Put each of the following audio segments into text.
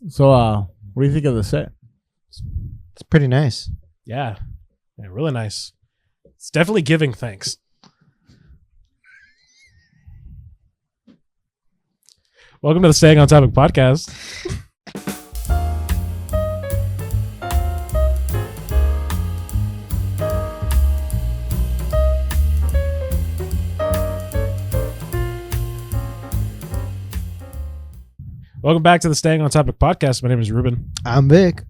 So, what do you think of the set? It's pretty nice. Yeah, really nice. It's definitely giving thanks. Welcome to the Staying on Topic podcast. Welcome back to the Staying on Topic podcast. My name is Ruben. I'm Vic.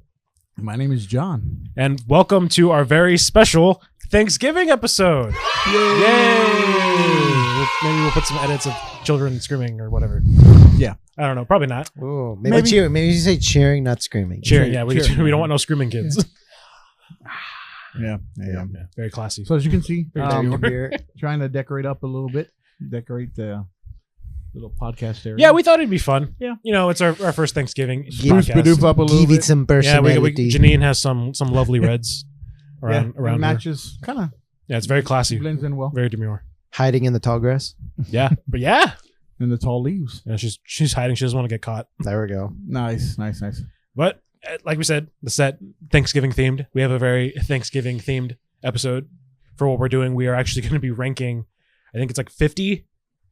My name is John. And welcome to our very special Thanksgiving episode. Yay! Maybe we'll put some edits of children screaming or whatever. Yeah. I don't know. Probably not. Ooh, maybe you say cheering, not screaming. Cheering. Yeah, we Cheering. don't want no screaming kids. Yeah. Yeah, very classy. So as you can see, Beer. trying to decorate up a little bit. Decorate the little podcast area. Yeah, we thought it'd be fun. Yeah. You know, it's our first Thanksgiving Spruce podcast. Bidoof up a little Give it bit. some Yeah, personality. Janine has some lovely reds around It her. matches, kind of Yeah, it's very classy. blends in well. Very demure. Hiding in the tall grass. Yeah. But yeah. And the tall leaves. Yeah, she's hiding. She doesn't want to get caught. There we go. Nice. But like we said, the set Thanksgiving themed. We have a very Thanksgiving themed episode for what we're doing. We are actually going to be ranking, I think it's like 50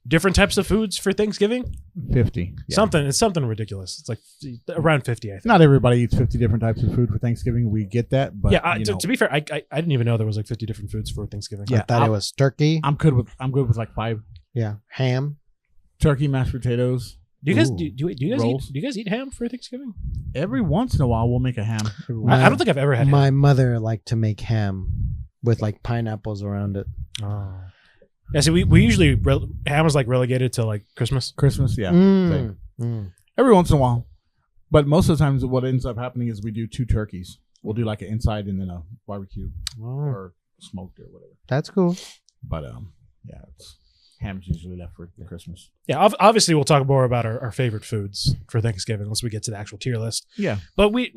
different types of foods for Thanksgiving. 50. Yeah. It's something ridiculous. It's like around 50, I think. Not everybody eats 50 different types of food for Thanksgiving. We get that, but Yeah, to be fair, I didn't even know there was like 50 different foods for Thanksgiving. Yeah. I thought it was turkey. I'm good with like 5. Yeah. Ham. Turkey, mashed potatoes. Do you guys Ooh. do Rolls. you guys eat ham for Thanksgiving? Every once in a while, we'll make a ham. I don't think I've ever had ham. My mother liked to make ham with like pineapples around it. Oh. Yeah, see, we usually ham is like relegated to like Christmas. Christmas, yeah. Mm. Mm. Every once in a while. But most of the times what ends up happening is we do 2 turkeys. We'll do like an inside and then a barbecue Oh, or smoked or whatever. that's cool. But yeah, ham's usually left for Christmas. Yeah, obviously we'll talk more about our favorite foods for Thanksgiving once we get to the actual tier list. Yeah. But we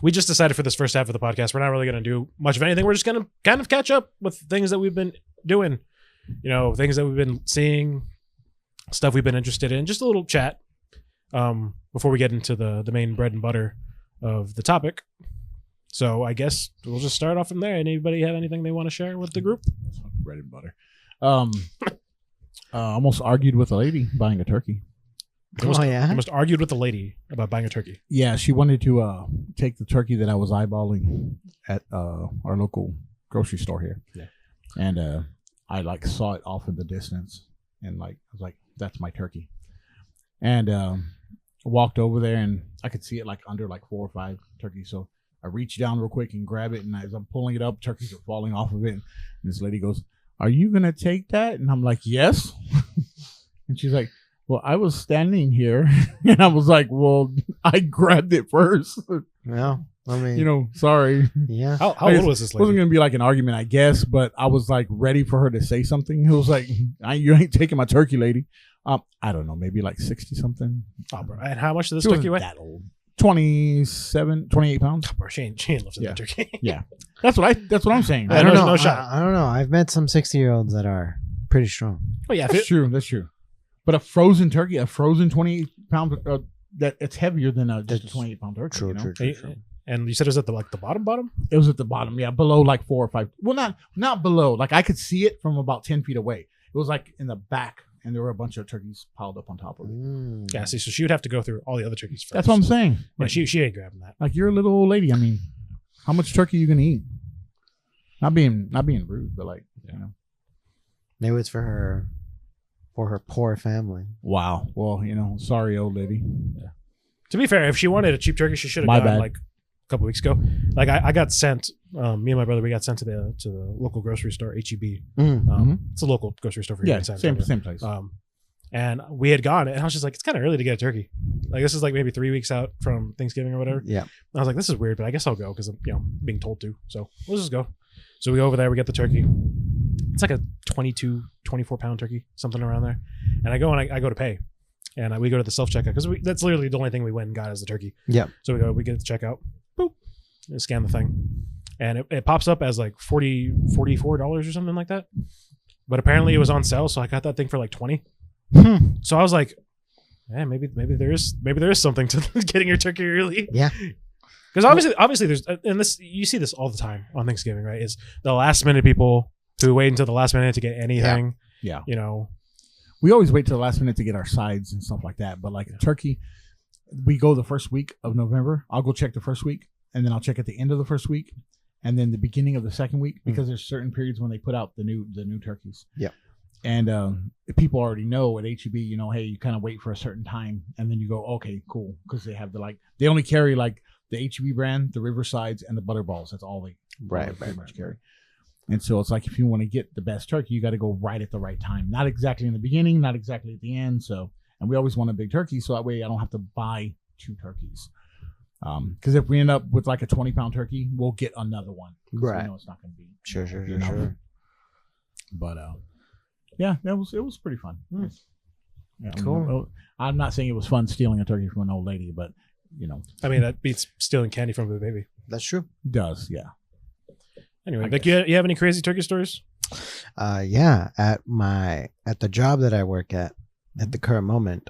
just decided for this first half of the podcast, we're not really going to do much of anything. We're just going to kind of catch up with things that we've been doing, things that we've been seeing, stuff we've been interested in, just a little chat before we get into the main bread and butter of the topic. So I guess we'll just start off from there. Anybody have anything they want to share with the group? Bread and butter. Almost argued with a lady buying a turkey. You must yeah. argued with the lady about buying a turkey. Yeah, she wanted to take the turkey that I was eyeballing at our local grocery store here. Yeah. And I like saw it off in the distance and like I was like, that's my turkey. And walked over there and I could see it like under like 4 or 5 turkeys. So I reached down real quick and grab it, and as I'm pulling it up, turkeys are falling off of it. And this lady goes, "Are you gonna take that?" And I'm like, "Yes." And she's like, "Well, I was standing here," and I was like, "Well, I grabbed it first." Well, I mean, Sorry. yeah. How I old was this It wasn't lady? gonna be like an argument, I guess, but I was like ready for her to say something. It was like, "You ain't taking my turkey, lady." I don't know, maybe like 60 something. Oh, bro. And how much did this She turkey wasn't weigh? that old. 28 pounds. Bro, she ain't lifting that turkey. Yeah. That's what I'm saying. I I don't no- know. no shot. I don't know. I've met some 60-year-olds that are pretty strong. Oh yeah, That's true. But a frozen turkey, a frozen 28 pound, that it's heavier than just a 28 pound turkey. True, you know? true. And you said it was at the bottom? It was at the bottom, yeah, below like 4 or 5. Well, not below. Like I could see it from about 10 feet away. It was like in the back, and there were a bunch of turkeys piled up on top of it. Mm. Yeah, see, so she would have to go through all the other turkeys first. That's what I'm saying. Yeah, Like, she ain't grabbing that. like you're a little old lady. I mean, how much turkey are you gonna eat? Not being rude, but like, Maybe it's for her poor family. Wow. Well, sorry, old lady. To be fair, if she wanted a cheap turkey, she should have My gone bad. like a couple weeks ago. Like I got sent. Me and my brother, we got sent to the local grocery store, HEB. Mm. It's a local grocery store for Yeah, here in San Antonio. same place. And we had gone, and I was just like, it's kind of early to get a turkey. Like this is like maybe 3 weeks out from Thanksgiving or whatever. Yeah. And I was like, this is weird, but I guess I'll go because I'm being told to. So let's just go. So we go over there, we get the turkey. It's like a 22, 24 pound turkey, something around there. And I go and I go to pay. And we go to the self-checkout because that's literally the only thing we went and got is the turkey. Yep. So we get the checkout, boop, and scan the thing. And it pops up as like $44 or something like that. But apparently it was on sale, so I got that thing for like $20. So I was like, Yeah, maybe there is something to getting your turkey early. Yeah. Because obviously there's, and this, you see this all the time on Thanksgiving, right? Is the last minute people who wait until the last minute to get anything. Yeah. You know, We always wait till the last minute to get our sides and stuff like that. But like turkey, we go the first week of November. I'll go check the first week, and then I'll check at the end of the first week, and then the beginning of the second week, because there's certain periods when they put out the new turkeys. Yeah. And people already know at HEB, you know, hey, you kind of wait for a certain time, and then you go, okay, cool, because they have they only carry like the HEB brand, the Riversides, and the Butterballs. That's all they pretty much carry. And so it's like, if you want to get the best turkey, you got to go right at the right time. Not exactly in the beginning, not exactly at the end. So, and we always want a big turkey, so that way I don't have to buy 2 turkeys. Because if we end up with like a 20-pound turkey, we'll get another one. Right. We know it's not going to be Sure. But yeah, it was pretty fun. Yeah, Cool. I'm not saying it was fun stealing a turkey from an old lady, but you know, I mean, that beats stealing candy from a baby. That's true. it does. Yeah. Anyway, I Vic, guess. you have any crazy turkey stories? Yeah, at the job that I work at the current moment,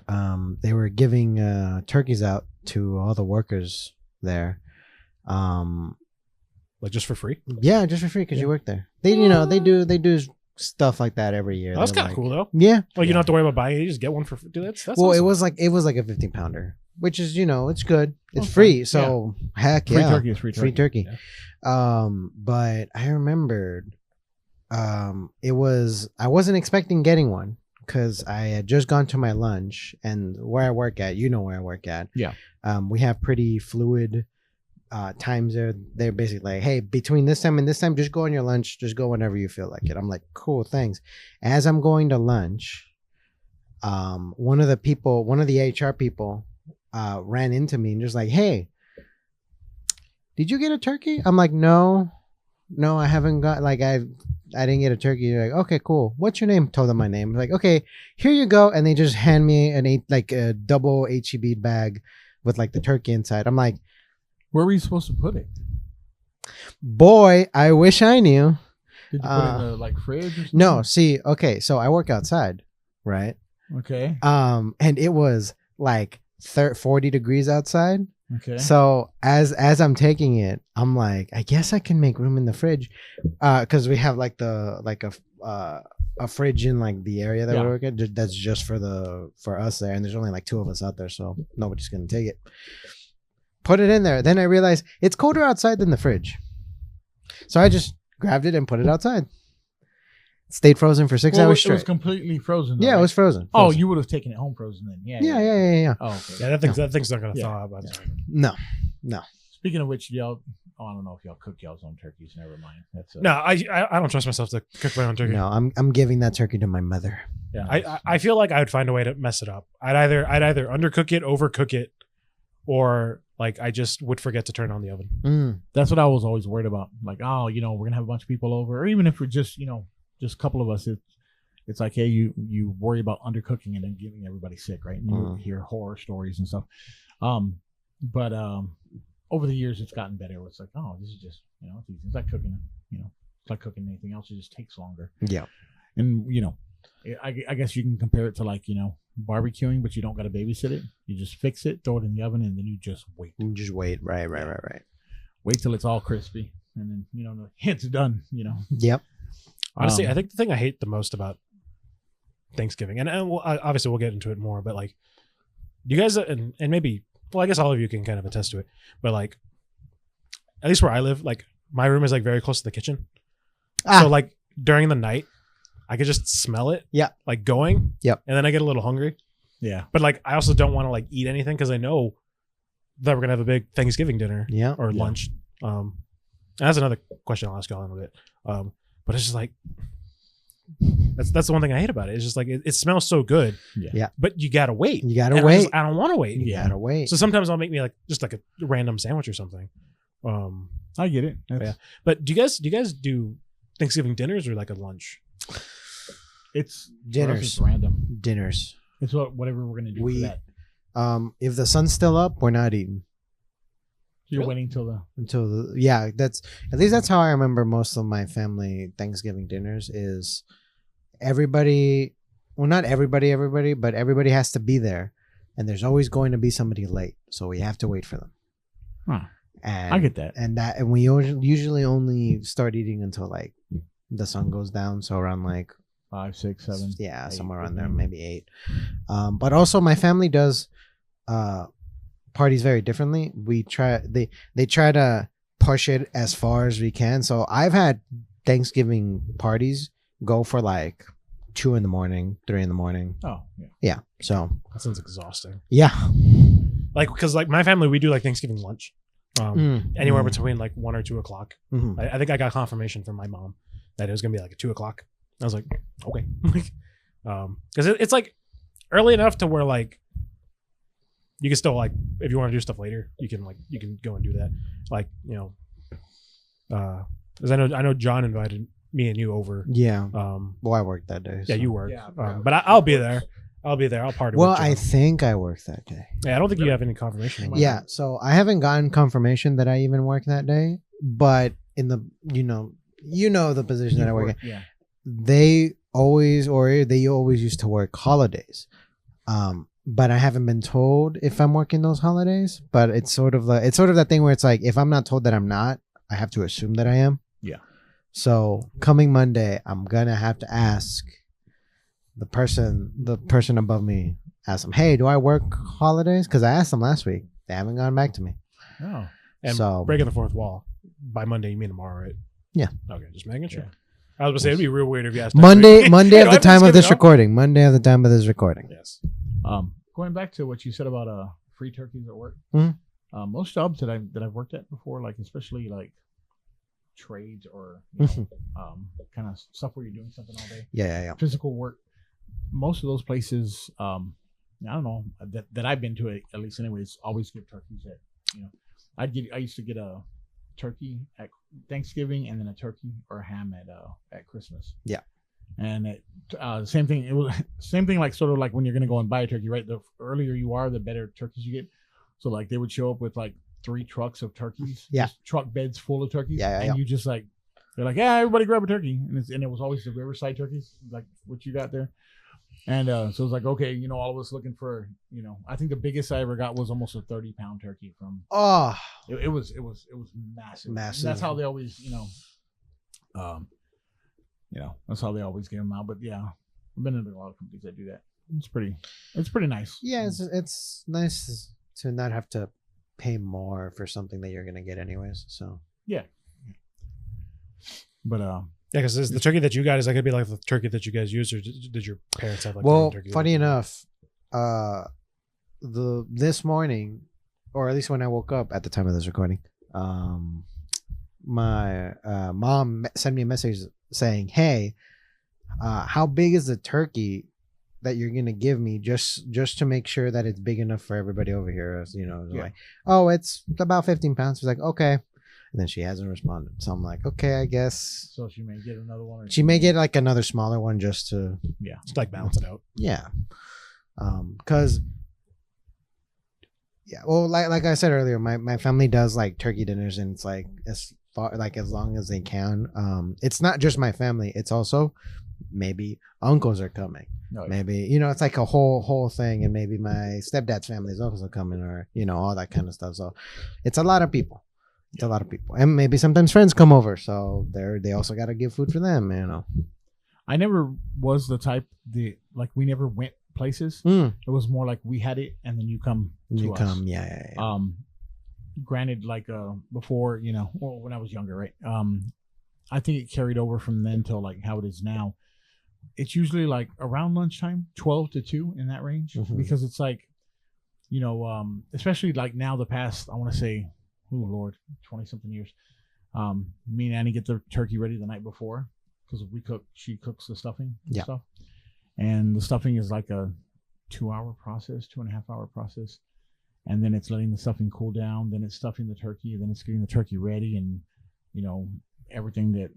they were giving turkeys out to all the workers there. Like just for free? Yeah, just for free because you work there. They they do stuff like that every year. Oh, that's They're kind of like- cool though. Yeah. Like you don't have to worry about buying it; you just get one for free. Dude, that's Well, awesome. it was like a 15-pounder, which is it's good. It's Okay. free, so heck Free yeah, turkey is free turkey. free turkey. But I remembered, I wasn't expecting getting one because I had just gone to my lunch, and where I work at, where I work at, Yeah. we have pretty fluid times there. They're basically like, hey, between this time and this time, just go on your lunch, just go whenever you feel like it. I'm like, cool, thanks. As I'm going to lunch, one of the HR people ran into me and just like, hey, did you get a turkey? I'm like, no, I haven't got, like, I didn't get a turkey. They're like, okay, cool. What's your name? Told them my name. I'm like, okay, here you go. And they just hand me a double HEB bag with like the turkey inside. I'm like, Where were you supposed to put it? boy, I wish I knew. Did you put it in the like fridge? Or something? No, see, okay, so I work outside, right? Okay. And it was like 40 degrees outside. Okay. So as I'm taking it, I'm like, I guess I can make room in the fridge, because we have like a fridge in like the area that Yeah. we work at. That's just for us there, and there's only like 2 of us out there, so nobody's gonna take it. Put it in there. Then I realized it's colder outside than the fridge, so I just grabbed it and put it outside. Stayed frozen for 6 Well, hours it straight. was completely frozen. though, Yeah, right? it was frozen. Oh, Frozen. you would have taken it home frozen then. Yeah. Yeah. Oh, okay. Yeah, that thing's not gonna Yeah. thaw out by the time. No. Speaking of which, y'all, I don't know if y'all cook y'all's own turkeys. Never mind. That's No, I don't trust myself to cook my own turkey. No, I'm giving that turkey to my mother. Yeah, I feel like I would find a way to mess it up. I'd either undercook it, overcook it, or like I just would forget to turn on the oven. That's what I was always worried about. Like, oh, we're gonna have a bunch of people over, or even if we're just, just a couple of us. It's like, hey, you worry about undercooking and then getting everybody sick, right? And you hear horror stories and stuff. But over the years, it's gotten better. It's like, oh, this is just, it's easy. It's like cooking, it's like cooking anything else. It just takes longer. Yeah. And I guess you can compare it to like barbecuing, but you don't got to babysit it. You just fix it, throw it in the oven, and then you just wait. You just wait. Right. Wait till it's all crispy, and then it's done. Yep. Honestly, I think the thing I hate the most about Thanksgiving, and obviously we'll get into it more, but like you guys, and maybe, well, I guess all of you can kind of attest to it, but like at least where I live, like my room is like very close to the kitchen. So like during the night, I could just smell it. Yeah. Like going. Yep. And then I get a little hungry. Yeah. But like I also don't want to like eat anything because I know that we're gonna have a big Thanksgiving dinner Yeah. or lunch. And that's another question I'll ask y'all in a bit. But it's just like that's the one thing I hate about it. It's just like it smells so good. Yeah. But you gotta wait. You gotta And wait. I don't want to wait. You gotta wait. So sometimes I'll make me like just like a random sandwich or something. I get it. Yeah. But do you guys do Thanksgiving dinners or like a lunch? It's Dinners. for us, it's random. Dinners. It's whatever we're gonna do for that. If the sun's still up, we're not eating You're Really? waiting till that's at least that's how I remember most of my family Thanksgiving dinners is everybody, well, not everybody, but everybody has to be there and there's always going to be somebody late, so we have to wait for them. Huh. And I get that. and we usually only start eating until like the sun goes down, so around like 5, 6, 7. yeah, 8, somewhere around there, 9. maybe 8. But also my family does parties very differently. They try to push it as far as we can. So I've had Thanksgiving parties go for like 2 in the morning, 3 in. Oh, yeah. Yeah. So That sounds exhausting. yeah. Like, because like my family, we do like Thanksgiving lunch, anywhere Mm. between like 1 or 2 o'clock. Mhm. I think I got confirmation from my mom that it was gonna be like at 2 o'clock. I was like, okay, like, because it's like early enough to where like you can still like if you want to do stuff later, you can go and do that. Like, you know, because I know John invited me and you over. Yeah. Um, Well, I worked that day. yeah, so. you work. Yeah, I forgot. But I'll be there. I'll be there. I'll party. Well, with John. I think I worked that day. Yeah, I don't think you have any confirmation. about Yeah. that. So I haven't gotten confirmation that I even worked that day, but in the you know the position that I work in, Yeah. they always used to work holidays. But I haven't been told if I'm working those holidays. But it's sort of that thing where it's like if I'm not told that I'm not, I have to assume that I am. Yeah. So coming Monday, I'm gonna have to ask the person above me. Ask them, hey, do I work holidays? Because I asked them last week. They haven't gone back to me. Oh. And So- breaking the fourth wall by Monday. You mean tomorrow, right? Yeah. Okay, just making sure. Yeah. I was gonna say it'd be real weird if you asked Monday next week. Monday Hey, of do I the have time of Thanksgiving this off? recording. Monday of the time of this recording. Yes. Going back to what you said about free turkeys at work. Mhm. Most jobs that I've worked at before, like especially like trades or kind of stuff where you're doing something all day, Yeah. physical work. Most of those places, I don't know that I've been to it, at least anyways, always give turkeys at, I used to get a turkey at Thanksgiving and then a turkey or a ham at Christmas. Yeah. And same thing. It was same thing, like sort of like when you're gonna go and buy a turkey, right? The earlier you are, the better turkeys you get. So like they would show up with like 3 trucks of turkeys, Yeah. just truck beds full of turkeys, Yeah. and you just like they're like, yeah, everybody grab a turkey, and it was always the Riverside turkeys, like what you got there. And so it was like, okay, all of us looking for, I think the biggest I ever got was almost a 30-pound turkey from. Oh, It was massive. Massive. And that's how they always, that's how they always give them out. But yeah, I've been in a lot of companies that do that. It's pretty nice. yeah. It's nice to not have to pay more for something that you're gonna get anyways. So Yeah. But Yeah, because the turkey that you got is that gonna be like the turkey that you guys used, or did your parents have like? their well, own turkey? funny enough, this morning, or at least when I woke up at the time of this recording, my mom sent me a message saying, "Hey, how big is the turkey that you're gonna give me just to make sure that it's big enough for everybody over here?" As Yeah. like, "Oh, it's about 15 pounds." She's like, "Okay," and then she hasn't responded. So I'm like, "Okay, I guess so she may get another one. Or she may get like another smaller one just to." Just like balance it out. Yeah. Cause yeah, well, like I said earlier, my family does like turkey dinners, and it's like as long as they can. It's not just my family, it's also maybe uncles are coming. No, Maybe, it's like a whole thing, and maybe my stepdad's family is also coming, or all that kind of stuff. So it's a lot of people. It's a lot of people. And maybe sometimes friends come over, so they also gotta give food for them, I never was the type we never went places. Mm. It was more like we had it and then you come to You us. come, yeah. Granted, like before, well, when I was younger, right? I think it carried over from then till like how it is now. It's usually like around lunchtime, 12 to 2 in that range, Mhm. because it's like, especially like now the past, I want to say, oh Lord, 20 something years. Me and Annie get the turkey ready the night before because she cooks the stuffing and Yeah. stuff. And the stuffing is like a 2-hour process, 2.5-hour process. And then it's letting the stuffing cool down. Then it's stuffing the turkey. Then it's getting the turkey ready, and everything that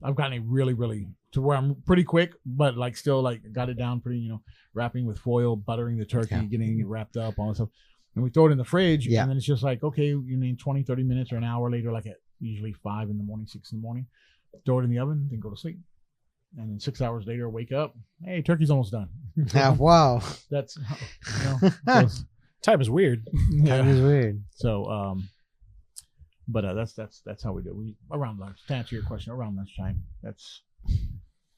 I've gotten it really, really to where I'm pretty quick, but like still like got it down pretty. Wrapping with foil, buttering the turkey, Yeah. getting it wrapped up, all that stuff. And we throw it in the fridge, Yeah. and then it's just like, okay, you need 20, 30 minutes or an hour later, like at usually 5 in the morning, 6 in the morning. Throw it in the oven, then go to sleep. and then 6 hours later wake up, hey, turkey's almost done. Wow. That's so Time is weird. Time is weird. So but that's how we do it. We around lunch. To answer your question, around lunchtime. That's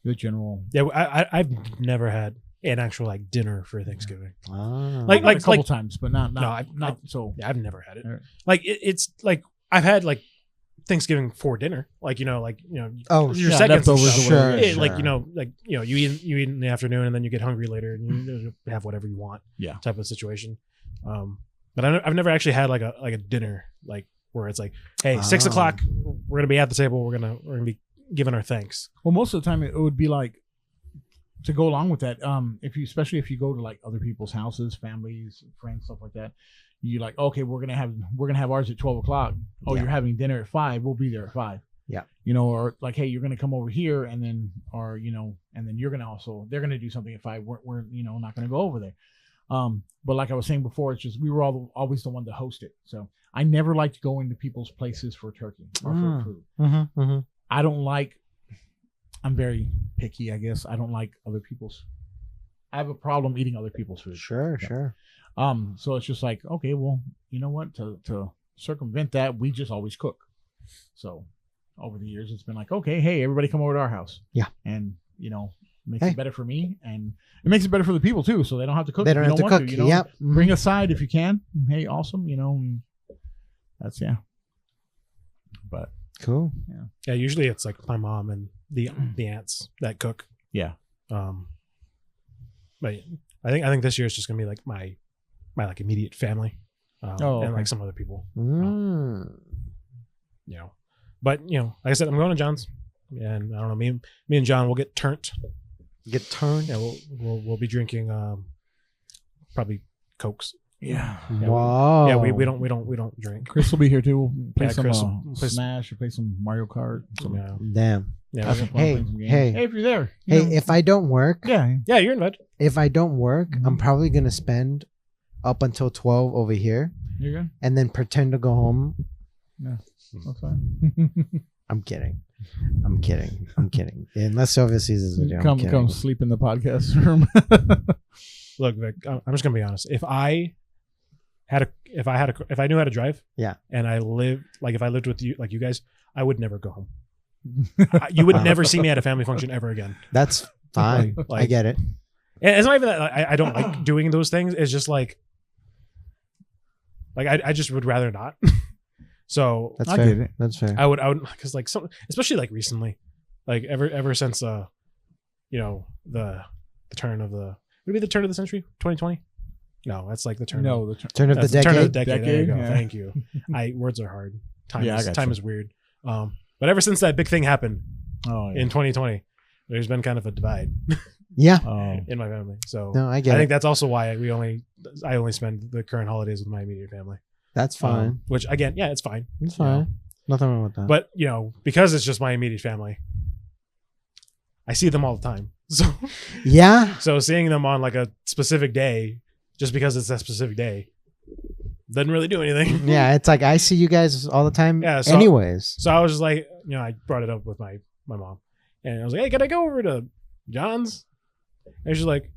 the general. Yeah, I've never had an actual like dinner for Thanksgiving. Ah. Like A couple times, but not No, so. Yeah, I've never had it. All right. Like it's like I've had like Thanksgiving for dinner. Like Oh, your yeah, seconds and leftovers stuff. or whatever. Yeah, like Sure. you eat in the afternoon and then you get hungry later and you have whatever you want. Yeah. Type of situation. But I've never actually had like a dinner like where it's like, hey, 6 Ah. o'clock, we're gonna be at the table. We're gonna be giving our thanks. Well, most of the time it would be like to go along with that. Especially if you go to like other people's houses, families, friends, stuff like that. You like, okay, we're gonna have ours at 12 o'clock. Oh, Yeah. you're having dinner at 5. We'll be there at 5. Yeah. Or like, hey, you're gonna come over here, and then and then you're gonna they're gonna do something at 5. We're not gonna go over there. But like I was saying before, it's just we were always the one to host it. So I never liked going to people's places for turkey or for food. Mm-hmm, mm-hmm. I don't like. I'm very picky, I guess. I don't like other people's. I have a problem eating other people's food. Sure, Yeah. sure. So it's just like, okay, well, you know what? To circumvent that, we just always cook. So over the years, it's been like, okay, hey, everybody come over to our house. Yeah. And makes it better for me, and it makes it better for the people too, so they don't have to cook. They don't if have you to want cook. To, Yep. Bring a side if you can. Hey, awesome. That's But Cool. Yeah, usually it's like my mom and the aunts that cook. yeah. But I think this year is just gonna be like my like immediate family, and okay. like some other people. Mm. But like I said, I'm going to John's, and I don't know, me and John will get turned. Get turned. Yeah, we'll be drinking probably Cokes. Yeah. Yeah, Wow. Yeah, we don't drink. Chris will be here too. We'll play Yeah, some Chris will play some- Smash or play some Mario Kart. Some, Yeah, Damn. yeah, have some fun Hey, playing some games. hey. Hey, if you're there. Hey, if I don't work, yeah. yeah. You're invited. if I don't work, I'm Mhm. probably gonna spend up until 12 over here, You're good. and then pretend to go home. That's fine. I'm kidding. I'm kidding. Unless Sylvia sees this video, I'm kidding. come sleep in the podcast room. Look, Vic, I'm just gonna be honest. If I knew how to drive, Yeah. and if I lived with you, like you guys, I would never go home. You would never see me at a family function ever again. That's fine. I Like- get it. And it's not even that I don't like doing those things. It's just like I just would rather not. So That's I fair. get it. That's fair. I would because like some, especially like recently, like ever since the turn of the would it be the turn of the century 2020? No, that's like the turn. no, the Turn of the that's the turn of decade. the decade. There you go. Yeah. Thank you. Words are hard. Time Yeah, I is got time you. is weird. But ever since that big thing happened oh, yeah. in 2020, there's been kind of a divide Yeah. Oh. in my family. So No, I I get think it. that's also why I only spend the current holidays with my immediate family. That's fine. Which again, yeah, it's fine. It's you know. fine. Nothing wrong with that. But because it's just my immediate family, I see them all the time. yeah. So seeing them on like a specific day, just because it's that specific day, doesn't really do anything. Yeah. It's like I see you guys all the time. Yeah, so- anyways. So I was just like, I brought it up with my mom, and I was like, hey, can I go over to John's? And she's like,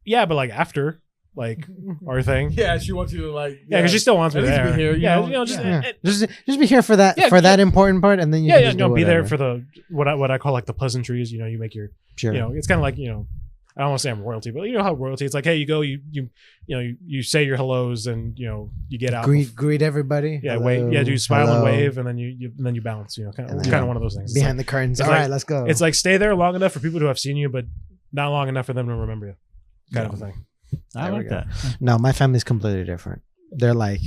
yeah, but like after like our thing. Yeah, she wants you to like. Yeah, because she still wants me At least there. be here, just Yeah. Just be here for that Yeah, that important part, and then you yeah, can yeah. just No, do be there whatever. for the what I call like the pleasantries. You make your sure. it's kind of like I don't want to say I'm royalty, but you know how royalty. It's like, hey, you go, you say your hellos, and you get out. greet everybody. Yeah, Hello, wave. Yeah, do smile hello. and wave, and then you bounce. Kind And of then- kind of one of those things. It's behind like, the curtains. it's All like- right, let's go. it's like stay there long enough for people to have seen you, but not long enough for them to remember you. Kind of a thing. I There we like go. that. No, my family's completely different. They're like,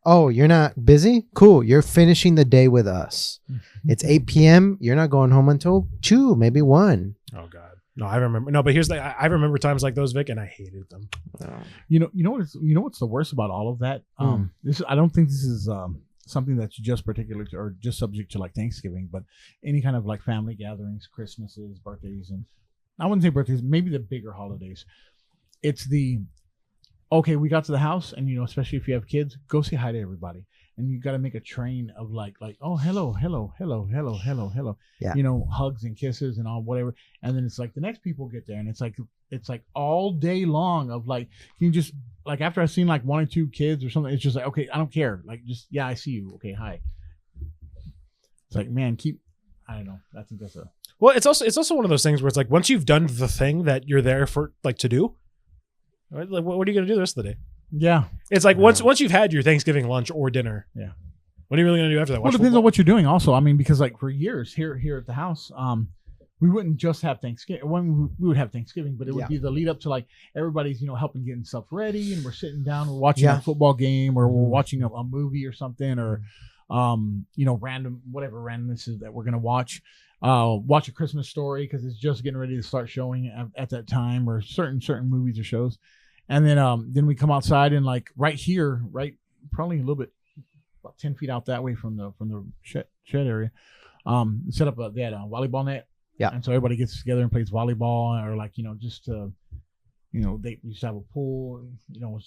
oh, you're not busy? Cool. You're finishing the day with us. It's 8 p.m. You're not going home until 2, maybe 1. Oh God, no, I remember. No, but here's I remember times like those, Vic, and I hated them. You know what's the worst about all of that? I don't think this is something that's just particular to, or just subject to like Thanksgiving, but any kind of like family gatherings, Christmases, birthdays, and I wouldn't say birthdays, maybe the bigger holidays. It's okay, we got to the house, and especially if you have kids, go say hi to everybody. and you got to make a train of like, oh, hello, Yeah. you know, hugs and kisses and all whatever. And then it's like the next people get there, and it's like all day long of like, you just like after I've seen like 1 or 2 kids or something, it's just like, okay, I don't care, like just yeah, I see you, okay, hi. It's like, man, I don't know. I think that's a Well, it's also one of those things where it's like once you've done the thing that you're there for, like to do, right? Like, what are you gonna do the rest of the day? yeah. It's like once you've had your Thanksgiving lunch or dinner, Yeah. What are you really gonna do after that? Well, it depends on what you're doing, also. I mean, because like for years here at the house, we wouldn't just have Thanksgiving. When we would have Thanksgiving, but it would be the lead up to like everybody's, you know, helping getting stuff ready, and we're sitting down, we're watching a football game, or we're watching a movie or something, or you know, whatever randomness is that we're gonna watch. Watch A Christmas Story because it's just getting ready to start showing at that time, or certain movies or shows, and then we come outside and like right here, right, probably a little bit about 10 feet out that way from the shed area, set up they had a volleyball net. Yeah. And so everybody gets together and plays volleyball, or like, you know, just to, you know, they used to have a pool, you know,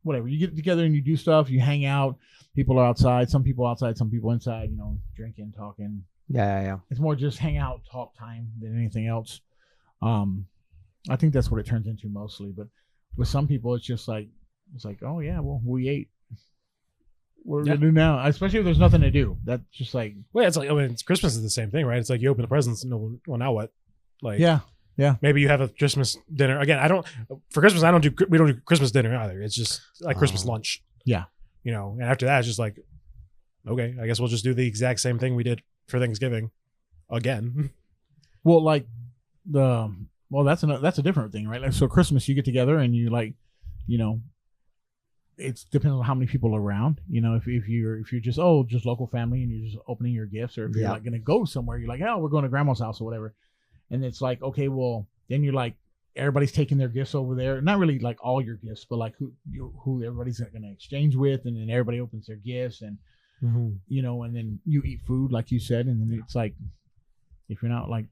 whatever. You get together and you do stuff, you hang out. People are outside, some people outside, some people inside, you know, drinking, talking. Yeah. It's more just hang out, talk time than anything else. I think that's what it turns into mostly. But with some people, it's like, oh yeah, well, we ate. What are we gonna do now? Especially if there's nothing to do. That's just like, well, it's like, I mean, Christmas is the same thing, right? It's like you open the presents and well, now what? Like, yeah. Maybe you have a Christmas dinner. Again, for Christmas, we don't do Christmas dinner either. It's just like Christmas lunch. Yeah. You know, and after that, it's just like, okay, I guess we'll just do the exact same thing we did for Thanksgiving again. Well, like that's a different thing, right? Like, so Christmas, you get together and you like, you know, it's depends on how many people are around. You know, if you're just local family and you're just opening your gifts, or if you're like gonna go somewhere, you're like, oh, we're going to grandma's house or whatever, and it's like, okay, well, then you're like, everybody's taking their gifts over there. Not really like all your gifts, but like who everybody's gonna exchange with, and then everybody opens their gifts, and you know, and then you eat food like you said, and then it's like, if you're not like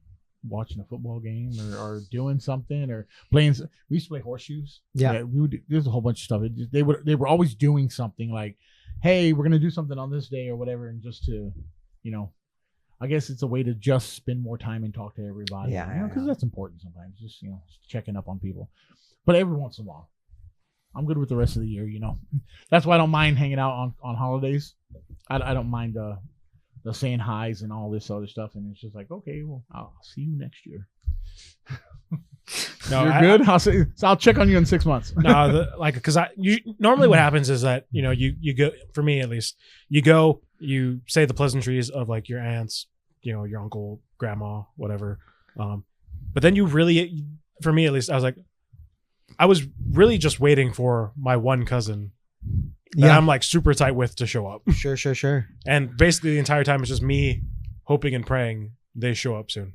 watching a football game or doing something or playing, we used to play horseshoes. There's a whole bunch of stuff. They were always doing something like, hey, we're gonna do something on this day or whatever, and just to, you know, I guess it's a way to just spend more time and talk to everybody. Because that's important sometimes, just, you know, checking up on people. But every once in a while, I'm good with the rest of the year. You know, that's why I don't mind hanging out on holidays. I don't mind the saying highs and all this other stuff, and it's just like, okay, well, I'll see you next year. No, you're good. I'll check on you in 6 months. No, because normally what happens is that, you know, you go, for me at least, you say the pleasantries of like your aunts, you know, your uncle, grandma, whatever, but then you really, for me at least, I was really just waiting for my one cousin that I'm like super tight with to show up. Sure. And basically the entire time it's just me hoping and praying they show up soon.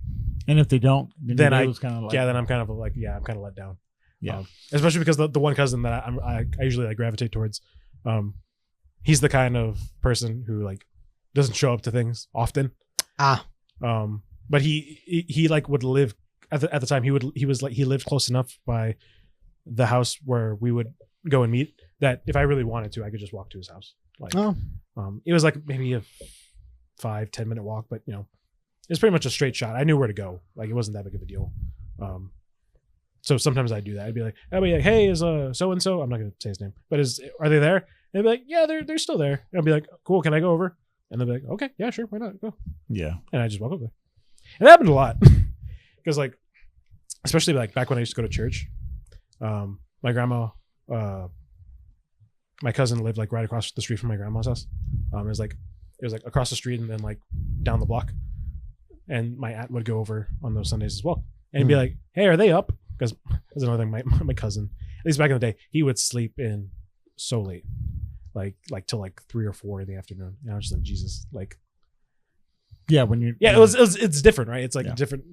And if they don't, then I'm kind of like, then I'm kind of like, I'm kind of let down. Yeah. Especially because the one cousin that I usually like gravitate towards, he's the kind of person who like doesn't show up to things often. But he like would live at the time he lived close enough by the house where we would go and meet that if I really wanted to, I could just walk to his house. Like, it was like maybe a 5-10 minute walk, but you know, it's pretty much a straight shot. I knew where to go. Like, it wasn't that big of a deal. So sometimes I'd do that. I'd be like, hey, is so-and-so, I'm not going to say his name, but are they there? And they'd be like, yeah, they're still there. And I'd be like, cool, can I go over? And they'd be like, okay, yeah, sure, why not? Go. Yeah. And I just walk over there. And it happened a lot. Because like, especially like back when I used to go to church, my grandma, my cousin lived like right across the street from my grandma's house. It was like across the street and then like down the block. And my aunt would go over on those Sundays as well. And be like, hey, are they up? Because that's another thing, my cousin, at least back in the day, he would sleep in so late. Like till like 3 or 4 in the afternoon. And I was just like, Jesus, like, yeah, when you, it's different, right? It's like different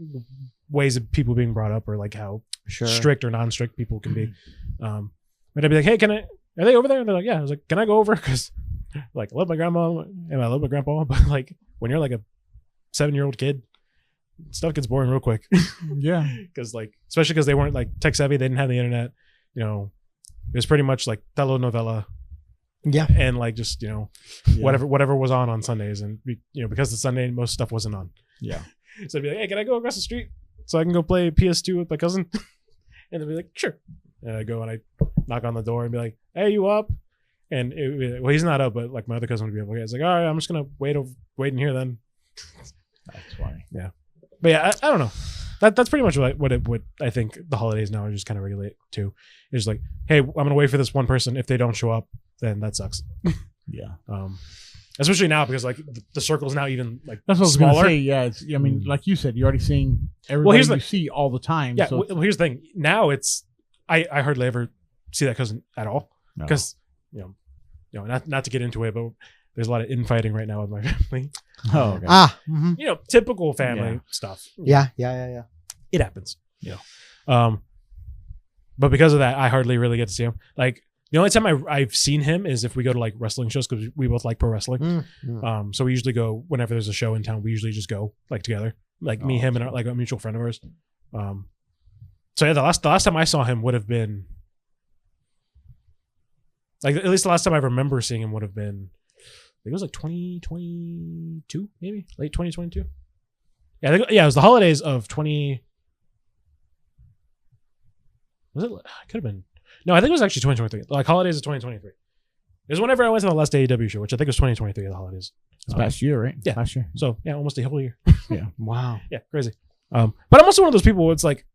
ways of people being brought up, or like how strict or non-strict people can be. But I'd be like, hey, are they over there? And they're like, yeah. I was like, can I go over? Because like, I love my grandma and I love my grandpa, but like when you're like a 7-year-old kid, stuff gets boring real quick. Yeah. Because like, especially because they weren't like tech savvy, they didn't have the internet. You know, it was pretty much like telenovela Yeah. and like just Yeah. whatever was on Sundays, and because it's Sunday, most stuff wasn't on. Yeah. So I'd be like, hey, can I go across the street so I can go play PS2 with my cousin? And they'd be like, sure. And I go and I knock on the door and be like, hey, you up? And well, he's not up, but like my other cousin would be up. It's like, all right, I'm just gonna wait in here then. That's funny. But yeah, I don't know. That's pretty much what I think the holidays now are just kind of regulate to. It's like, hey, I'm gonna wait for this one person. If they don't show up, then that sucks. Yeah. Especially now because like the circle's now even like That's what I was smaller. gonna say. Yeah. I mean, like you said, you're already seeing everybody here's you see all the time. Yeah. So Well, here's the thing. Now it's I hardly ever see that cousin at all no. because not to get into it, but there's a lot of infighting right now with my family. Oh, okay. Mhm. Typical family Yeah. stuff. Yeah. It happens. But because of that, I hardly really get to see him. Like the only time I've seen him is if we go to like wrestling shows because we both like pro wrestling. So we usually go whenever there's a show in town. We usually just go like together, like me, him, and like a mutual friend of ours. So yeah, the last time I saw him would have been like at least the last time I remember seeing him would have been I think it was like 2022 maybe late 2022. Yeah, it was the holidays of 20. Was it? Could have been. No, I think it was actually 2023. Like holidays of 2023. It was whenever I went to the last AEW show, which I think was 2023. The holidays. It's past year, right? Yeah. Last year. So yeah, almost a whole year. Wow. Yeah, crazy. But I'm also one of those people where it's like,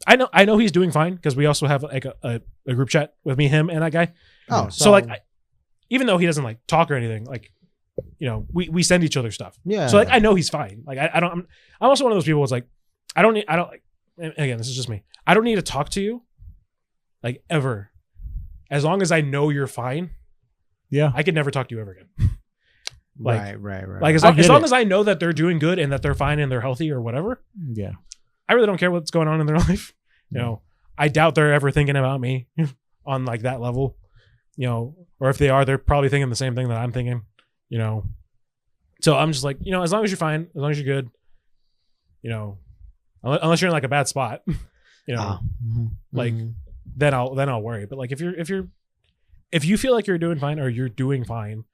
I know he's doing fine because we also have like a group chat with me, him, and that guy. Oh, So like, even though he doesn't like talk or anything, like, we send each other stuff. yeah. So like, I know he's fine. Like I'm also one of those people. It's like, I don't like. And again, this is just me. I don't need to talk to you, like ever, as long as I know you're fine. Yeah. I could never talk to you ever again. Like, right. Like as long as I know that they're doing good and that they're fine and they're healthy or whatever, Yeah. I really don't care what's going on in their life. I doubt they're ever thinking about me on like that level. Or if they are, they're probably thinking the same thing that I'm thinking. So I'm just like, as long as you're fine, as long as you're good, unless you're in like a bad spot, like then I'll worry. But like if you feel like you're doing fine or you're doing fine,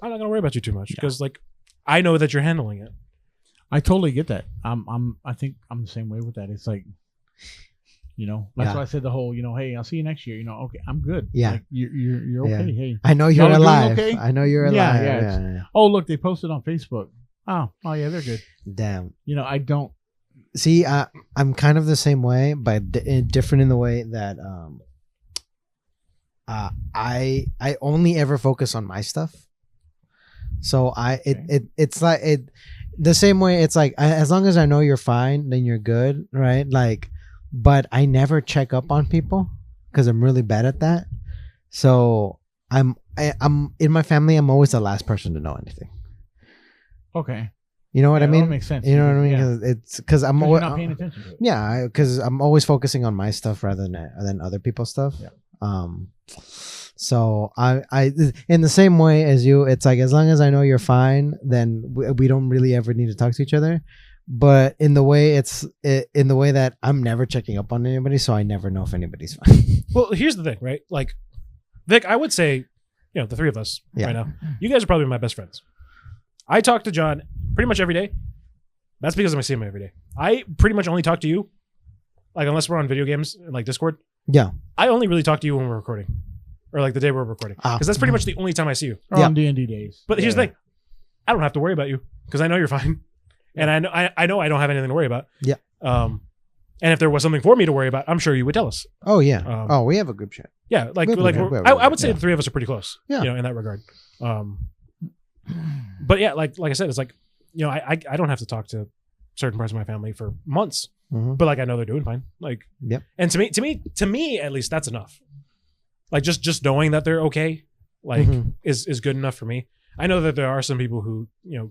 I'm not gonna worry about you too much because like I know that you're handling it. I totally get that. I think I'm the same way with that. It's like, that's why I said the whole, hey, I'll see you next year. Okay, I'm good. Yeah. Like, you're okay. Yeah. Hey, I know you're Y'all doing alive. okay? I know you're Yeah, alive. yeah, oh, look, they posted on Facebook. Oh yeah, they're good. Damn. I don't. See, I'm kind of the same way, but different in the way that I only ever focus on my stuff. So it's like the same way. It's like as long as I know you're fine, then you're good, right? Like, but I never check up on people because I'm really bad at that. So I'm in my family. I'm always the last person to know anything. Okay. You know what I That mean? makes sense. You know what I mean? Yeah. Because I'm You're always not paying attention to it. yeah, because I'm always focusing on my stuff rather than other people's stuff. Yeah. So I in the same way as you, it's like as long as I know you're fine, then we don't really ever need to talk to each other. But in the way that I'm never checking up on anybody, so I never know if anybody's fine. Well, here's the thing, right? Like, Vic, I would say, the three of us Yeah. right now, you guys are probably my best friends. I talk to John pretty much every day. That's because I see him every day. I pretty much only talk to you, like unless we're on video games like Discord. Yeah. I only really talk to you when we're recording, or like the day we're recording, because that's pretty much the only time I see you. Or Yeah. on D&D days. But here's the thing: I don't have to worry about you because I know you're fine, and I know I don't have anything to worry about. Yeah. And if there was something for me to worry about, I'm sure you would tell us. Oh yeah. We have a group chat. Yeah, like We I would say yeah. the three of us are pretty close. Yeah. In that regard. But yeah, like I said, it's like I don't have to talk to certain parts of my family for months, Mhm. but like I know they're doing fine. Like, Yep. And to me at least that's enough. Like just knowing that they're okay, like Mhm. is good enough for me. I know that there are some people who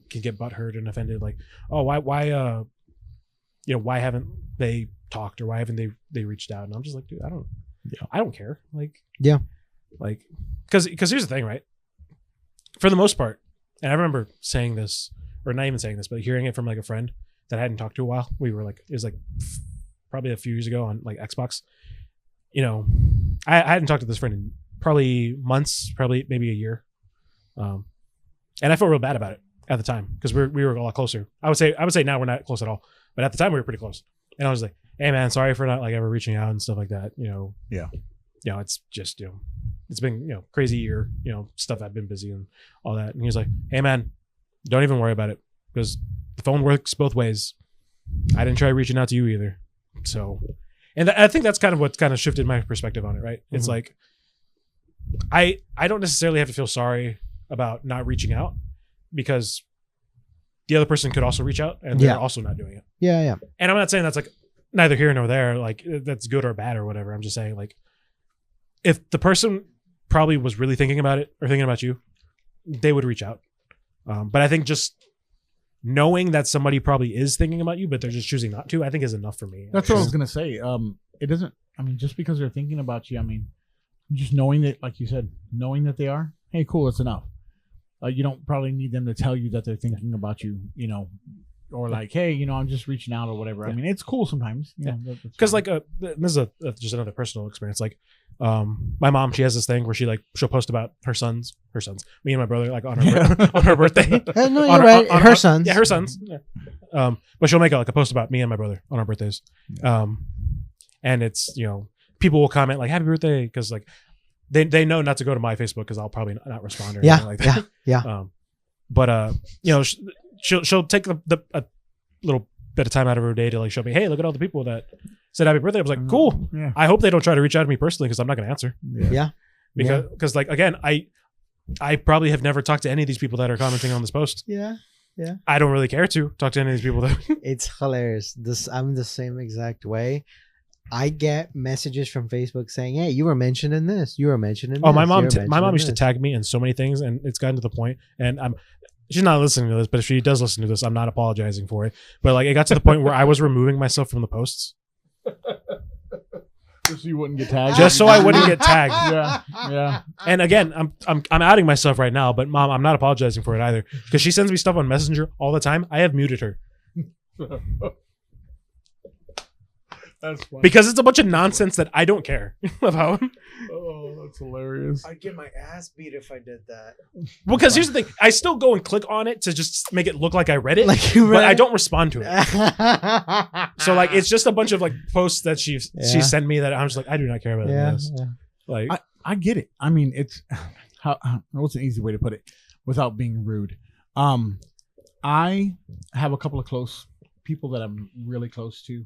can get butthurt and offended, like, oh, why haven't they talked or why haven't they reached out? And I'm just like, dude, I don't care. Like, Yeah. like because here's the thing, right? For the most part, and I remember saying this, or not even saying this, but hearing it from like a friend that I hadn't talked to a while. We were like, it was like probably a few years ago on like Xbox. I hadn't talked to this friend in probably months, probably maybe a year. And I felt real bad about it at the time because we were a lot closer. I would say now we're not close at all, but at the time we were pretty close. And I was like, hey man, sorry for not like ever reaching out and stuff like that. Yeah. It's just, it's been, crazy year, stuff. I've been busy and all that. And he was like, hey man, don't even worry about it because the phone works both ways. I didn't try reaching out to you either. So, and I think that's kind of what kind of shifted my perspective on it. Right. It's like, I don't necessarily have to feel sorry about not reaching out because the other person could also reach out and they're also not doing it. Yeah. And I'm not saying that's like neither here nor there, like that's good or bad or whatever. I'm just saying like, if the person probably was really thinking about it or thinking about you, they would reach out. But I think just knowing that somebody probably is thinking about you, but they're just choosing not to, I think is enough for me. That's what I was going to say. It doesn't, just because they're thinking about you, just knowing that, like you said, knowing that they are, hey, cool, that's enough. You don't probably need them to tell you that they're thinking about you, or like, hey, I'm just reaching out or whatever. Yeah. It's cool sometimes. Because like, this is just another personal experience. Like, my mom, she has this thing where she'll post about her sons, me and my brother, like on her birthday. No, you're right. Her sons. Yeah, her sons. Yeah. But she'll make like a post about me and my brother on our birthdays. And it's, people will comment like happy birthday because like they know not to go to my Facebook because I'll probably not respond or anything like that. Yeah. But she'll take a little bit of time out of her day to like show me, hey, look at all the people that said happy birthday. I was like, cool. Yeah. I hope they don't try to reach out to me personally because I'm not going to answer. Yeah. Because like again, I probably have never talked to any of these people that are commenting on this post. Yeah. I don't really care to talk to any of these people. It's hilarious. I'm the same exact way. I get messages from Facebook saying, "Hey, you were mentioned in this. You were mentioned in this." Oh, my mom used to tag me in so many things, and it's gotten to the point. And she's not listening to this, but if she does listen to this, I'm not apologizing for it. But like, it got to the point where I was removing myself from the posts, just so you wouldn't get tagged. just so I wouldn't get tagged. Yeah. And again, I'm outing myself right now, but mom, I'm not apologizing for it either because she sends me stuff on Messenger all the time. I have muted her. That's funny. Because it's a bunch of nonsense that I don't care about. Oh, that's hilarious. I'd get my ass beat if I did that. Well, because here's the thing. I still go and click on it to just make it look like I read it, Like you read but I it? don't respond to it. So like, it's just a bunch of like posts that she sent me that I'm just like, I do not care about this. Like, I get it. It's what's an easy way to put it without being rude. I have a couple of close people that I'm really close to.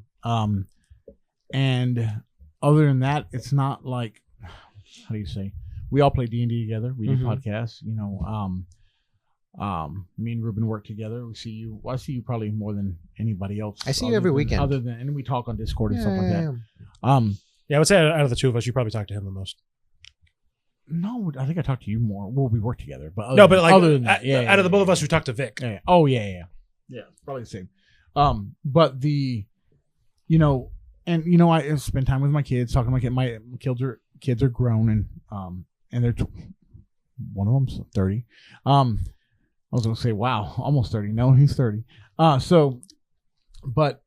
And other than that, it's not like, how do you say? We all play D&D together. We do podcasts. Me and Ruben work together. I see you probably more than anybody else. I see you every weekend. And we talk on Discord and stuff like that. I would say out of the two of us, you probably talk to him the most. No, I think I talk to you more. Well, we work together, but no, but like other than that, out of the both of us who talk to Vic. Yeah. Oh yeah, probably the same. But I spend time with my kids, talking to my kid. My kids are grown and they're one of them's 30. I was gonna say, wow, almost 30. No, he's 30. But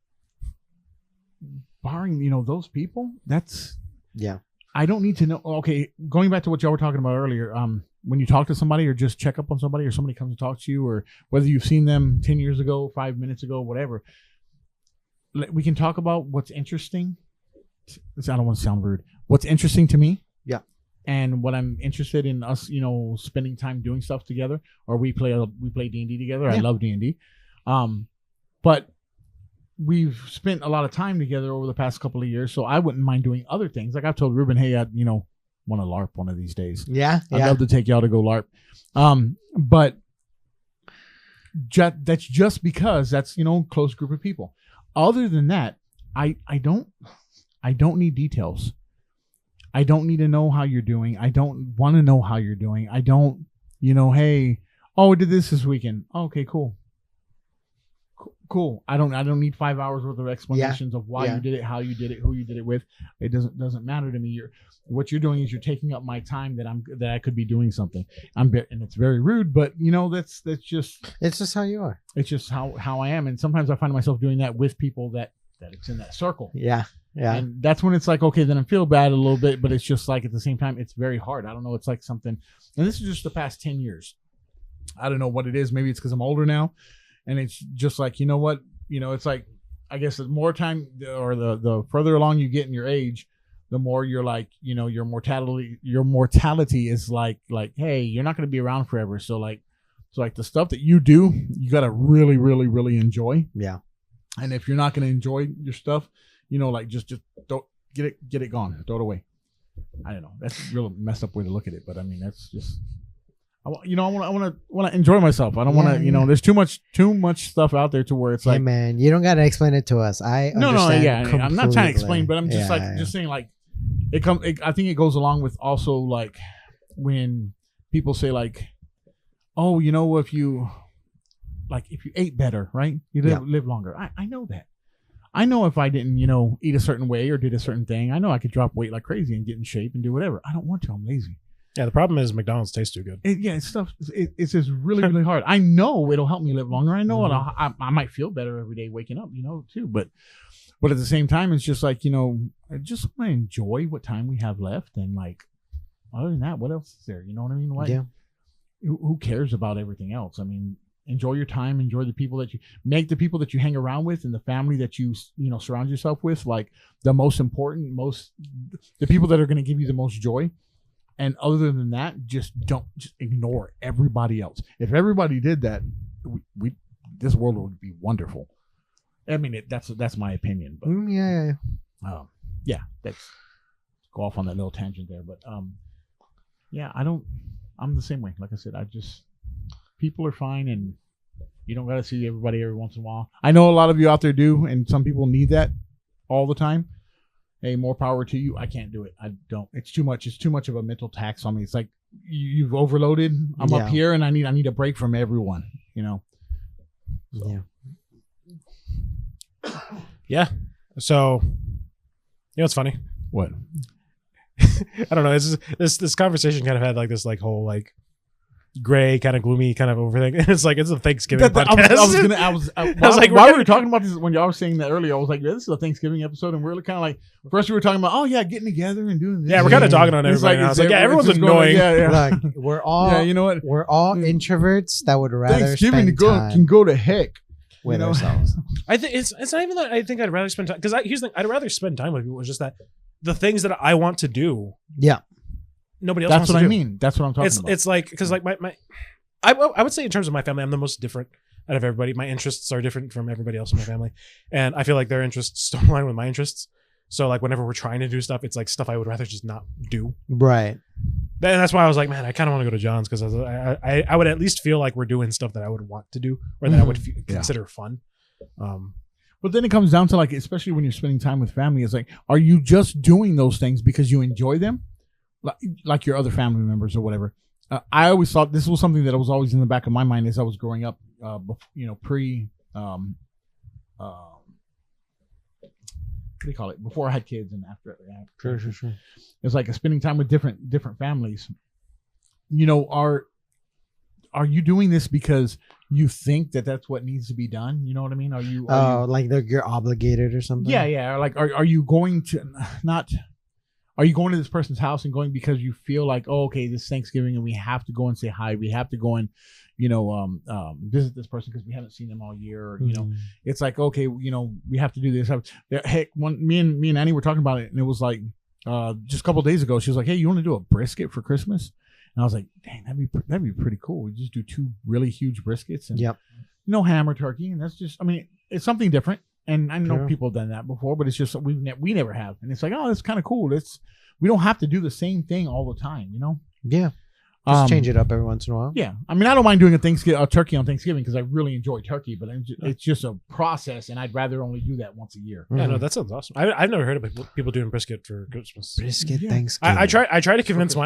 barring those people, that's I don't need to know. Okay, going back to what y'all were talking about earlier, when you talk to somebody or just check up on somebody or somebody comes to talk to you, or whether you've seen them 10 years ago, 5 minutes ago, whatever, we can talk about what's interesting. I don't want to sound rude. What's interesting to me. Yeah. And what I'm interested in us, spending time doing stuff together, or we play D&D together. Yeah. I love D&D. But we've spent a lot of time together over the past couple of years, so I wouldn't mind doing other things. Like I've told Ruben, hey, I want to LARP one of these days. Yeah. I'd love to take y'all to go LARP. But that's just because that's close group of people. Other than that, I don't need details. I don't need to know how you're doing. I don't want to know how you're doing. I don't, hey, I did this weekend. Okay, cool. Cool. I don't need 5 hours worth of explanations of why you did it, how you did it, who you did it with. It doesn't matter to me. What you're doing is you're taking up my time that I could be doing something. And it's very rude, but that's just, it's just how you are. It's just how I am. And sometimes I find myself doing that with people that it's in that circle. Yeah. Yeah. And that's when it's like, okay, then I feel bad a little bit, but it's just like at the same time, it's very hard. I don't know. It's like something, and this is just the past 10 years. I don't know what it is. Maybe it's because I'm older now. And it's just like, you know what? It's like, I guess the more time or the further along you get in your age, the more you're like, your mortality is like, hey, you're not going to be around forever. So like the stuff that you do, you got to really, really, really enjoy. Yeah. And if you're not going to enjoy your stuff, like just don't get it gone, throw it away. I don't know. That's a real messed up way to look at it, but I mean, that's just, I want to enjoy myself. I don't want to, there's too much stuff out there to where it's hey, like, man, you don't got to explain it to us. I'm not trying to explain, but I'm just Yeah. just saying like, I think it goes along with also like when people say like, oh, if you ate better, right? You live longer. I know that. I know if I didn't, eat a certain way or did a certain thing, I know I could drop weight like crazy and get in shape and do whatever. I don't want to. I'm lazy. Yeah, the problem is McDonald's tastes too good. It's just really, really hard. I know it'll help me live longer. I know I might feel better every day waking up, too. But at the same time, it's just like, I just want to enjoy what time we have left. And like, other than that, what else is there? You know what I mean? Like, Yeah. Who cares about everything else? I mean, enjoy your time, enjoy the people that the people that you hang around with and the family that you surround yourself with, like the most important, the people that are going to give you the most joy. And other than that, just ignore everybody else. If everybody did that, this world would be wonderful. I mean, that's my opinion. But Yeah. That's go off on that little tangent there. But I'm the same way. Like I said, people are fine, and you don't got to see everybody every once in a while. I know a lot of you out there do, and some people need that all the time. Hey, more power to you. I can't do it. I don't. It's too much. It's too much of a mental tax on me. It's like you've overloaded. I'm up here, and I need a break from everyone. So. Yeah. So, it's funny. What? I don't know. This conversation kind of had like this like whole like gray kind of gloomy kind of overthing. It's like it's a Thanksgiving podcast. I was like, why were we talking about this when y'all were saying that earlier? I was like, this is a Thanksgiving episode, and we're kind of like, first we were talking about, getting together and doing this. Yeah, we're kind of talking on everybody. Now. It's like, everyone's annoying. Yeah. Look, we're all. Yeah, you know what? We're all introverts that would rather Thanksgiving spend can go to heck with ourselves. I think it's not even that. I think I'd rather spend time because here's the thing. I'd rather spend time with people. It's just that the things that I want to do. Yeah. Nobody else. That's wants what to I do. mean. That's what I'm talking about. It's like because like my I would say in terms of my family, I'm the most different out of everybody. My interests are different from everybody else in my family, and I feel like their interests don't align with my interests. So like whenever we're trying to do stuff, it's like stuff I would rather just not do. Right. And that's why I was like, man, I kind of want to go to John's because I would at least feel like we're doing stuff that I would want to do or that I would consider fun. But then it comes down to like, especially when you're spending time with family, it's like, are you just doing those things because you enjoy them, like your other family members or whatever? I always thought this was something that was always in the back of my mind as I was growing up. What do you call it? Before I had kids and after. Sure. It's like spending time with different families. Are you doing this because you think that that's what needs to be done? You know what I mean? Are you like you're obligated or something? Yeah. Like, are you going to Are you going to this person's house and going because you feel like, oh, okay, this Thanksgiving and we have to go and say hi. We have to go and, visit this person because we haven't seen them all year. Or, it's like, okay, we have to do this. Heck, me and Annie were talking about it, and it was like just a couple of days ago. She was like, hey, you want to do a brisket for Christmas? And I was like, dang, that'd be pretty cool. We just do 2 really huge briskets and no ham or turkey, and that's just, it's something different. And I know people have done that before, but it's just we never have. And it's like, oh, that's kind of cool. We don't have to do the same thing all the time, Yeah. Just change it up every once in a while. Yeah. I don't mind doing a turkey on Thanksgiving because I really enjoy turkey, but it's just a process, and I'd rather only do that once a year. Yeah, no, that sounds awesome. I've never heard of people doing brisket for Christmas. Brisket Thanksgiving. I try to convince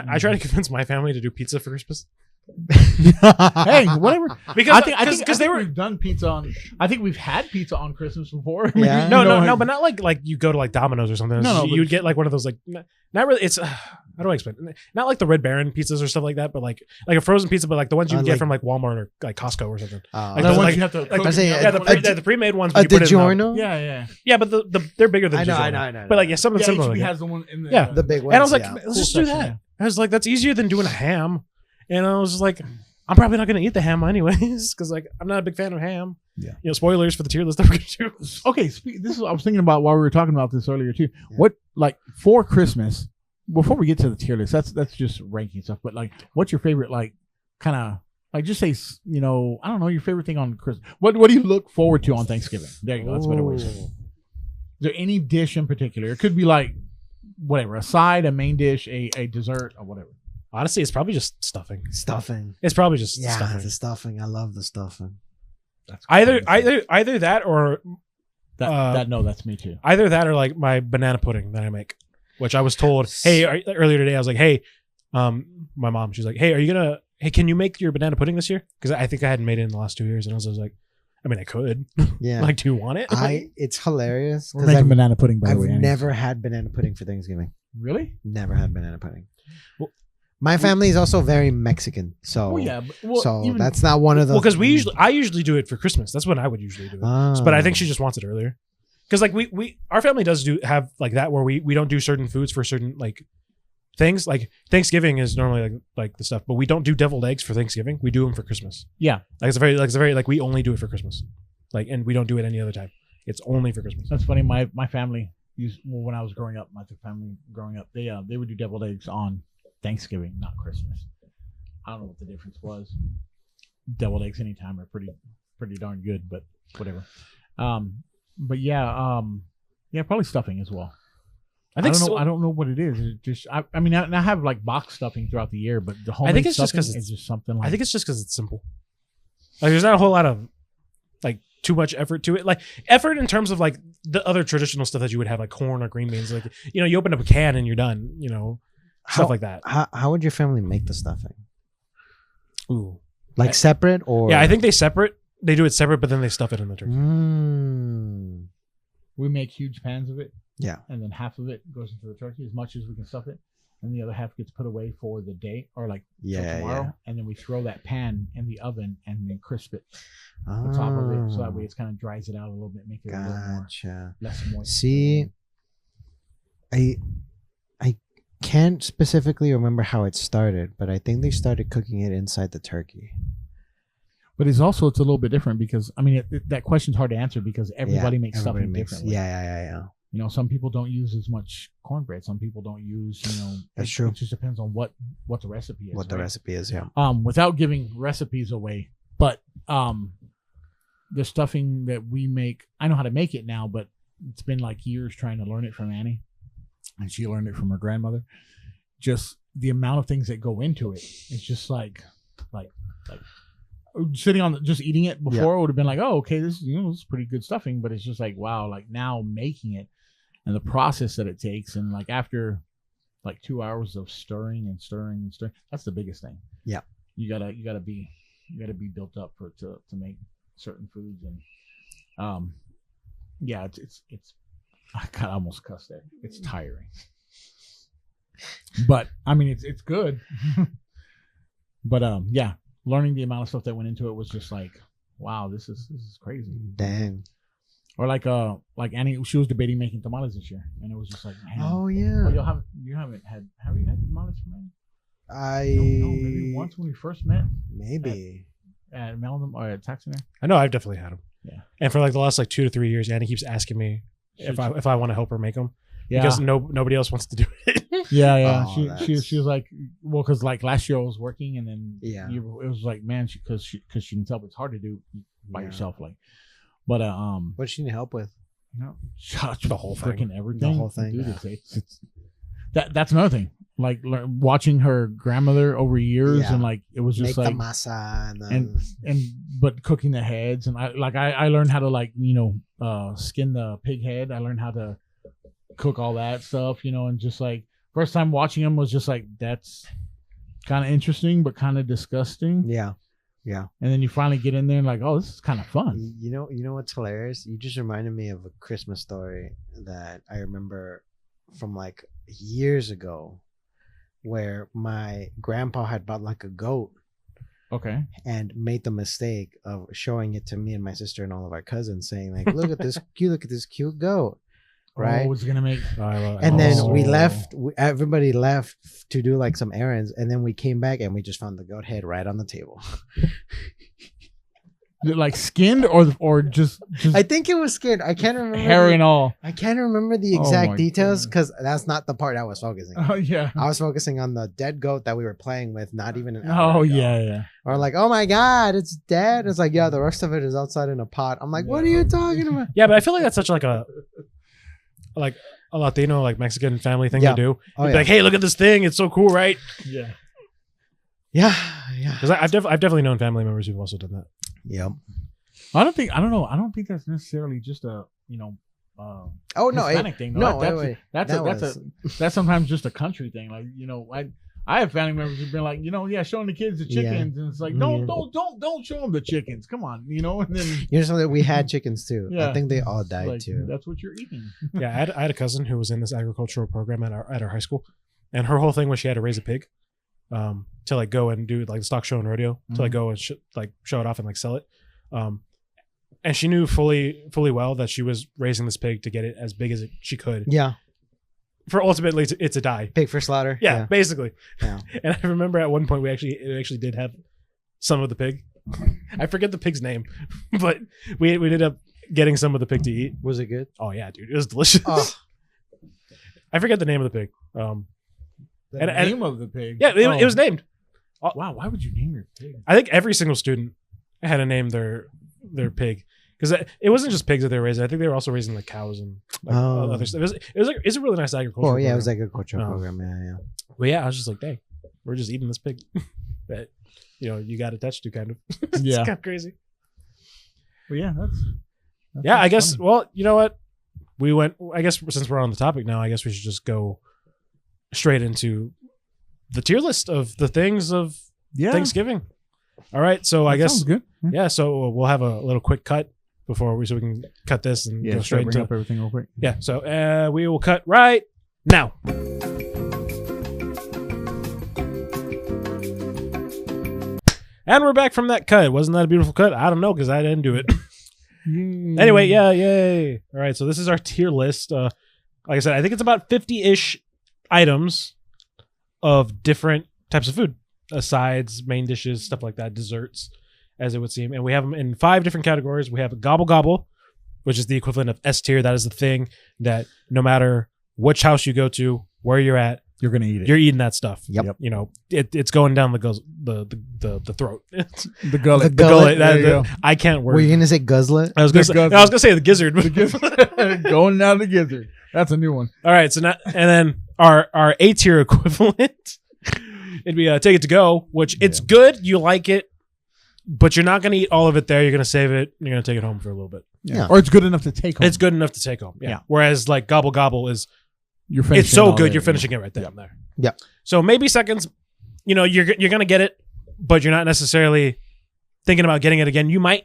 my family to do pizza for Christmas. Hey, whatever. Because I think because they were we've done pizza on. I think we've had pizza on Christmas before. Yeah. no, but not like you go to like Domino's or something. No, You'd but- get like one of those like not really. It's how do I explain? Not like the Red Baron pizzas or stuff like that, but like a frozen pizza, but like the ones you get Like- from like Walmart or like Costco or something. Oh, Like The those, ones like- you have to. like- cook I say, in Yeah, the- the pre-made ones. a when you put it in the- DiGiorno? Yeah, but they're bigger than I know, DiGiorno. I know. But like yeah, something Yeah, similar. HEB like has the one in the. Yeah. The big ones. and I was like, yeah. let's just Cool do section, that. yeah. I was like, that's easier than doing a ham. And I was just like, I'm probably not going to eat the ham anyways because like I'm not a big fan of ham. Yeah. You know, spoilers for the tier list that we're going to do. Okay, this is I was thinking about while we were talking about this earlier too. Yeah. What like for Christmas? Before we get to the tier list, that's just ranking stuff. But like, what's your favorite like kind of like just say I don't know your favorite thing on Christmas. What do you look forward to on Thanksgiving? There you go. That's a better way to say it. Is there any dish in particular? It could be like whatever, a side, a main dish, a dessert, or whatever. Honestly, it's probably just stuffing. Stuffing. It's probably just Yeah, stuffing. the stuffing. I love the stuffing. That's Either that or that's me too. either that or like my banana pudding that I make, which I was told, earlier today I was like, hey, my mom, she's like, hey, can you make your banana pudding this year? Because I think I hadn't made it in the last 2 years, and I was like, I mean, I could. Yeah. Like, do you want it? It's hilarious We're because making banana pudding by the I've way. Annie. never had banana pudding for Thanksgiving. Really. Never had banana pudding. Well- My family is also very Mexican, so Oh yeah. But, so even- that's not one of those. Well, because I usually do it for Christmas. That's when I would usually do it. But I think she just wants it earlier. Because like our family does have like that where we don't do certain foods for certain like things. Like Thanksgiving is normally like the stuff, but we don't do deviled eggs for Thanksgiving. We do them for Christmas. Yeah. Like it's a very we only do it for Christmas. Like, and we don't do it any other time. It's only for Christmas. That's funny. My family when I was growing up, my family growing up, they would do deviled eggs on Thanksgiving, not Christmas. I don't know what the difference was. Deviled eggs anytime are pretty darn good, but whatever. But yeah, probably stuffing as well. I think don't know. so. I don't know what it is. It just I mean I have like box stuffing throughout the year, but the homemade think it's just stuffing 'cause is just something like I think it's just because it's simple. Like, there's not a whole lot of like too much effort to it. Like effort in terms of like the other traditional stuff that you would have, like corn or green beans. Like you open up a can and you're done. Stuff like that. How would your family make the stuffing? Ooh. Like separate or? Yeah, I think they do it separate, but then they stuff it in the turkey. Mm. we make huge pans of it. Yeah. And then half of it goes into the turkey as much as we can stuff it. And the other half gets put away for the day or like till tomorrow. And then we throw that pan in the oven and then crisp it on top of it. So that way it kind of dries it out a little bit, make it a little more Gotcha. less moist. See, I can't specifically remember how it started, but I think they started cooking it inside the turkey. But it's a little bit different because I mean that question's hard to answer because everybody makes stuffing differently. Yeah. Some people don't use as much cornbread. Some people don't use. That's true. It just depends on what the recipe is. What the recipe is, yeah. Without giving recipes away, but the stuffing that we make, I know how to make it now, but it's been like years trying to learn it from Annie, and she learned it from her grandmother. Just the amount of things that go into it, it's just like sitting on just eating it before would have been like, oh, okay, this is pretty good stuffing, but it's just like, wow, like now making it and the process that it takes, and like after like 2 hours of stirring, that's the biggest thing. Yeah, you gotta be built up to make certain foods, and it's I kind of almost cussed there. It's tiring, but I mean it's good. But learning the amount of stuff that went into it was just like, wow, this is crazy. Dang. Or like Annie, she was debating making tamales this year, and it was just like, man, Oh yeah. you haven't had tamales from Annie? I don't know, maybe once when we first met maybe. at Meldon or at Taxonaire. I know I've definitely had them. Yeah. And for like the last like 2 to 3 years, Annie keeps asking me if I want to help her make them. Yeah, Because nobody else wants to do it. yeah. Oh, She was like, well, because like last year I was working, and then Yeah. it was like, man, because she can tell it's hard to do by Yeah. yourself, like, but What she need help with? the whole freaking everything, The whole thing, dude. yeah. It's that's another thing. Like watching her grandmother over years, Yeah. and like it was just Make like the masa and then but cooking the heads, and I learned how to skin the pig head. I learned how to cook all that stuff, and just like first time watching them was just like that's kind of interesting, but kind of disgusting. Yeah. And then you finally get in there and like, oh, this is kind of fun. You know what's hilarious? You just reminded me of a Christmas story that I remember from like years ago, where my grandpa had bought like a goat Okay. and made the mistake of showing it to me and my sister and all of our cousins, saying like, look at this cute goat, right? Oh, it's gonna make. And then we Oh. left. Everybody left to do like some errands, and then we came back and we just found the goat head right on the table. Like skinned or just I think it was scared. I can't remember. hair and all. I can't remember the Oh exact my details God. because that's not the part I was focusing on. Oh yeah. I was focusing on the dead goat that we were playing with, not even an hour Oh ago. yeah. Or like, oh my God, it's dead. It's like, yeah, the rest of it is outside in a pot. I'm like, what are you talking about? Yeah, but I feel like that's such like a Latino, like Mexican family thing Yeah. to do. Oh You'd be yeah, like, hey, look at this thing. It's so cool, right? Yeah. yeah. Because I've definitely known family members who've also done that. Yep. I don't think that's necessarily just a Oh no, Hispanic thing. no, That- that's that a, was- that's sometimes just a country thing. Like I have family members who've been like, showing the kids the Yeah. chickens, and it's like, Yeah. don't show them the chickens. Come on, and then You know something? We had chickens too. I Yeah. think they all died like, too. that's what you're eating. Yeah, I had a cousin who was in this agricultural program at our high school, and her whole thing was she had to raise a pig, to like go and do like the stock show and rodeo, to like go and show it off and like sell it, and she knew fully well that she was raising this pig to get it as big as she could Yeah, for ultimately it to die. pig for slaughter. Yeah, basically. Yeah. And I remember at one point we actually did have some of the pig. I forget the pig's name, but we ended up getting some of the pig to eat. Was it good? Oh yeah, dude, it was delicious. Oh. I forget the name of the pig. The And- name of the pig. Yeah, it was named. Wow, why would you name your pig? I think every single student had to name their pig because it wasn't just pigs that they were raising. I think they were also raising like cows and like, Oh. other stuff. It's a really nice agriculture. Oh yeah, it was like a cultural Oh. program. Yeah. But yeah, I was just like, dang, we're just eating this pig that you got attached to, kind of. It's Yeah. kind of crazy. But yeah, that's Yeah, I guess. funny. Well, you know what? I guess since we're on the topic now, I guess we should just go straight into the tier list of the things of Yeah, Thanksgiving. All right, so I that guess sounds good. yeah. So we'll have a little quick cut so we can cut this and Yeah, go straight bring into up everything real quick. yeah. So we will cut right now. And we're back from that cut. Wasn't that a beautiful cut? I don't know because I didn't do it. Anyway, yeah, yay. All right, so this is our tier list. Like I said, I think it's about 50-ish items of different types of food. Sides, main dishes, stuff like that, desserts, as it would seem. And we have them in 5 different categories. We have Gobble Gobble, which is the equivalent of S tier. That is the thing that no matter which house you go to, where you're at, You're gonna eat it. you're eating that stuff. Yep. You know, it's going down the throat. The gullet. The gullet. That- There you go. I can't Were word. you gonna say guzzlet? I was gonna say the gizzard. Going down the gizzard. That's a new one. All right, so now and then our A tier equivalent, it'd be Take It to Go, which it's good, you like it, but you're not gonna eat all of it there. You're gonna save it. You're gonna take it home for a little bit. Yeah. Or it's good enough to take home. It's good enough to take home. Yeah. Yeah. Whereas like Gobble Gobble is You're finishing it's so all good that, you're yeah. finishing it right there and there. Yeah. So maybe seconds, you're gonna get it, but you're not necessarily thinking about getting it again. You might,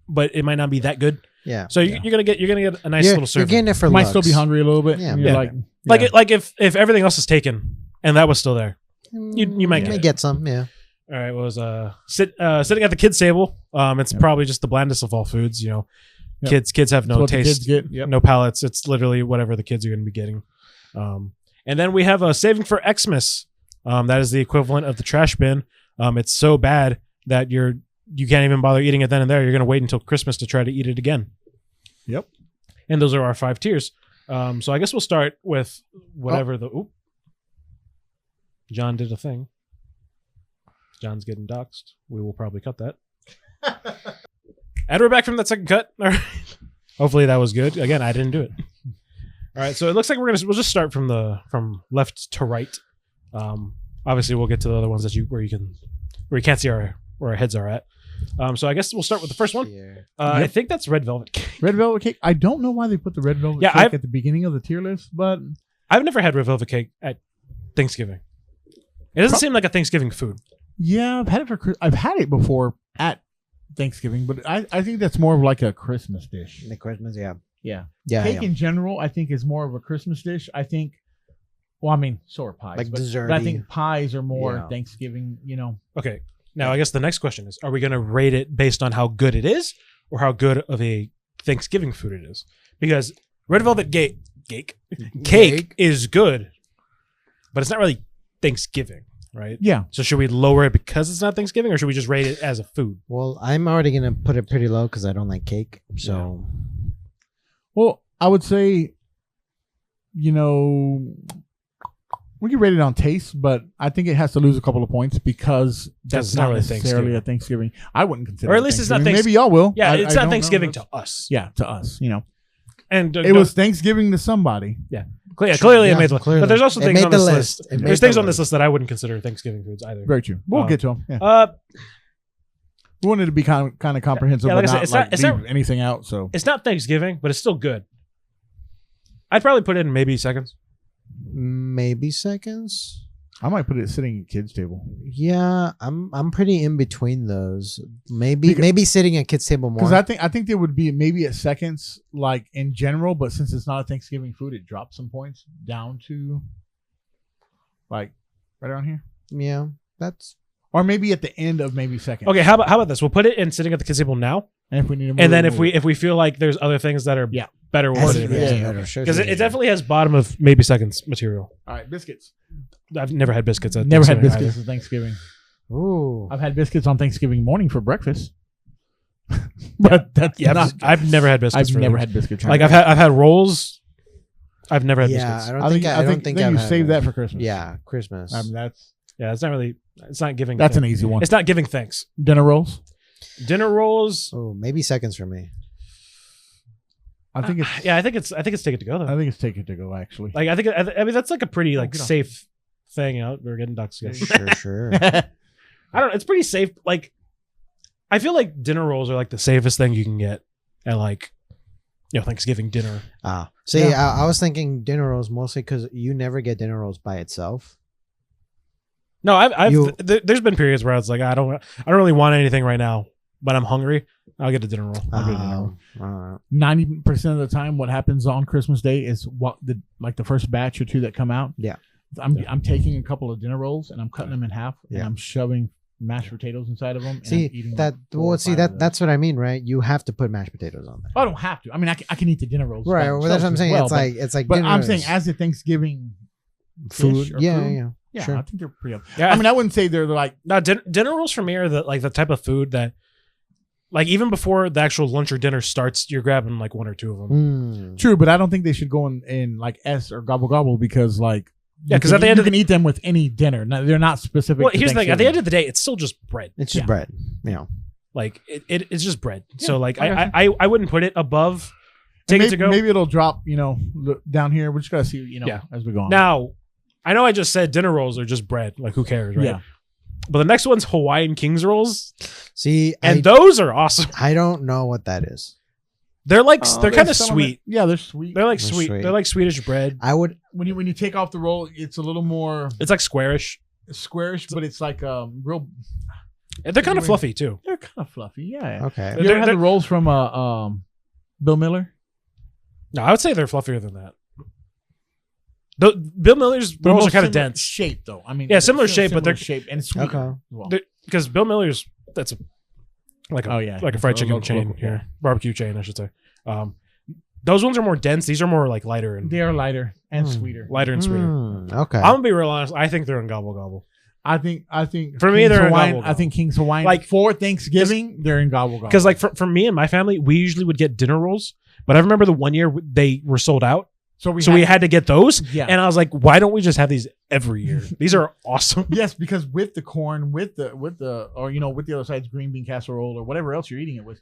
but it might not be that good. Yeah. So you're gonna get a nice You're little serving. getting it for You might looks. still be hungry a little bit. Yeah. and you're Yeah. like, Like if everything else is taken and that was still there. You might get may it. get some. Yeah. All right, was sitting at the kids' table. It's Yep. probably just the blandest of all foods. Yep. Kids have That's no what the kids taste, get. Yep. no palates. It's literally whatever the kids are going to be getting. And then we have a saving for Xmas. That is the equivalent of the trash bin. It's so bad that you can't even bother eating it then and there. You're going to wait until Christmas to try to eat it again. Yep. And those are our 5 tiers. So I guess we'll start with whatever John did a thing. John's getting doxxed. We will probably cut that. And we're back from that second cut. All right. Hopefully that was good. Again, I didn't do it. All right. So it looks like we'll just start from left to right. Obviously we'll get to the other ones where you can't see where our heads are at. So I guess we'll start with the first one. I think that's red velvet cake. Red velvet cake. I don't know why they put the red velvet Yeah, cake at the beginning of the tier list, but I've never had red velvet cake at Thanksgiving. It doesn't seem like a Thanksgiving food. Yeah, I've had it I've had it before at Thanksgiving, but I think that's more of like a Christmas dish. The Christmas, yeah. Yeah. Yeah. Cake in general, I think, is more of a Christmas dish. I think, well, I mean, so are pies. Like but dessert. I think pies are more Yeah. Thanksgiving, you know. Okay. Now, I guess the next question is, are we going to rate it based on how good it is or how good of a Thanksgiving food it is? Because Red Velvet cake is good, but it's not really Thanksgiving, right? Yeah. So should we lower it because it's not Thanksgiving, or should we just rate it as a food? Well, I'm already gonna put it pretty low because I don't like cake. So Well, I would say, you know, we can rate it on taste, but I think it has to lose a couple of points because that's it's not not really necessarily a Thanksgiving. I wouldn't consider Or at it least it's not Thanksgiving. Maybe y'all will. Yeah, it's I not don't know. Thanksgiving to us. Yeah, to us, you know. And It was Thanksgiving to somebody. clearly Yeah, it made the list. clearly. But there's also It things made on the this list. list. It made There's the things on this list. list that I wouldn't consider Thanksgiving foods either. Very true. We'll get to them. Yeah. We wanted to be kind of comprehensive, Yeah, like but I said, not it's not- leave anything out. So It's not Thanksgiving, but it's still good. I'd probably put it in maybe seconds. maybe seconds. I might put it sitting at kids' table Yeah, I'm pretty in between those. Maybe Because- maybe sitting at kids' table more. because I think there would be maybe at seconds like in general, but since it's not a Thanksgiving food, it drops some points down to like right around here, Yeah, that's or maybe at the end of maybe seconds. Okay, how about this? We'll put it in sitting at the kids table now, And if we need to move and then it, if we feel like there's other things that are Yeah. better As worded, it yeah, is, yeah, better. okay. Sure, because sure, it sure. definitely has bottom of maybe seconds material. all right, biscuits. I've never had biscuits. At Never had Thanksgiving biscuits at Thanksgiving. Ooh. I've had biscuits on Thanksgiving morning for breakfast, but that's Yeah, not. I've never had biscuits. I've for never those. had biscuits. I've had rolls. I've never had Yeah, biscuits. I don't think I don't think then I've you had save that. that for Christmas. Yeah, Christmas. That's Yeah, it's not really. It's not giving. an easy one. It's not giving thanks. Dinner rolls. Dinner rolls. Oh, maybe seconds for me. I think it's. Yeah, I think it's take it to go though. I think it's taken to go actually. Like I mean that's like a pretty like get off. safe thing out. We're getting ducks again. Sure, sure. I don't know. It's pretty safe. Like I feel like dinner rolls are like the safest thing you can get at like Thanksgiving dinner. See, Yeah. I was thinking dinner rolls mostly because you never get dinner rolls by itself. No, I've You- there's been periods where I was like I don't really want anything right now, but I'm hungry. I'll get a dinner roll. I'll get a dinner roll. 90% of the time, what happens on Christmas Day is what the first batch or two that come out. Yeah. I'm taking a couple of dinner rolls and I'm cutting them in half and Yeah. I'm shoving mashed potatoes inside of them. And I'm See eating that? like 4 or Well, see 5 of them. that's what I mean, right? You have to put mashed potatoes on there. I don't have to. I mean, I can eat the dinner rolls. Right. by Well, that's what I'm themselves as saying. well, It's like. But dinner I'm saying is as a Thanksgiving food. dish or Yeah, food, yeah. yeah, Sure. I think they're pretty up. Yeah, I mean, I wouldn't say they're like no, dinner rolls for me are the type of food that, like, even before the actual lunch or dinner starts, you're grabbing like one or two of them. Mm. true, but I don't think they should go in like S or gobble gobble because like Yeah, 'cause at the end you of can eat them with any dinner. No, they're not specific. Well, to here's the thing: at the Thanksgiving. end of the day, it's still just bread. It's just Yeah. bread. You know. Like it's just bread. Yeah, So like I got I wouldn't put it above. And Take it to go. Maybe it'll drop. Down here. We just gotta see. Yeah. As we go on. Now, I know I just said dinner rolls are just bread. Like who cares, right? Yeah. But the next one's Hawaiian Kings rolls, See, and those are awesome. I don't know what that is. They're like Oh, they're there's kind of some sweet. Yeah, they're sweet. They're like They're sweet. sweet. They're like Swedish bread. I would. when you take off the roll, it's a little more It's like squarish. squarish, but it's like real. And they're kind of Anyway. fluffy too. They're kind of fluffy. Yeah. Okay. You ever had the rolls from Bill Miller? No, I would say they're fluffier than that. Bill Miller's They're rolls are both kind of similar dense shape, though. I mean, Yeah, similar shape, but similar they're- shape and sweet. Okay. Well. because Bill Miller's that's a Oh yeah, like a fried It's chicken local- chain local, here, barbecue chain, I should say. Those ones are more dense. These are more like lighter and They are lighter and Hmm. sweeter. lighter and sweeter. Okay. I'm gonna be real honest. I think they're in gobble gobble. I think For me, King's they're in Hawaiian. Gobble I think King's Hawaiian. Like- for Thanksgiving, they're in gobble gobble. Because like for me and my family, we usually would get dinner rolls, but I remember the one year they were sold out, so we had to get those. yeah. And I was like, why don't we just have these every year? These are awesome. Yes, because with the corn, with the with the other side's green bean casserole or whatever else you're eating it with,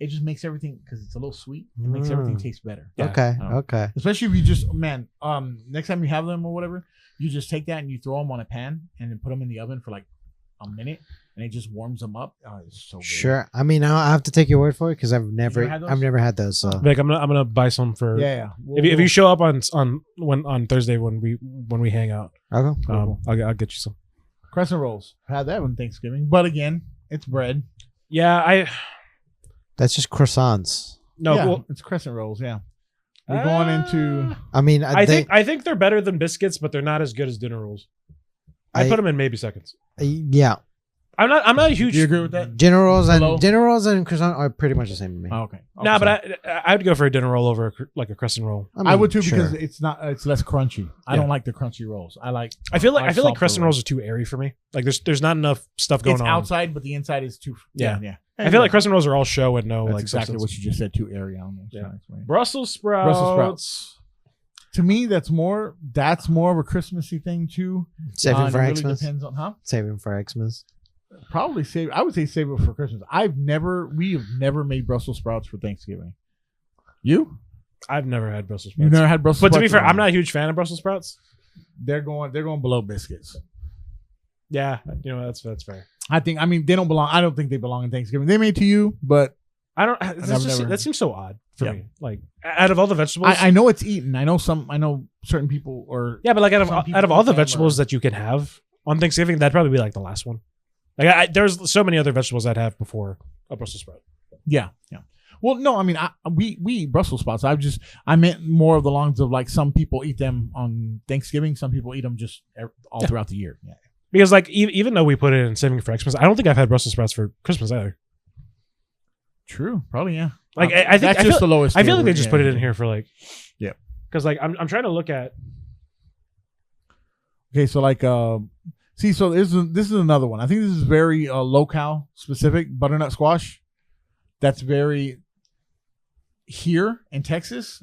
it just makes everything because it's a little sweet. It makes everything taste better. Yeah. Okay. Oh. Okay. Especially if you just next time you have them or whatever, you just take that and you throw them on a pan and then put them in the oven for like a minute and it just warms them up. Oh, it's so good. Sure. I mean, I have to take your word for it because I've never had those? I've never had those. So Like I'm gonna buy some for. Yeah. If you show up on Thursday when we hang out, okay. I'll get you some. Crescent rolls. Had that on Thanksgiving, but again, it's bread. Yeah, That's just croissants. no. yeah, Well, it's crescent rolls. Yeah, we're going into. I mean, I think they're better than biscuits, but they're not as good as dinner rolls. I put them in maybe seconds. Yeah. I'm not a huge. Do you agree with that? Generals Hello? and croissant are pretty much the same to me. Oh, okay. Nah, but I would go for a dinner roll over like a crescent roll. mean, I would too sure. because it's not. It's less crunchy. I Yeah. don't like the crunchy rolls. I feel like softer crescent rolls are too airy for me. Like there's not enough stuff going It's on. outside, but the inside is too. Yeah. yeah. I feel like crescent rolls are all show and no That's like exactly substance. what you just said. Too airy. Almost. Yeah. Nice way. Brussels sprouts. Brussels sprouts. To me, that's more of a Christmassy thing too. Saving It for really Xmas. depends on Saving for Xmas. Probably save. I would say save it for Christmas. We have never made Brussels sprouts for Thanksgiving. You? I've never had Brussels sprouts. You've never had Brussels But sprouts? to be fair, I'm not a huge fan of Brussels sprouts. They're going below biscuits. Yeah, that's fair. I mean, they don't belong. I don't think they belong in Thanksgiving. They may to you, but I don't. I've never- That seems so odd for Yeah. me. Like out of all the vegetables, I know it's eaten. I know certain people or yeah, but like some people out of all in the the family vegetables that you can have on Thanksgiving, that'd probably be like the last one. Like there's so many other vegetables I'd have before a Brussels sprout. yeah. Well, no, I mean, we eat Brussels sprouts. I meant more of the lines of like some people eat them on Thanksgiving. Some people eat them just all throughout the year. Yeah. Because like even though we put it in saving for Xmas, I don't think I've had Brussels sprouts for Christmas either. True. Probably yeah. Like I think that's I just feel, the lowest. I feel tier like they we're- just yeah. put it in here for like, Yeah. Because like I'm trying to look at. Okay, so like see, so this is another one. I think this is very locale specific. Butternut squash. That's very here in Texas.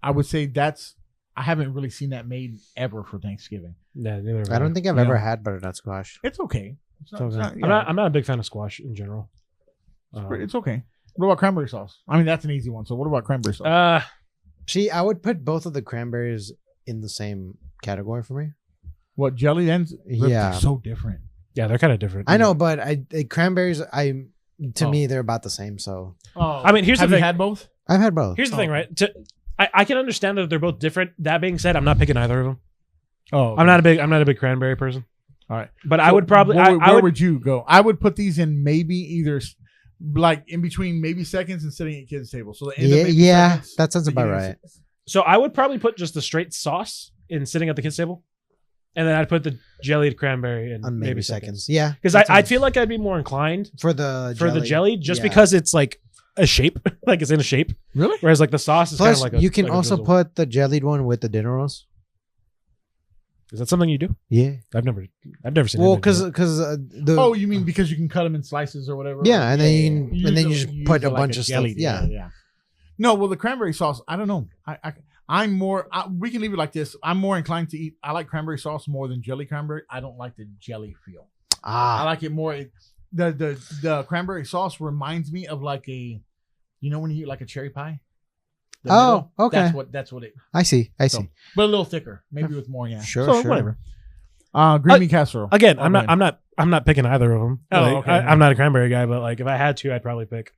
I would say I haven't really seen that made ever for Thanksgiving. Yeah, neither have I don't think I've Yeah. ever had butternut squash. It's okay. It's not, Okay. I'm not a big fan of squash in general. it's okay. What about cranberry sauce? I mean, that's an easy one. So what about cranberry sauce? See, I would put both of the cranberries in the same category for me. What jelly ends? Yeah. so different. Yeah, they're kind of different. I know, but cranberries, to Oh. me, they're about the same. So Oh, I mean, here's the have you thing. had both? I've had both. Here's the Oh. thing, right? I can understand that they're both different. That being said, I'm not picking either of them. Oh, I'm not a big cranberry person. All right. But I would probably. Where would you go? I would put these in maybe either like in between maybe seconds and sitting at kids' table. So the end of maybe Yeah, seconds, that sounds about beginning of right. seconds. So I would probably put just the straight sauce in sitting at the kids' table, and then I'd put the jellied cranberry in On maybe seconds. Yeah, Because that I sounds- feel like I'd be more inclined for the jelly just yeah. because it's like a shape, like it's in a shape. Really? Whereas like the sauce is kind Plus, of like a. you can like a also drizzle. put the jellied one with the dinner rolls. Is that something you do? Yeah. I've never seen. Well, anybody do because that. the Oh, you mean because you can cut them in slices or whatever? Yeah, and then you can- Use and then it- you just use put it a like bunch of stuff, jelly. yeah. No, well, the cranberry sauce. I don't know. I'm more. We can leave it like this. I'm more inclined to eat. I like cranberry sauce more than jelly cranberry. I don't like the jelly feel. I like it more. The cranberry sauce reminds me of like a, when you eat like a cherry pie. The Oh, middle, okay. That's what it. I see. So, but a little thicker, maybe with more. Yeah. Sure, So, sure. whatever. Green bean casserole. Again, Oh, I'm go not. ahead. I'm not picking either of them. Oh, Like, okay. I'm not a cranberry guy, but like if I had to, I'd probably pick.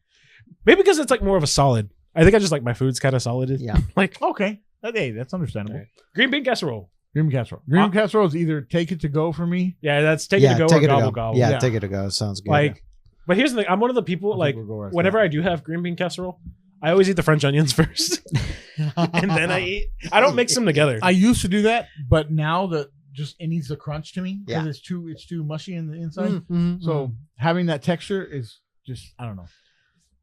Maybe because it's like more of a solid. I think I just like my food's kind of solid. Yeah. Like Okay. Hey, that's understandable. Alright. green bean casserole. Green bean casserole. Green bean casserole is either take it to go for me. Yeah, that's take yeah, it to go take or it to gobble go. gobble. Yeah, Yeah. take it to go. Sounds good. Like, but here's the thing. I'm one of the people I think like we'll go after whenever that. I do have green bean casserole, I always eat the French onions first, and then I eat. I don't mix them together. I used to do that, but now it needs the crunch to me because Yeah. it's too mushy in the inside. Mhm. So having that texture is just I don't know.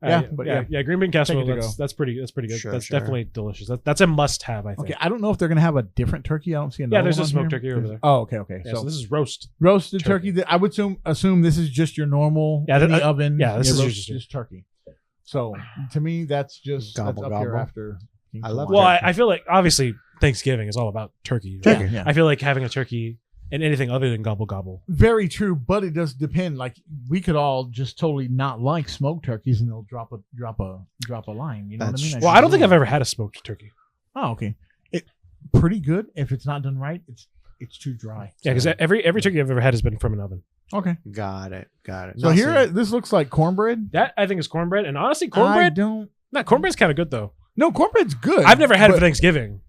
Yeah, but yeah. Green bean casserole. Take it to That's pretty good. Sure, that's sure. definitely delicious. That's a must have. I think. Okay, I don't know if they're gonna have a different turkey. I don't see another. Yeah, there's a one smoked here. turkey over there. Oh, okay. Yeah, so this is roast. roasted turkey. turkey. I would assume this is just your normal Yeah, in the oven. yeah, this is roast, just- turkey. So to me, that's just Gobble, that's up here gobble. after. I love Well, turkey. I feel like obviously Thanksgiving is all about turkey. right? Turkey, yeah. I feel like having a turkey and anything other than gobble gobble. Very true, but it does depend. Like we could all just totally not like smoked turkeys, and they'll drop a line. You know That's what I mean? Well, I don't think I've ever had a smoked turkey. Oh, okay. It pretty good if it's not done right. It's too dry. Yeah, because every turkey I've ever had has been from an oven. Okay. Got it. So No, here, see, this looks like cornbread. That I think is cornbread, and honestly, I cornbread. don't. Cornbread's kind of good though. No, cornbread's good. I've never had it but, for Thanksgiving,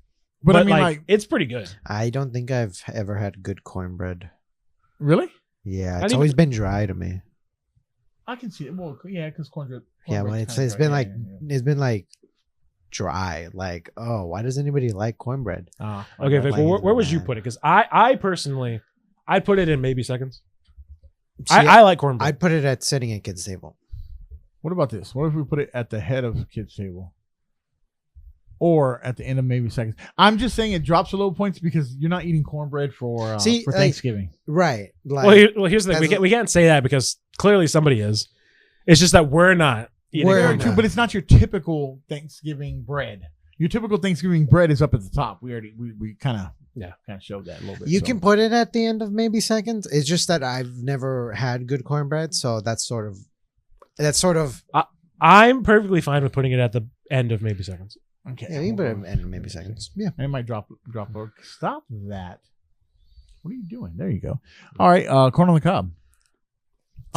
but I mean, like, it's pretty good. I don't think I've ever had good cornbread. really? Yeah, Not it's even- always been dry to me. I can see it. Well, yeah, because cornbread. Yeah, well, it's been like it's been like dry. Like, oh, why does anybody like cornbread? Okay, Vic, like well, it, where would you man. put it? Because I personally, I'd put it in maybe seconds. See, I like cornbread. I'd put it at sitting at kids' table. What about this? What if we put it at the head of the kids' table? Or at the end of maybe seconds. I'm just saying it drops a little points because you're not eating cornbread for See, like, Thanksgiving. Right. Like, Here's the thing. as We can't say that because clearly somebody is. It's just that we're not. eating We're Very cornbread. true, but it's not your typical Thanksgiving bread. Your typical Thanksgiving bread is up at the top. We kind of showed that a little bit. you so. can put it at the end of maybe seconds. It's just that I've never had good cornbread, so that's sort of I'm perfectly fine with putting it at the end of maybe seconds. Okay. yeah. You can put it at the end of maybe seconds. Yeah. And it might drop lower. Stop that. What are you doing? There you go. All right, corn on the cob.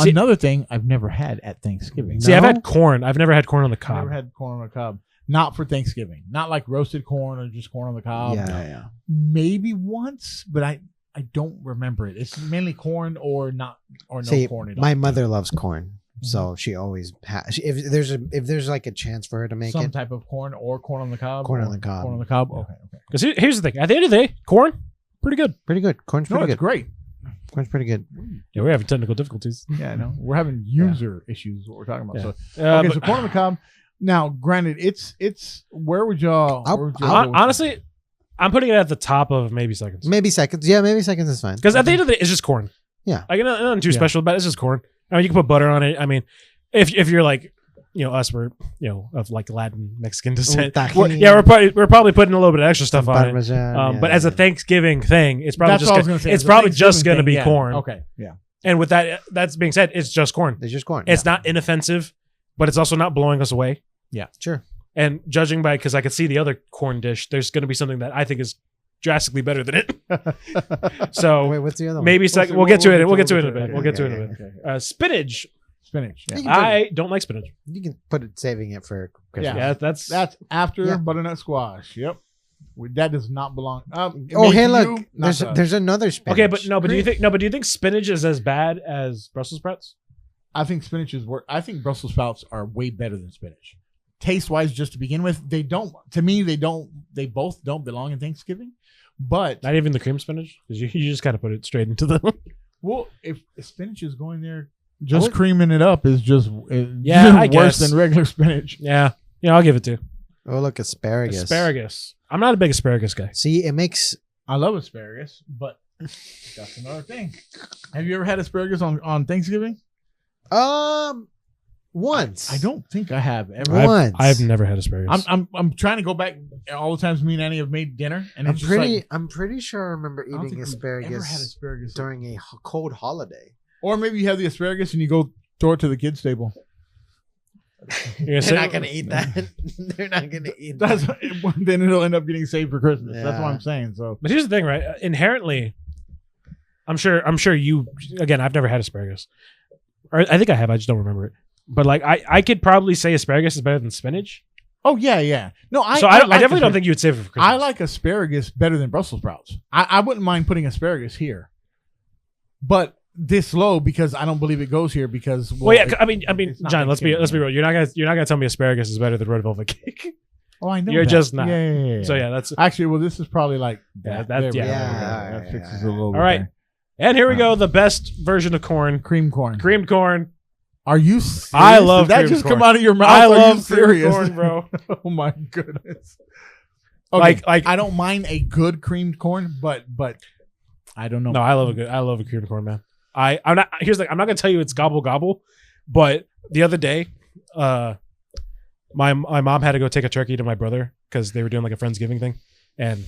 See- Another thing I've never had at Thanksgiving. See, I've No? had corn. I've never had corn on the I've cob. never had corn on the cob. Not for Thanksgiving. Not like roasted corn or just corn on the cob. yeah. Maybe once, but I don't remember it. It's mainly corn or not or no See, corn at all. my mother loves corn, so she always has. If there's like a chance for her to make some it, type of corn or corn on the cob. Corn on or the cob. Corn on the cob. Okay. Because here's the thing. At the end of the day, corn, pretty good. pretty good. Corn's No, pretty it's good. great. Corn's pretty good. Yeah, we're having technical difficulties. Yeah, I know. We're having user issues. Is what we're talking about. Yeah. So okay, But so corn on the cob. Now, granted, it's where would y'all? I'll- where would y'all go with honestly, I'm putting it at the top of maybe seconds. Maybe seconds. Yeah, maybe seconds is fine. Because at the end of the day, it's just corn. Yeah. Like nothing too Yeah. special about it. It's just corn. I mean, you can put butter on it. I mean, if you're like, us, we're of like Latin Mexican descent. tahini. We're probably putting a little bit of extra stuff on it. Parmesan, But as a Thanksgiving thing, it's probably That's just what I was gonna say. it's As a probably just Thanksgiving going to be thing, yeah. corn. Okay. Yeah. And with that's being said, it's just corn. it's just corn. It's not inoffensive, but it's also not blowing us away. Sure. And judging by, because I could see the other corn dish, there's going to be something that I think is drastically better than it. So Wait, what's the other one? maybe second. We'll get to it. We'll get to it in a bit. okay, We'll get to it okay, in a bit. Okay. Spinach. Spinach. Yeah. You can put I don't like spinach. You can put it saving it for Christmas. Yeah, that's That's after Yeah. butternut squash. Yep. That does not belong. Oh, maybe hey, to look. you, not to us. There's another spinach. okay, but no. But do you think spinach is as bad as Brussels sprouts? I think spinach is work. I think Brussels sprouts are way better than spinach. Taste wise, just to begin with, they don't. To me, they don't. They both don't belong in Thanksgiving. But Not even the cream spinach, because you just kind of put it straight into the. well, if spinach is going there, just creaming it up is just Yeah, I worse guess. than regular spinach. Yeah, I'll give it to Oh, look, asparagus. asparagus. I'm not a big asparagus guy. See, it makes I love asparagus, but that's another thing. Have you ever had asparagus on Thanksgiving? once. I don't think I have ever. Once. I've never had asparagus. I'm trying to go back all the times me and Annie have made dinner, and I'm it's just pretty. like, I'm pretty sure I remember I don't eating think we've asparagus ever had asparagus. during a cold holiday. Or maybe you have the asparagus and you go throw it to the kids' table. You're They're not gonna eat that. They're not gonna eat That's that. then it'll end up getting saved for Christmas. That's what Yeah. I'm saying. So But here's the thing, right? Inherently, I'm sure you. Again, I've never had asparagus, or I think I have. I just don't remember it. But like, I could probably say asparagus is better than spinach. oh yeah. No, I So I definitely don't asparagus. think you would save it for Christmas. I like asparagus better than Brussels sprouts. I wouldn't mind putting asparagus here, but this low because I don't believe it goes here because Well, yeah. I mean, it's not John. Let's be Thanksgiving. real. You're not gonna tell me asparagus is better than red velvet cake. Oh, I know. You're that. just not. Yeah. So yeah, that's Actually, well, this is probably like Yeah, that. that- There we yeah. go. Yeah, That yeah, fixes yeah. it a little bit. all right. there. And here we go. The best version of corn, Cream corn. creamed corn. Are you serious? I love Did that creamed just corn. come out of your mouth? I Are you love serious? creamed corn, bro. Oh my goodness. Okay, Like- I don't mind a good creamed corn, but I don't know. No, I love a creamed corn, man. I'm not. Here's the. I'm not gonna tell you it's gobble gobble, but the other day, my mom had to go take a turkey to my brother because they were doing like a Friendsgiving thing, and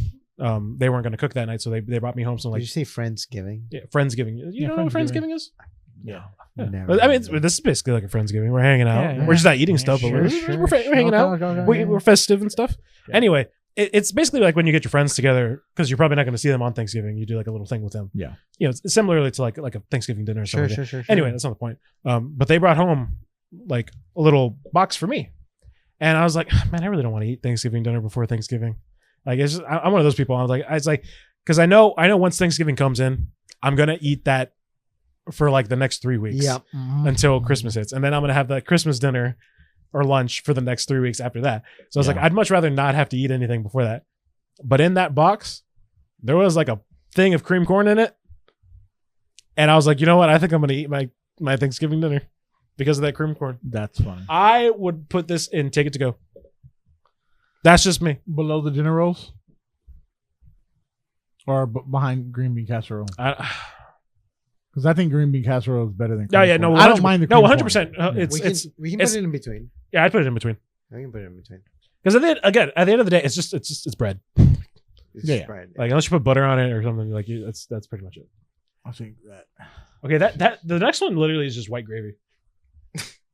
they weren't gonna cook that night, so they brought me home some Did like you say Friendsgiving? Friendsgiving. You Yeah, know what Friendsgiving. Friendsgiving is? Yeah. Yeah. Never I mean, heard of this is basically like a Friendsgiving. We're hanging out. Yeah, yeah. We're just not eating Yeah, stuff, but sure, we're sure. hanging out. We're festive and stuff. Yeah. Anyway, it's basically like when you get your friends together because you're probably not going to see them on Thanksgiving. You do like a little thing with them. Yeah. You know, it's similarly to like a Thanksgiving dinner or Sure, something. sure. Anyway, that's not the point. But they brought home like a little box for me, and I was like, man, I really don't want to eat Thanksgiving dinner before Thanksgiving. Like, it's just, I'm one of those people. I was like, because I know once Thanksgiving comes in, I'm gonna eat that for like the next 3 weeks Yep. until Christmas hits. And then I'm going to have that Christmas dinner or lunch for the next 3 weeks after that. So I was like, I'd much rather not have to eat anything before that. But in that box, there was like a thing of cream corn in it. And I was like, you know what? I think I'm going to eat my Thanksgiving dinner because of that cream corn. That's fine. I would put this in Take It To Go. That's just me. Below the dinner rolls? Or behind green bean casserole? Because I think green bean casserole is better than. No, yeah, no, I don't mind the. no, cream 100%. corn. We can put it in between. Yeah, I'd put it in between. We can put it in between. Because at the end of the day, it's bread. It's Yeah. bread. Like unless you put butter on it or something, like that's pretty much it. I think that. Okay, that the next one literally is just white gravy.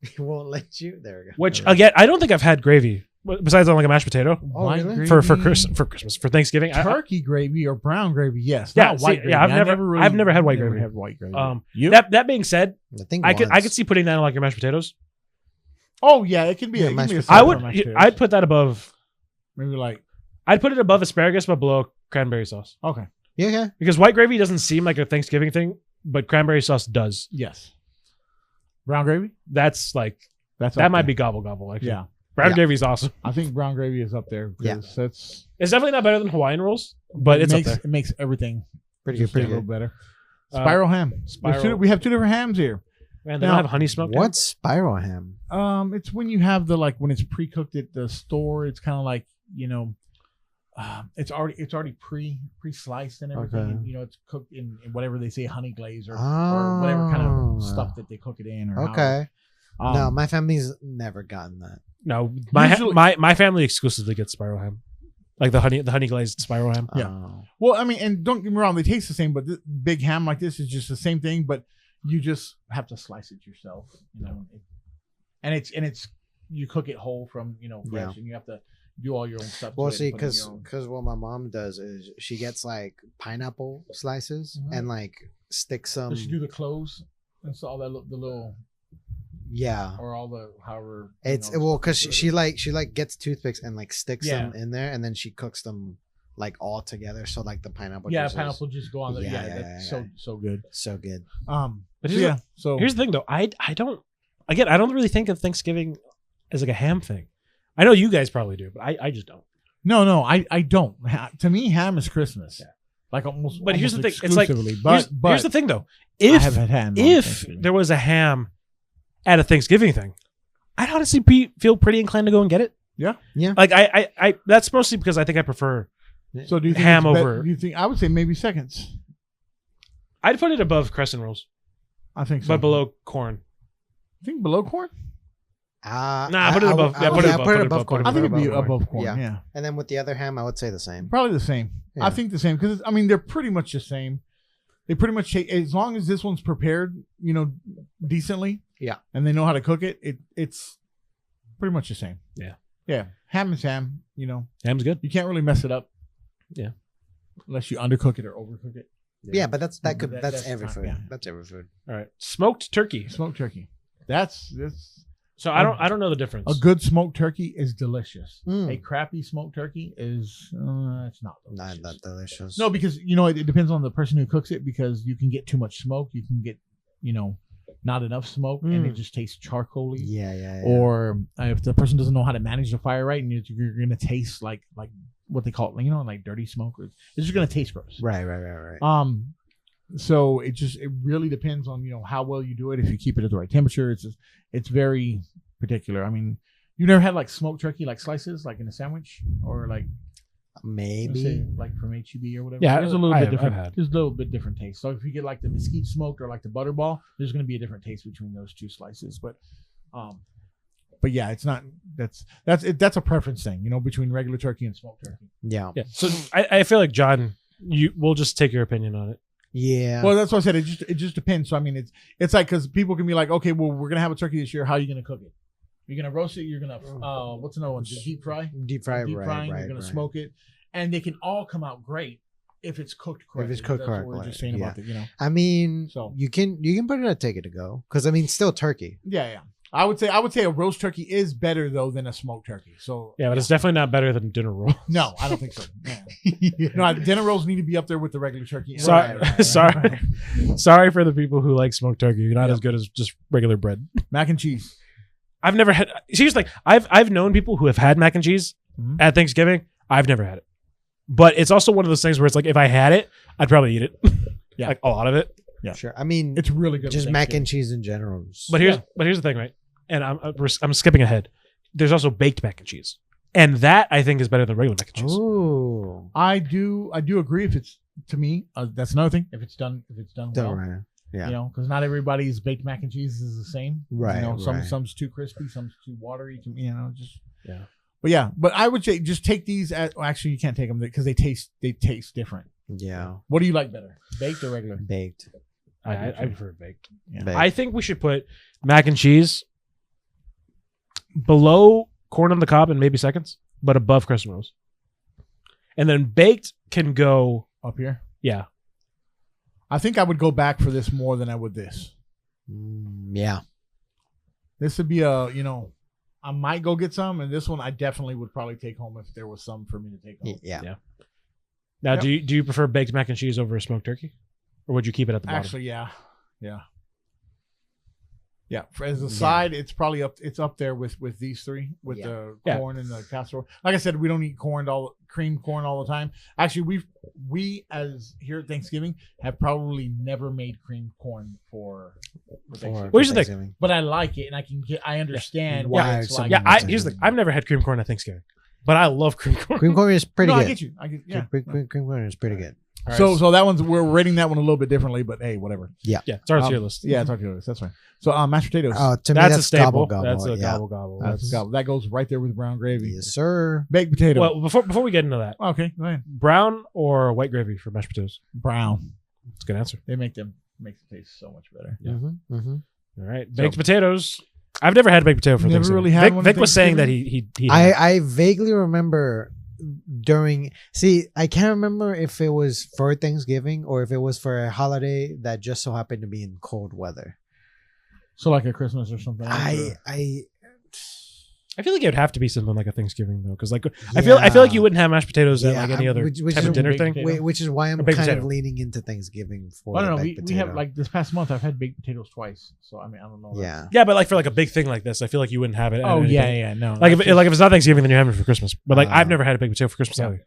He won't let you. There we go. Which again, I don't think I've had gravy besides on like a mashed potato Oh, White really? for gravy, Christmas for Thanksgiving. turkey gravy or brown gravy. Yes. Yeah, not white see, gravy. yeah, I've never had white never gravy. Had white gravy. You? That being said, I think I could once. see putting that on like your mashed potatoes. Oh yeah, it can be. Yeah, it can mashed be a potatoes. I side would. for mashed potatoes. I'd put that above. maybe like I'd put it above asparagus, but below cranberry sauce. okay. Yeah. Because white gravy doesn't seem like a Thanksgiving thing, but cranberry sauce does. Yes. Brown gravy. That's like That's that up might there. be gobble gobble. Actually, Yeah, brown Yeah. gravy is awesome. I think brown gravy is up there. Yeah. Because that's. It's definitely not better than Hawaiian rolls, but it's makes, up there. It makes everything Pretty just good. a Pretty little good. better. Uh, Spiral ham. spiral. We have two different hams here. Man, they Now- don't have honey smoked. ham? What's spiral ham? It's when you have the when it's pre-cooked at the store. It's kind of like it's already pre-sliced and everything. Okay. And, it's cooked in whatever they say honey glaze or whatever kind of stuff that they cook it in. Or Okay. however. No, my family's never gotten that. No, Usually- my family exclusively gets spiral ham, like the honey glazed spiral ham. Yeah. Oh. Well, I mean, and don't get me wrong, they taste the same, but big ham like this is just the same thing, but you just have to slice it yourself, and it's you cook it whole from fresh, and you have to do all your own stuff. to Well, it and see, put it in your own- because what my mom does is she gets like pineapple slices Mhm. and like sticks some. does she do the cloves and so all that the little Yeah. or all the however It's well because she gets toothpicks and like sticks them Yeah. in there and then she cooks them like all together. So like the pineapple. yeah juices. pineapple just go on there. Yeah, Yeah, yeah, that's yeah. so good. So good. But So here's yeah. So Here's the thing, though. I don't really think of Thanksgiving as like a ham thing. I know you guys probably do, but I just don't. no, I don't. To me, ham is Christmas. Yeah. Like almost. But here's almost the thing. It's like exclusively. here's the thing, though. I have had ham. on If Thanksgiving. there was a ham at a Thanksgiving thing, I'd honestly feel pretty inclined to go and get it. Yeah. Yeah. Like I that's mostly because I think I prefer. So do you think ham it's over- Do you think I would say maybe seconds? I'd put it above crescent rolls, I think so. but below corn. I think below corn. Nah, put it above. Yeah, put it above. Put it Put it above above. corn. I think it'd be above above corn. Yeah. Yeah. And then with the other ham, I would say the same. Probably the same. Yeah. I think the same because I mean they're pretty much the same. They pretty much take as long as this one's prepared, decently. Yeah. And they know how to cook it. It's pretty much the same. Yeah. Yeah. Ham is ham. Ham's good. You can't really mess it up. Yeah. Unless you undercook it or overcook it. Yeah, but that's That's every fine, food. yeah. That's every food. All right, smoked turkey. Smoked turkey. That's So I don't know the difference. a good smoked turkey is delicious. Mm. A crappy smoked turkey is it's not delicious. Not that delicious. No, because it depends on the person who cooks it. Because you can get too much smoke, you can get not enough smoke, and it just tastes charcoaly. Yeah. Or if the person doesn't know how to manage the fire right, and you're gonna taste like what they call it, like dirty smoke. It's just gonna taste gross. Right. So it really depends on how well you do it. If you keep it at the right temperature, it's very particular. I mean, you never had like smoked turkey like slices like in a sandwich or like Maybe. say, like from HEB or whatever. Yeah, there's a little I bit have- different. I've had. There's a little bit different taste. So if you get like the mesquite smoked or like the butterball, there's going to be a different taste between those two slices. But yeah, it's not. That's a preference thing, between regular turkey and smoked turkey. Yeah. Yeah. So I feel like John, we'll just take your opinion on it. Yeah. Well, that's what I said. It just depends. So I mean, it's like because people can be like, okay, well, we're gonna have a turkey this year. How are you gonna cook it? You're gonna roast it. You're gonna what's another one? Just deep fry. Deep fry, Deep right, frying. right, You're gonna right. smoke it, and they can all come out great if it's cooked correctly. it's cooked That's what we're correctly, just saying about yeah. it. I mean, So- you can put it at Take It To Go because I mean, still turkey. Yeah. I would say a roast turkey is better though than a smoked turkey. So Yeah, but it's definitely not better than dinner roll. no, I don't think so. Yeah. No, dinner rolls need to be up there with the regular turkey. Sorry, Right. sorry for the people who like smoked turkey. You're not as good as just regular bread. Mac and cheese. I've never had. Here's the thing. I've known people who have had mac and cheese at Thanksgiving. I've never had it, but it's also one of those things where it's like if I had it, I'd probably eat it. Yeah. Like a lot of it. Yeah. Sure. I mean, It's really good. just with mac Thanksgiving. and cheese in general. But here's the thing, right? And I'm skipping ahead. There's also baked mac and cheese, and that I think is better than regular mac and cheese. Ooh. I do agree. If it's to me, that's another thing. If it's done well, Don't right. Yeah. you know, because not everybody's baked mac and cheese is the same. Right, You know, right. some's too crispy, some's too watery. You know, just Yeah. But yeah, but I would say just take these. Well, actually, you can't take them because they taste different. Yeah. What do you like better, baked or regular? Baked. I prefer baked. Yeah. Baked. I think we should put mac and cheese below corn on the cob and maybe seconds, but above crescent rolls. And then baked can go, Up here, yeah. I think I would go back for this more than I would this. Yeah. This would be I might go get some, and this one I definitely would probably take home if there was some for me to take home. Yeah. Yeah. Now, Yep. do you prefer baked mac and cheese over a smoked turkey, or would you keep it at the bottom? Actually, yeah. For as a side, it's probably up there with these three with Yeah. the Yeah. corn and the casserole. Like I said, we don't eat cream corn all the time. Actually, we as here at Thanksgiving have probably never made cream corn for Thanksgiving. Where's the thing? Thanksgiving. But I like it, and I understand Why why it's some- like. Yeah, That's here's the. amazing. I've never had cream corn at Thanksgiving, but I love cream corn. Cream corn is pretty No, good. I get you. Yeah. Cream corn is pretty good. All right, So that one's we're rating that one a little bit differently, but hey, whatever. yeah, it's our tier list. Yeah, it's our tier list. That's fine. So mashed potatoes. Oh, to me, That's a that's staple. gobble gobble. That's a yeah. gobble gobble. that goes right there with brown gravy. Yes, sir. Baked potato. Well, before we get into that, Okay, go ahead. brown or white gravy for mashed potatoes? Brown. That's a good answer. They makes it taste so much better. Yeah. Mm-hmm, mm-hmm. All right, baked potatoes. I've never had baked potato for Never Thanksgiving. really had one Vic at was saying that Thanksgiving? he had. I vaguely remember I can't remember if it was for Thanksgiving or if it was for a holiday that just so happened to be in cold weather. So like a Christmas or something. I feel like it would have to be something like a Thanksgiving though, because like I feel like you wouldn't have mashed potatoes at like any other which type of is- dinner baked thing. potato. which is why I'm A baked kind potato. of leaning into Thanksgiving for I don't know. baked We have potato. like this past month. I've had baked potatoes twice. So I mean, I don't know. yeah. Yeah, but like for like a big thing like this, I feel like you wouldn't have it. at Oh anything. yeah. No. Like if that's just- it's not Thanksgiving, then you're having it for Christmas. But like Uh, I've never had a baked potato for Christmas Yeah. either.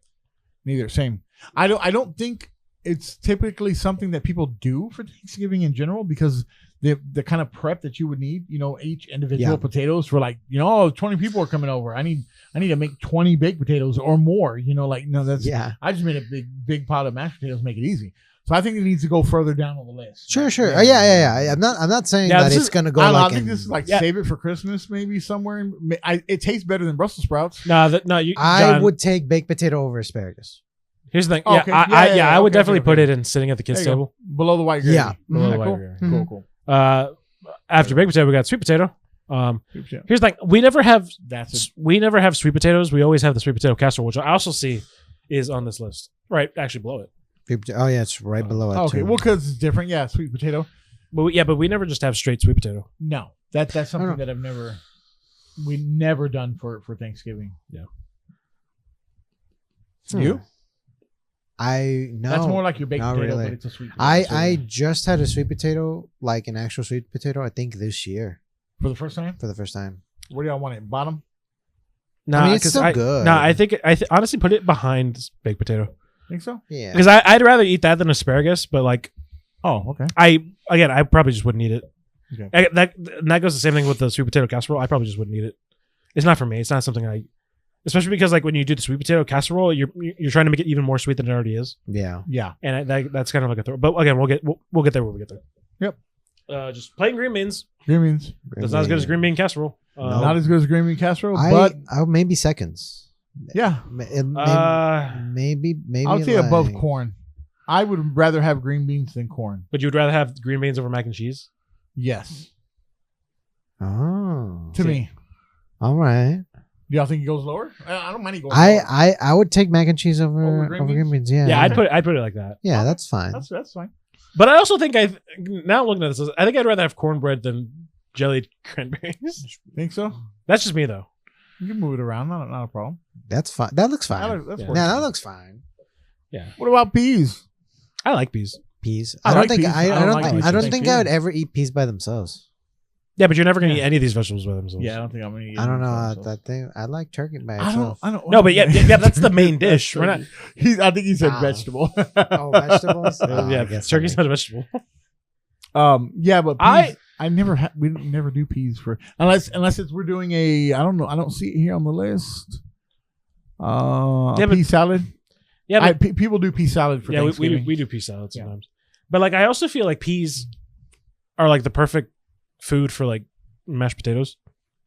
neither. Same. I don't think it's typically something that people do for Thanksgiving in general because the kind of prep that you would need, each individual Yeah. potatoes for like, 20 people are coming over. I need to make 20 baked potatoes or more, that's, Yeah. I just made a big pot of mashed potatoes, make it easy. So I think it needs to go further down on the list. Sure. Oh, yeah. I'm not saying Yeah, that this it's is- gonna go I don't know, like I think in- this is like Yeah. save it for Christmas, maybe somewhere. It tastes better than Brussels sprouts. No, you. I John, would take baked potato over asparagus. Here's the thing. Oh, Yeah, okay. I would okay, definitely okay. put it in sitting at the There kids' you go. table. Below the white gravy. Yeah. Below the Mhm. white Cool. gravy. Mhm. Cool. After baked potato, we got sweet potato. Sweet potato. Here's the thing. We never have That's it. sweet potatoes. We always have the sweet potato casserole, which I also see is on this list. Right, actually below it. Oh yeah, it's right below it. Okay, too. well, because it's different. Yeah, sweet potato. But we never just have straight sweet potato. No, that's something know. that we never done for Thanksgiving. Hmm. You? No. That's more like your baked not potato, really. but it's a sweet potato. I just had a sweet potato, like an actual sweet potato. I think this year For the first time? for the first time. Where do y'all want it? Bottom? No, I mean, it's still good. No, I think honestly put it behind baked potato Think so? Yeah. because I'd rather eat that than asparagus. But like Oh, okay. I probably just wouldn't eat it. Okay. That goes the same thing with the sweet potato casserole. I probably just wouldn't eat it. It's not for me. It's not something especially because like when you do the sweet potato casserole, you're trying to make it even more sweet than it already is, Yeah. Yeah. and that's kind of like a throw. But again, we'll get there when we get there. Yep. Just plain green beans. Green beans. That's not as good as green bean casserole. Not as good as green bean casserole, I but maybe seconds. yeah. Maybe I would say above like- corn. I would rather have green beans than corn. But you'd rather have green beans over mac and cheese? Yes. Oh. To me. All right. Do y'all think it goes lower? I don't mind it going lower. I would take mac and cheese over Over green green beans. Yeah. Yeah, I'd put it like that. Yeah, that's fine. That's fine. But I also think now looking at this, I think I'd rather have cornbread than jellied cranberries. Think so? That's just me though. You can move it around. Not a problem. That's fine. That looks fine. That's Yeah. working. Yeah, that looks fine. Yeah, What about peas? I like peas. Peas. I I don't like think peas. I I don't don't like think peas I for don't think I Thanksgiving. would ever eat peas by themselves. Yeah, but you're never gonna Yeah. eat any of these vegetables by themselves. Yeah, I don't think I'm gonna eat. I don't know anything, so. that thing. I like turkey by I don't. itself. I don't. No, but yeah, that's the main dish. We're not. I think he said Ah. vegetable. Oh, vegetables. Oh, yeah, I guess turkey's I not a vegetable. Yeah, but I- peas, I never we never do peas for unless it's we're doing a I don't know, I don't see it here on the list. Yeah, but- pea salad. Yeah, but, People do pea salad for yeah, Thanksgiving. we do pea salad Yeah. sometimes. But like, I also feel like peas are like the perfect food for like mashed potatoes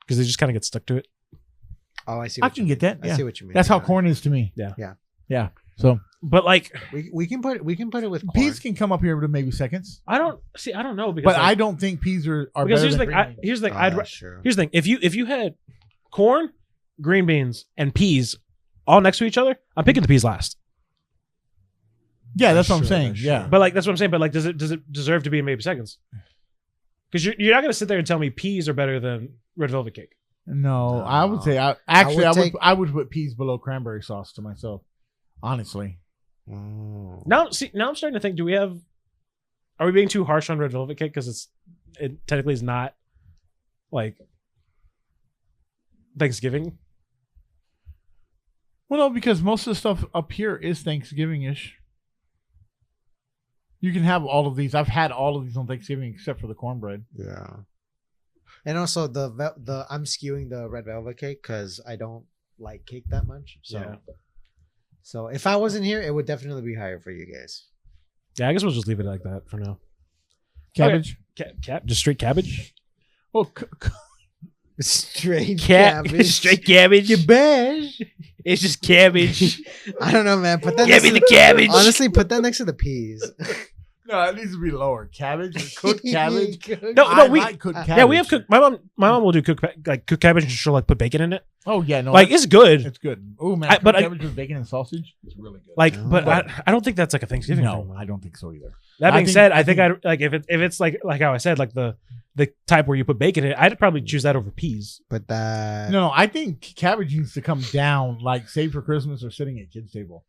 because they just kind of get stuck to it. Oh, I see. I What can you get mean. that. I Yeah. see what you mean. That's how Yeah. corn is to me. Yeah. Yeah. Yeah. So But like, We can put it with corn. peas can come up here to maybe seconds, I don't know because but like, I don't think peas are because better here's the than thing. green beans. Here's the thing. Oh, that's true. Here's the thing. If you had corn, green beans, and peas all next to each other, I'm picking the peas last. Yeah, that's what I'm Sure, saying. sure. Yeah. But like, that's what I'm saying. But like, does it deserve to be in maybe seconds? Because you're not gonna sit there and tell me peas are better than red velvet cake. No, No. I would say I would put peas below cranberry sauce to myself. Honestly. Oh. Now I'm starting to think: are we being too harsh on red velvet cake because it technically is not like Thanksgiving? Well, no, because most of the stuff up here is Thanksgiving-ish. You can have all of these. I've had all of these on Thanksgiving except for the cornbread. Yeah. And also the I'm skewing the red velvet cake because I don't like cake that much. So Yeah. so if I wasn't here, it would definitely be higher for you guys. Yeah, I guess we'll just leave it like that for now. Cabbage. Just straight cabbage. Well, Straight cabbage. cabbage. Cabbage. It's just cabbage. I don't know, man. Put that Give next me to the cabbage. Honestly, put that next to the peas. no, it needs to be lower. Cabbage, cooked cabbage. No, I we- like cooked cabbage. Yeah, we have cooked. My mom will do cooked cabbage and she'll like put bacon in it. Oh yeah, no, Like it's good. it's good. Oh man, I- cooked but I- cabbage with bacon and sausage. It's really good. Like, Oh. but I don't think that's like a Thanksgiving no, thing. I don't think so either. That I being think- said, I I think think- I'd like if it's like how I said, like the type where you put bacon in it, I'd probably choose that over peas. Put that. No, I think cabbage needs to come down, like save for Christmas or sitting at kids' table,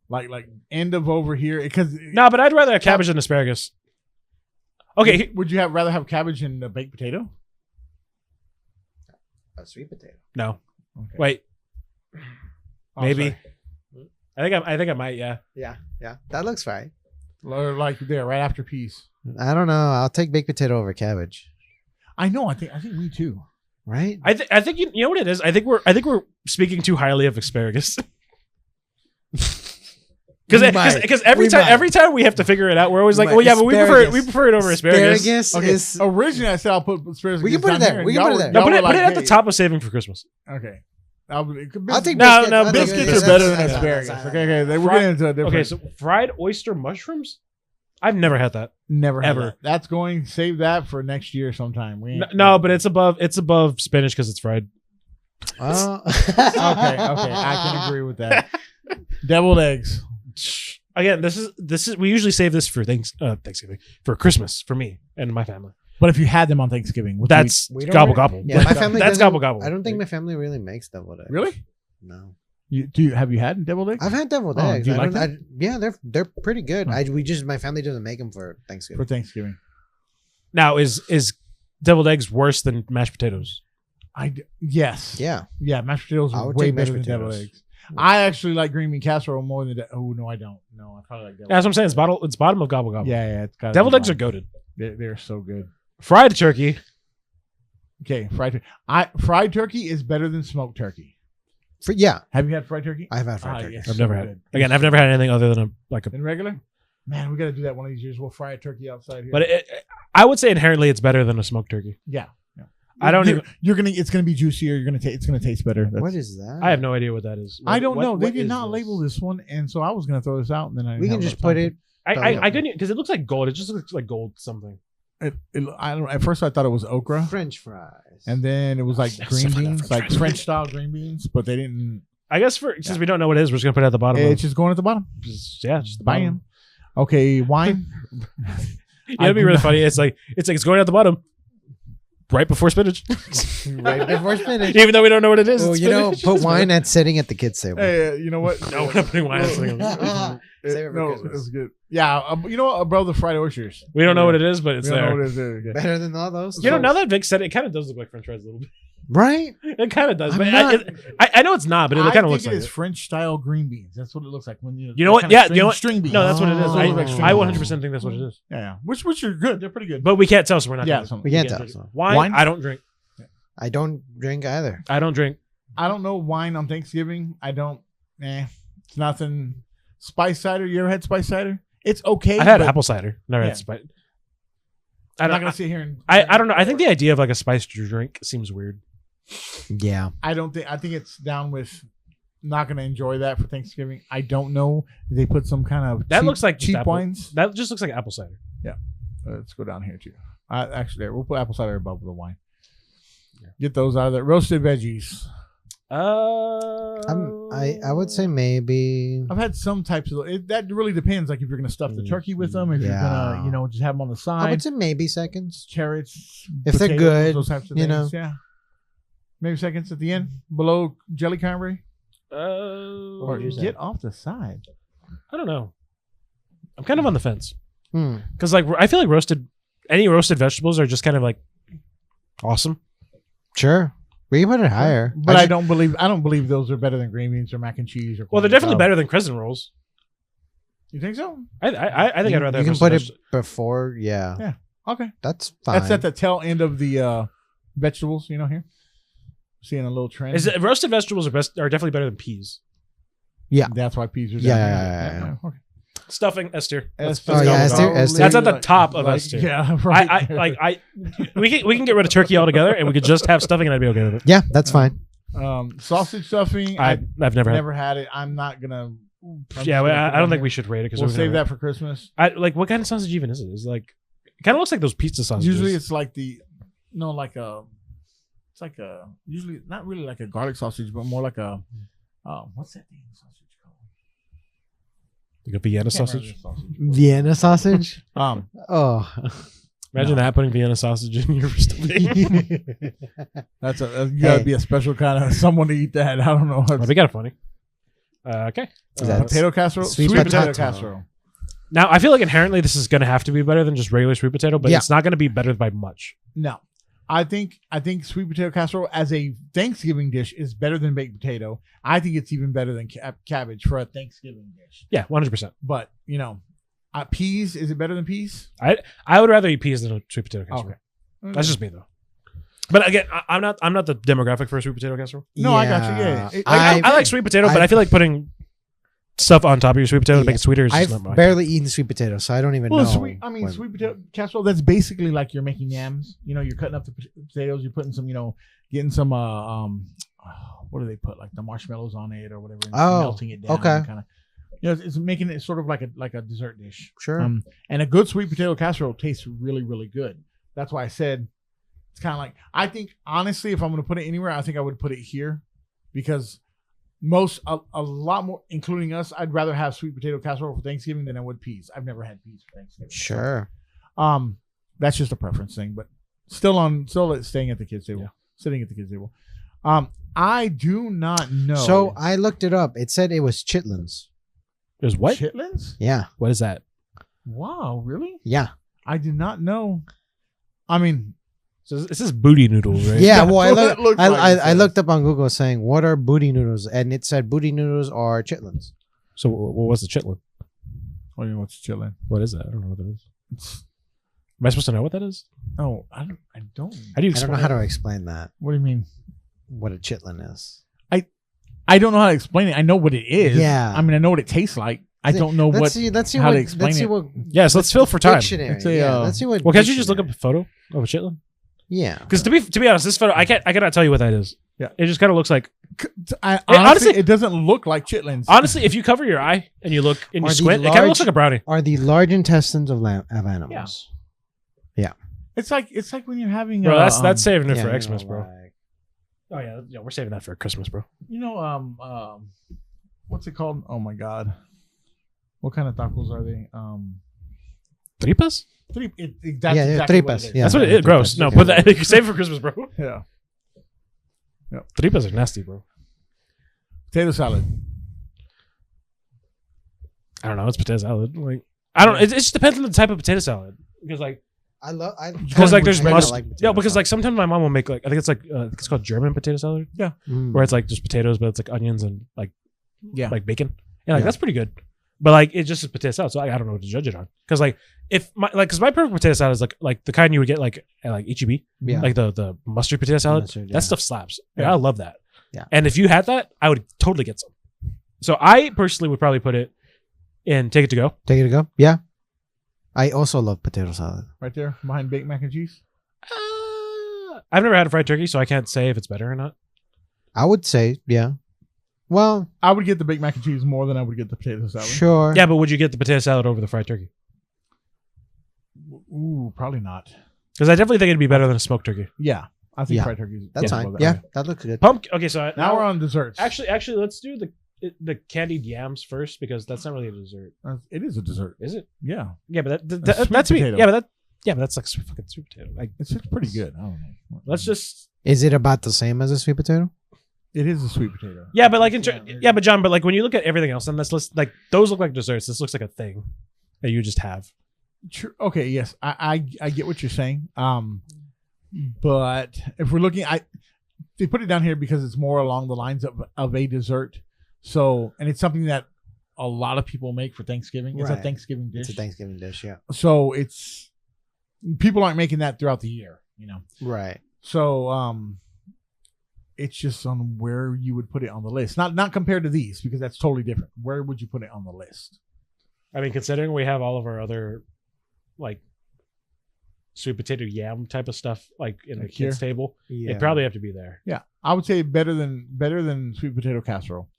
like end of over here. Because No, but I'd rather have cabbage than asparagus. Okay, would you rather have cabbage and a baked potato? A sweet potato. no, Okay. wait, Oh, maybe. sorry. I think I might. Yeah, Yeah, yeah. That looks fine. Or like there, right after peas. I don't know. I'll take baked potato over cabbage. I know. I think me too. Right? I think you know what it is. I think we're speaking too highly of asparagus. We might. Because We might. every time we have to figure it out, we're always like, might. well, yeah, but we Asparagus. prefer it over asparagus. Asparagus Okay. is. Originally, I said I'll put asparagus. We can put it down there. here, and We can y'all put it were- there. No, y'all put were it like, at the hey, top of saving for Christmas. Okay. I'll take No, biscuits. no, I'll take Biscuits biscuits. are better than That's fine, asparagus. that's fine. Okay, we're Fried- getting into a different. Okay, so fried oyster mushrooms. I've never had that. never had ever. that. That's going. Save that for next year sometime. We ain't- No, but it's above spinach because it's fried. Oh. Okay, I can agree with that. Deviled eggs. Again, this is we usually save this for Thanksgiving for Christmas for me and my family. But if you had them on Thanksgiving, would That's We don't gobble really- gobble. Yeah, my family. That's doesn't- gobble gobble. I don't think my family really makes deviled eggs. you really? No. Have you had deviled eggs I've had deviled Oh, eggs. do you I like don't- yeah, they're pretty good. Oh. My family doesn't make them for for Thanksgiving. Thanksgiving? Now is deviled eggs worse than mashed potatoes? Yes. Yeah. Yeah, mashed potatoes I are would way take mashed better than deviled potatoes. eggs. I actually like green bean casserole more than oh no, I don't. No, I probably like deviled. That's what I'm saying. It's bottom of gobble gobble. Yeah, it's got Deviled eggs are goated. They're so good. Fried turkey. Okay, fried turkey is better than smoked turkey. Yeah, Have you had fried turkey? I've had fried turkey. yes. I've So never had. good. Again, I've never had anything other than a. In regular? Man, we got to do that one of these years. We'll fry a turkey outside here. But I would say inherently it's better than a smoked turkey. yeah. I don't You're- even. It's gonna be juicier. It's gonna taste better. That's- What is that? I have no idea what that is. I don't know. They what did is not this? label this one, and so I was gonna throw this out, and then I We can didn't have just enough put time it. I couldn't because it looks like gold. It just looks like gold something. I don't. At first, I thought it was okra, French fries. and then it was like Yes, green I've had beans, French like fries. French style green beans, but they didn't. I guess since we don't know what it is, we're just gonna put it at the bottom. It's just going at the bottom. Just the bottom. Bam. Okay, wine. You know, it'd be really funny. It's going at the bottom. right before spinach. Right before spinach. Even though we don't know what it is. Oh, it's you know, spinach. put wine at sitting at the kids' table. Hey, you know what? No, we're not putting wine. It's like- Save it for no, Christmas. it's good. Yeah, you know what? Above the fried oysters. We don't know what it is, but it's We don't know there. what it is. Okay. Better than all those. You know, now that Vic said it, it kind of does look like French fries a little bit. Right? It kind of does, I'm but not- I know it's not, but it I kind of think looks it like is it. French style green beans. That's what it looks like when you. You know what? kind of Yeah, string, you know what? string beans. No, that's what it is. Oh. I, Like string I beans. 100% think that's what it is. Yeah, which are good. They're pretty good. But we can't tell, so we're not. Yeah, gonna- some- We can't can't tell. take it. So. Wine? Wine? I don't drink. I don't drink either. I don't drink. I don't know wine on Thanksgiving. I don't. It's nothing. Spice cider. You ever had spice cider? It's okay. I had but apple cider. Never Yeah. had spice. I'm not gonna sit here and. I don't know. I think the idea of like a spiced drink seems weird. Yeah. I don't think. I think it's down with. Not gonna enjoy that for Thanksgiving. I don't know. They put some kind of That cheap, looks like just cheap apple- wines. That just looks like apple cider. Let's go down here too. Actually, there we'll put apple cider above the wine. Yeah. Get those out of there. Roasted veggies. I would say maybe. I've had some types of that. Really depends. Like if you're gonna stuff the turkey with them, if you're Yeah. gonna just have them on the I side. would say maybe seconds. Carrots, If they're potatoes, good, those types of you things. know. Yeah. Maybe seconds at the end below jelly cranberry, or use get off the side. I don't know. I'm kind of on the fence Hmm. because like I feel like any roasted vegetables are just kind of like awesome. Sure. We can put it higher. But I just- don't believe those are better than green beans or mac and cheese or. Well, they're corn on the definitely cob. better than crescent rolls. You think so? I think you, I'd rather you have can put it roasted before. Yeah. Yeah. Okay. That's fine. That's at the tail end of the vegetables. Here, seeing a little trend. Roasted vegetables are definitely better than peas. That's why peas are. Yeah, down yeah, here. yeah. Okay. Stuffing S tier. S Oh, tier. yeah, S tier, S tier. That's at the top of S tier. Yeah, right. We can get rid of turkey altogether and we could just have stuffing and I'd be okay with it. Yeah, that's fine. Sausage stuffing. I've never had. never had it. I'm not gonna. Yeah, I don't think we should rate it because We'll save that for Christmas. What kind of sausage even is it? It's like it kind of looks like those pizza sausages. Usually, it's like it's like a usually not really like a garlic sausage, but more like a what's that thing sausage called? like a Vienna Can't remember sausage. the sausage. Vienna sausage. Oh. Imagine No. that putting Vienna sausage in your stuffing. That's you gotta be a special kind of someone to eat that. I don't know. That'd be kind of funny. Okay. Is that Potato casserole, sweet sweet potato potato. casserole. Now I feel like inherently this is going to have to be better than just regular sweet potato, but Yeah. it's not going to be better by much. No, I think sweet potato casserole as a Thanksgiving dish is better than baked potato. I think it's even better than cabbage for a Thanksgiving dish. Yeah, 100%. But peas, is it better than peas? I would rather eat peas than a sweet potato casserole. Okay. That's just me though. But again, I'm not the demographic for a sweet potato casserole. No, I got you. Yeah. I like sweet potato, but I feel like putting stuff on top of your sweet potato to make it sweeter is just not I've mine. barely eaten sweet potato, so I don't even know. sweet potato casserole. That's basically like you're making yams. You're cutting up the potatoes. You're putting some. Getting some. What do they put? Like the marshmallows on it or whatever. And Oh, melting it down. okay. Kind of. It's making it sort of like a dessert dish. Sure. And a good sweet potato casserole tastes really, really good. That's why I said it's kind of like, I think, honestly, if I'm going to put it anywhere, I think I would put it here because a lot more, including us, I'd rather have sweet potato casserole for Thanksgiving than I would peas. I've never had peas for Thanksgiving. Sure. That's just a preference thing, but still staying at the kids' table, sitting at the kids' table. I do not know. So I looked it up. It said it was chitlins. There's what? Chitlins? Yeah. What is that? Wow, really? Yeah. I did not know. I mean, So this is booty noodles, right? Yeah. Well, That's what it looked like, it I says. looked up on Google saying, what are booty noodles? And it said booty noodles are chitlins. So what was the chitlin? what do you mean, what's chitlin? What is that? I don't know what that is. It's, Am I supposed to know what that is? oh, I don't. How do you I don't know explain how it? to explain that. What do you mean? What a chitlin is. I don't know how to explain it. I know what it is. Yeah. I mean, I know what it tastes like. I don't know Let's see how what, to explain let's see it. what Yes, let's fill for time. dictionary. It's a, yeah, let's see what. Well, can't you just look up dictionary. a photo of a chitlin? Yeah. Because to be honest, this photo I cannot tell you what that is. Yeah. It just kind of looks like honestly, honestly- it doesn't look like chitlins. honestly, if you cover your eye and you look and you Are the squint, it kind of looks large- like a brownie. Are the large intestines of animals? It's like when you're having. Bro, that's saving it Yeah, for you Xmas, know, bro. like- Oh yeah, we're saving that for Christmas, bro. What's it called? Oh my god, what kind of tacos are they? Tripas? That's Yeah, exactly tripas, what it is. yeah. That's what it is. Gross. No, put that. Save it for Christmas, bro. Yeah. Tripas are nasty, bro. Potato salad. I don't know. It's potato salad. Like I don't. It just depends on the type of potato salad. Because like because like there's mustard. Yeah, because like sometimes my mom will make like I think it's like it's called German potato salad, where it's like just potatoes, but it's like onions and like bacon. Yeah, like that's pretty good. But like it just is potato salad, so I don't know what to judge it on. Because like if my because my perfect potato salad is like the kind you would get like at like HEB, like the mustard potato salad. Mustard, that stuff slaps. Yeah. I love that. Yeah. And if you had that, I would totally get some. So I personally would probably put it in Take It To Go. Take It To Go. Yeah. I also love potato salad. Right there behind baked mac and cheese. I've never had a fried turkey, so I can't say if it's better or not. I would say, yeah. Well, I would get the baked mac and cheese more than I would get the potato salad. sure. Yeah, but would you get the potato salad over the fried turkey? Ooh, probably not. Because I definitely think it'd be better than a smoked turkey. Yeah, I think Yeah. fried turkey. That's above fine. that. Yeah, Okay. that looks good. Pumpkin. Okay, so Now we're on desserts. Actually, let's do the candied yams first because that's not really a dessert, It is a dessert. is it? Yeah, Yeah, but A that's sweet me. potato. Yeah, but that's like fucking sweet potato. Like, it's pretty good. I don't know. let's just. Is it about the same as a sweet potato? It is a sweet potato. Yeah, but like but John, but like when you look at everything else on this list, like those look like desserts. This looks like a thing that you just have. True. Okay. Yes, I get what you're saying. But if we're looking, they put it down here because it's more along the lines of a dessert. So, and it's something that a lot of people make for Thanksgiving. It's a Right. Thanksgiving dish. It's a Thanksgiving dish, yeah. So it's people aren't making that throughout the year, you know. Right. So it's just on where you would put it on the list. Not compared to these because that's totally different. Where would you put it on the list? I mean, considering we have all of our other like sweet potato yam type of stuff like in the Like kids here? table, Yeah. it'd probably have to be there. Yeah, I would say better than sweet potato casserole.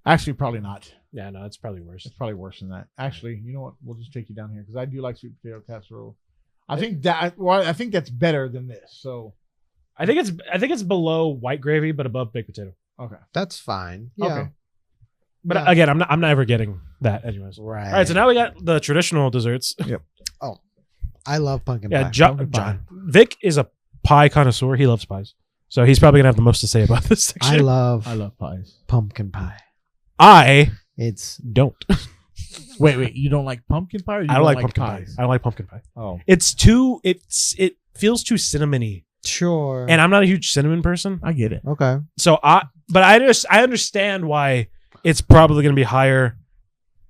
Actually, probably not. Yeah, no, it's probably worse. It's probably worse than that. Actually, you know what? We'll just take you down here because I do like sweet potato casserole. I think that's better than this. So I think it's below white gravy, but above baked potato. okay, That's fine. Yeah. Okay. But Yeah. again, I'm not ever getting that anyways. Right. All right, so now we got the traditional desserts. I love pumpkin Yeah, pie. John. Vic is a pie connoisseur. He loves pies, so he's probably gonna have the most to say about this I section. love pies. pumpkin pie. I It's don't. Wait, you don't like pumpkin pie? Or you I don't like pumpkin pies? pie. I don't like pumpkin pie. Oh, It feels too cinnamony, sure. and I'm not a huge cinnamon person. I get it. Okay. So I understand why it's probably gonna be higher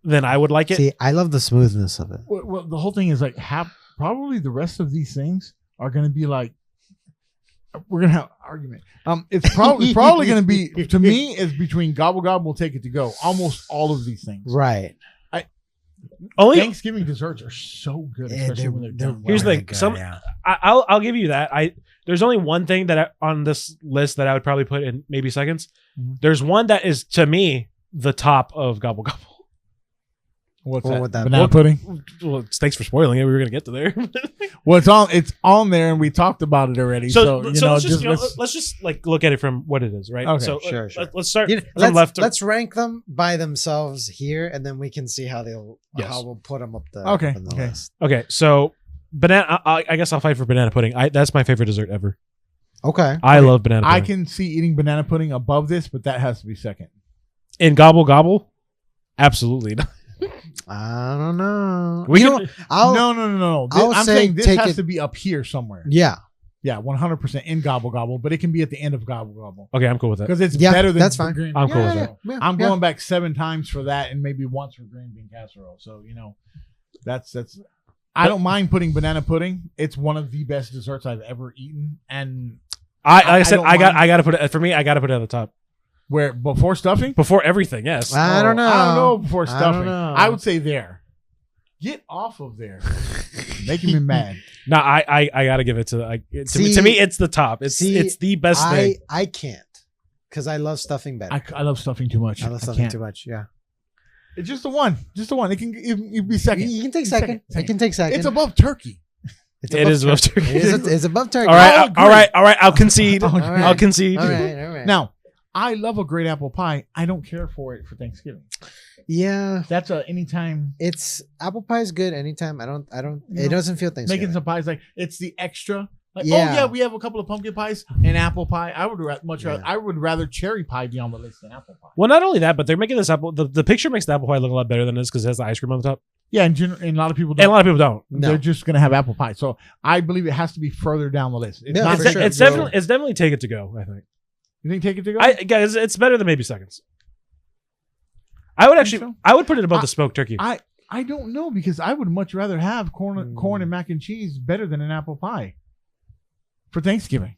than I would like it. See, I love the smoothness of it. Well, the whole thing is like probably the rest of these things are going to be like we're gonna have an argument. It's probably going to be to me is between gobble gobble, take it to go. Almost all of these things. Right. Only Thanksgiving desserts are so good, especially when they're done. Here's the well. thing. I'll give you that. There's only one thing that on this list that I would probably put in maybe seconds. Mhm. There's one that is to me the top of gobble gobble. What's What that? would that Banana be? pudding. Well, thanks for spoiling it. We were gonna get to there. Well, it's on there, and we talked about it already. So, let's just like look at it from what it is, right? Okay, so sure. let's start You know, from left. let's rank them by themselves here, and then we can see how Yes. how we'll put them up the Okay, up on the okay. list. Okay, so banana. I guess I'll fight for banana pudding. That's my favorite dessert ever. Okay. I love banana pudding. I can see eating banana pudding above this, but that has to be second. In gobble gobble, absolutely not. I don't know. We You can- know, I'll No. I'll I'm say saying this take has it- to be up here somewhere. yeah. Yeah, 100% in gobble gobble, but it can be at the end of gobble gobble Okay, I'm cool with that. because it's Yeah, better than that's the fine. green I'm bean cool with casserole. Yeah, I'm yeah. going back 7 times for that, and maybe once for green bean casserole. So that's. I don't mind putting banana pudding. It's one of the best desserts I've ever eaten, and Like I said, don't I mind- got to put it for me. I got to put it at the top where before stuffing. before everything. Yes. I don't know. I don't know before I don't stuffing. know. I would say there. Get off of there. Making me mad. No, I got to give it to See- me. It's the top. It's the best thing. I can't because I love stuffing better. I love stuffing too much. I love I stuffing can't. too much. Yeah. It's just the one. It can it be second. You can take Second. second. I can take second. It's above turkey. It's It is above turkey. It's above turkey. All right, I'll all right. I'll concede. All right. I'll concede. All right. Now, I love a great apple pie. I don't care for it for Thanksgiving. Yeah, That's a anytime it's apple pie is good anytime. I don't. You It know, doesn't feel Thanksgiving. making some pies like it's the extra. Like, Yeah. oh yeah, we have a couple of pumpkin pies and apple pie. I would much rather. Yeah. I would rather cherry pie be on the list than apple pie. Well, not only that, but they're making this apple. The picture makes the apple pie look a lot better than it is because it has the ice cream on the top, Yeah, and a lot of people and a don't. lot of people don't. No. They're just gonna have apple pie. So I believe it has to be further down the list. It's Yeah, not for just- sure. It's definitely take it to go. I think. You think take it to go? Guys, it's better than maybe seconds. I would actually, so? I would put it above the smoked turkey. I don't know because I would much rather have corn and mac and cheese better than an apple pie for Thanksgiving.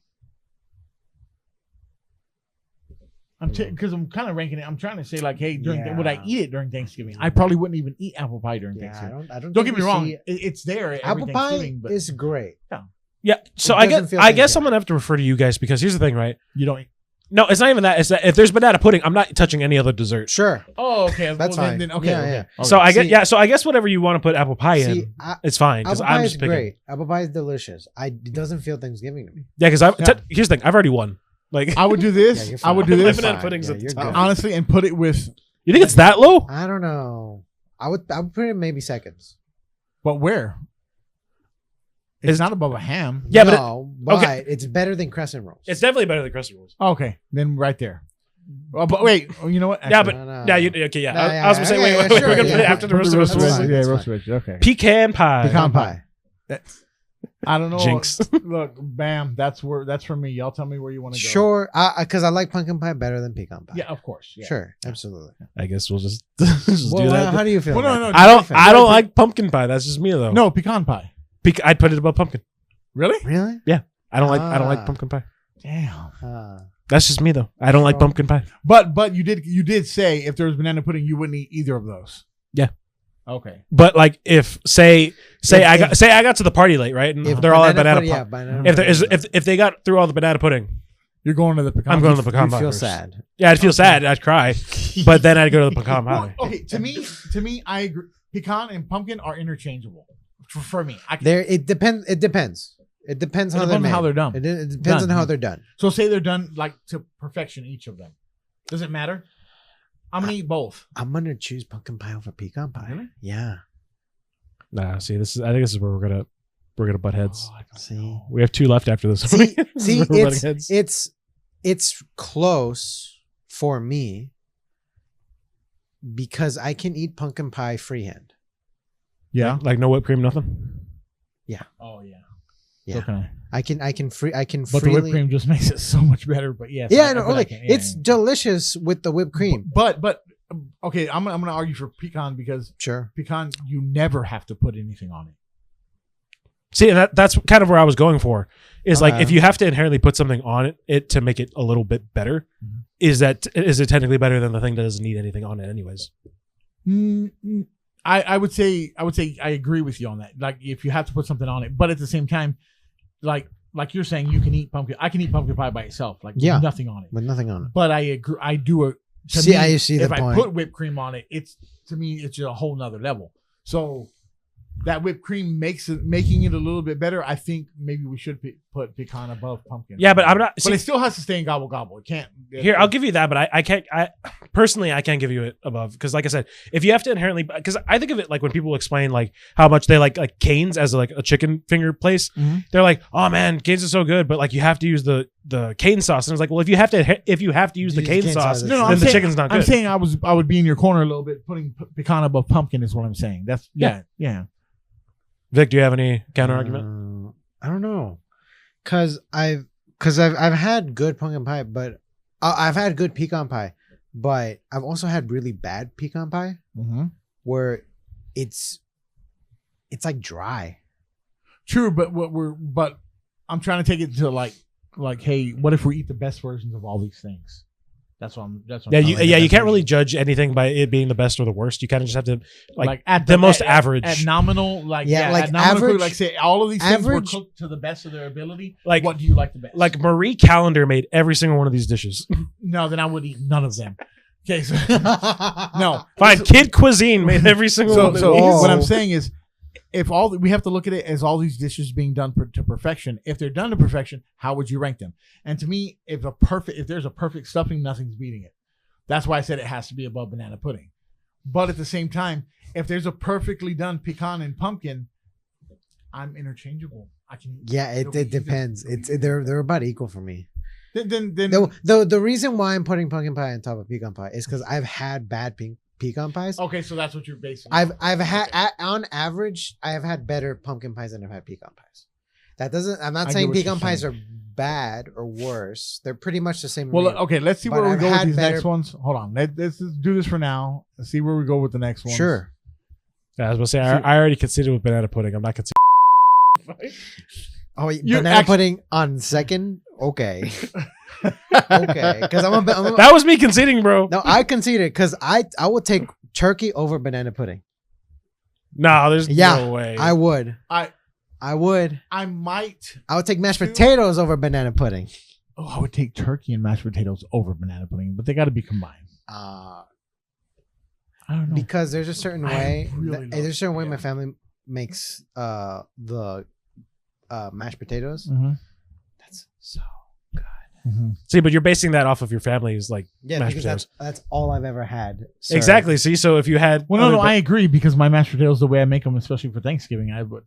Because I'm kind of ranking it. I'm trying to say like, hey, would I eat it during Thanksgiving? I probably wouldn't even eat apple pie during Yeah, Thanksgiving. I don't Don't think get me we wrong, see- it's there. Every Apple pie Thanksgiving, but is great. Yeah. So It I doesn't guess feel I guess Thanksgiving. I'm gonna have to refer to you guys because here's the thing, right? you don't. No, it's not even that. It's that if there's banana pudding, I'm not touching any other dessert. Sure. Oh, okay. That's well, fine. Then, okay, Yeah, okay. yeah. Okay. So I guess See- So I guess whatever you want to put apple pie See, in, it's fine because apple I'm pie just is picking. great. Apple pie is delicious. It doesn't feel Thanksgiving to me. Yeah, because Yeah. here's the thing. I've already won. Like, I would do Yeah, this. you're I would fine. do My this banana Fine. pudding's Yeah, at the you're top. good. honestly and put it with. you think it's that low? I don't know. I would put it maybe seconds. But where? It's not above a ham. Yeah, but no, but okay. it's better than crescent rolls. It's definitely better than crescent rolls. Okay, then right there. But wait, you know what? Yeah, but No. yeah, okay, yeah. No, I was gonna say, yeah, wait, sure, we're gonna put it yeah. after the Put roast the roast roast roast. veggies. Yeah, That's roast fine. veggies. Okay. Pecan pie. Pecan pie. I don't know. Jinx. Look, bam. That's for me. Y'all tell me where you want to go. Sure, because I like pumpkin pie better than pecan pie. Yeah, of course. Yeah. Sure, absolutely. I guess we'll just do Well, that. how do you feel? Well, no, about no, that? I don't like pumpkin pie. That's just me though. No, pecan pie. I'd put it above pumpkin. Really? Really? I don't like Ah. pumpkin pie. Damn. That's just me though. I don't like Sure. pumpkin pie. But you did say if there was banana pudding, you wouldn't eat either of those. Yeah. Okay. But like if say I If- got to the party late, right? And If they're all at banana pudding- pie. yeah, banana If there is pudding, if they got through all the banana pudding, You're going to the pecan. I'm going to the pecan you pie. feel first. sad. Yeah, I'd feel sad. I'd cry. But then I'd go to the pecan Well, pie. okay. To me, I agree. Pecan and pumpkin are interchangeable. For me, It depends. It depends. It depends how It they're depends made. on how they're done. It depends on how they're done. So say they're done like to perfection, each of them. Does it matter? I'm gonna eat both. I'm gonna choose pumpkin pie over pecan pie. Really? Yeah. Nah, see, I think this is where we're gonna butt heads. Oh, I don't See, know. We have 2 left after this. see, We're butting heads. it's close for me because I can eat pumpkin pie freehand. Yeah. Like no whipped cream, nothing. Oh yeah. Yeah. Okay. I can But the freely. whipped cream just makes it so much better. But yes. Yeah, I no, feel like okay. yeah, It's yeah. delicious with the whipped cream. But okay, I'm gonna argue for pecan because Sure. pecan you never have to put anything on it. See, and that's kind of where I was going for. Is like Okay. if you have to inherently put something on it to make it a little bit better, Mhm. is it technically better than the thing that doesn't need anything on it anyways? I would say I agree with you on that. Like if you have to put something on it, but at the same time, like you're saying, you can eat pumpkin. I can eat pumpkin pie by itself, like Yeah. nothing on it. With nothing on it. But I agree. I do. See, I see the if point. I put whipped cream on it, it's to me it's just a whole nother level. So that whipped cream making it a little bit better. I think maybe we should put pecan above pumpkin. Yeah, but I'm not. But See, it still has to stay in gobble gobble. It can't. here, I'll give you that, but I can't. I personally, I can't give you it above because, like I said, if you have to inherently, because I think of it like when people explain like how much they like Cane's as like a chicken finger place, Mhm. they're like, "Oh man, Cane's is so good," but like you have to use the cane sauce, and it's like, well, if you have to use the cane sauce, No, then I'm the saying- chicken's not good. I'm saying I would be in your corner a little bit, putting pecan above pumpkin is what I'm saying. That's yeah. Vic, do you have any counter argument? I don't know, cause I've had good pumpkin pie, but I've had good pecan pie, but I've also had really bad pecan pie Mm-hmm. where it's like dry. True, but I'm trying to take it to like, hey, what if we eat the best versions of all these things? That's what I'm. Yeah, trying to you make can't really version. judge anything by it being the best or the worst. You kind of just have to like at the most average. at nominal, like Yeah, like at nominal, average- like say all of these things were average- cooked to the best of their ability. Like- what do you like the best? like Marie Callender made every single one of these dishes. no, then I would eat none of them. Okay, so no, Fine, Kid Cuisine made every single one So of so these. Whoa. what I'm saying is, if all we have to look at it as all these dishes being done to perfection. If they're done to perfection, how would you rank them? And to me, if there's a perfect stuffing, nothing's beating it. That's why I said it has to be above banana pudding. But at the same time, if there's a perfectly done pecan and pumpkin, I'm interchangeable. I can. Yeah, it depends. They're about equal for me. Then The reason why I'm putting pumpkin pie on top of pecan pie is because I've had bad pecan pies. okay, so that's what you're basing. I've had on average I have had better pumpkin pies than I've had pecan pies. That doesn't. I'm not I saying get what pecan you're pies saying. are bad or worse. They're pretty much the same. to Well, me. okay, let's see But where we I've go with had these better- next ones. Hold on, let's just do this for now. And see where we go with the next one. Sure. Yeah, I was going to say, I already conceded with banana pudding. I'm not conceding. Oh, You banana actually- pudding on second. Okay. Okay. Because I'm a That was me conceding, bro. no. I conceded because I will take turkey over banana pudding. No, there's Yeah, no way. I would. I would take mashed Two- potatoes over banana pudding. I would take turkey and mashed potatoes over banana pudding, but they got to be combined. I don't know. Because there's a certain I way. really love There's a certain way my spaghetti. family makes the mashed potatoes. Mhm. That's so. Mhm. See, but you're basing that off of your family's like Yeah, mashed because potatoes. that's all I've ever had. served. Exactly. See, so if you had Well, no, other- I agree because my mashed potatoes, the way I make them, especially for Thanksgiving, I would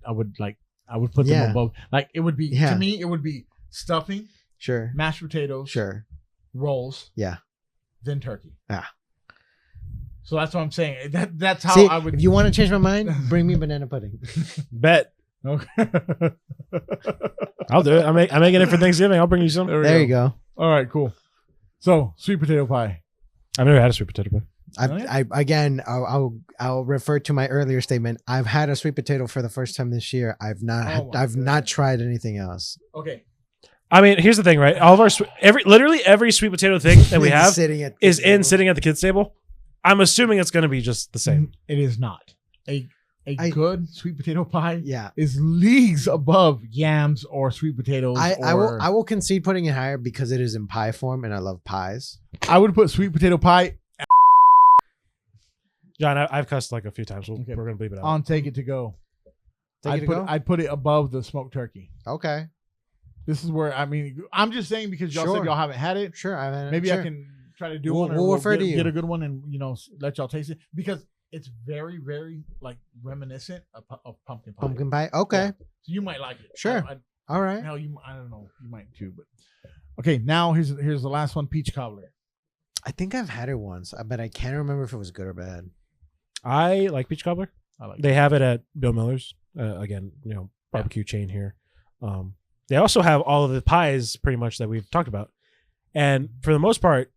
put Yeah. them above. Like it would be Yeah. to me, it would be stuffing, Sure. mashed potatoes, Sure. rolls, Yeah. then turkey. Ah. So that's what I'm saying. That's how See, I would. if you want to change my mind, bring me banana pudding. bet Okay. I'll do it. I'm making it for Thanksgiving. I'll bring you some. we There you go. All right, cool. So sweet potato pie. I've never had a sweet potato pie. I'll refer to my earlier statement. I've had a sweet potato for the first time this year. I've not Oh my I've not tried anything else. Okay. I mean, here's the thing, right? All of our literally every sweet potato thing that we have sitting at is sitting at the kids' table. I'm assuming it's going to be just the same. It is not a I- good sweet potato pie. Yeah. Is leagues above yams or sweet potatoes. I will concede putting it higher because it is in pie form and I love pies. I would put sweet potato pie John, I've cussed like a few times. Okay. We're going to bleep it out. on Take It to Go. Go? I'd put it above the smoked turkey. Okay. This is where I'm just saying because y'all Sure. said y'all haven't had it. Sure. Maybe sure. I can try to do We'll- one. Or we'll refer get, to you. get a good one and let y'all taste it because it's very very like reminiscent of pumpkin pie. Pumpkin pie. Okay. Yeah. So you might like it. Sure. All right. Hell, I don't know. You might too, but okay. Now here's the last one. Peach cobbler. I think I've had it once, but I can't remember if it was good or bad. I like peach cobbler. I like. They have it at Bill Miller's. Again, barbecue chain here. They also have all of the pies pretty much that we've talked about. And for the most part,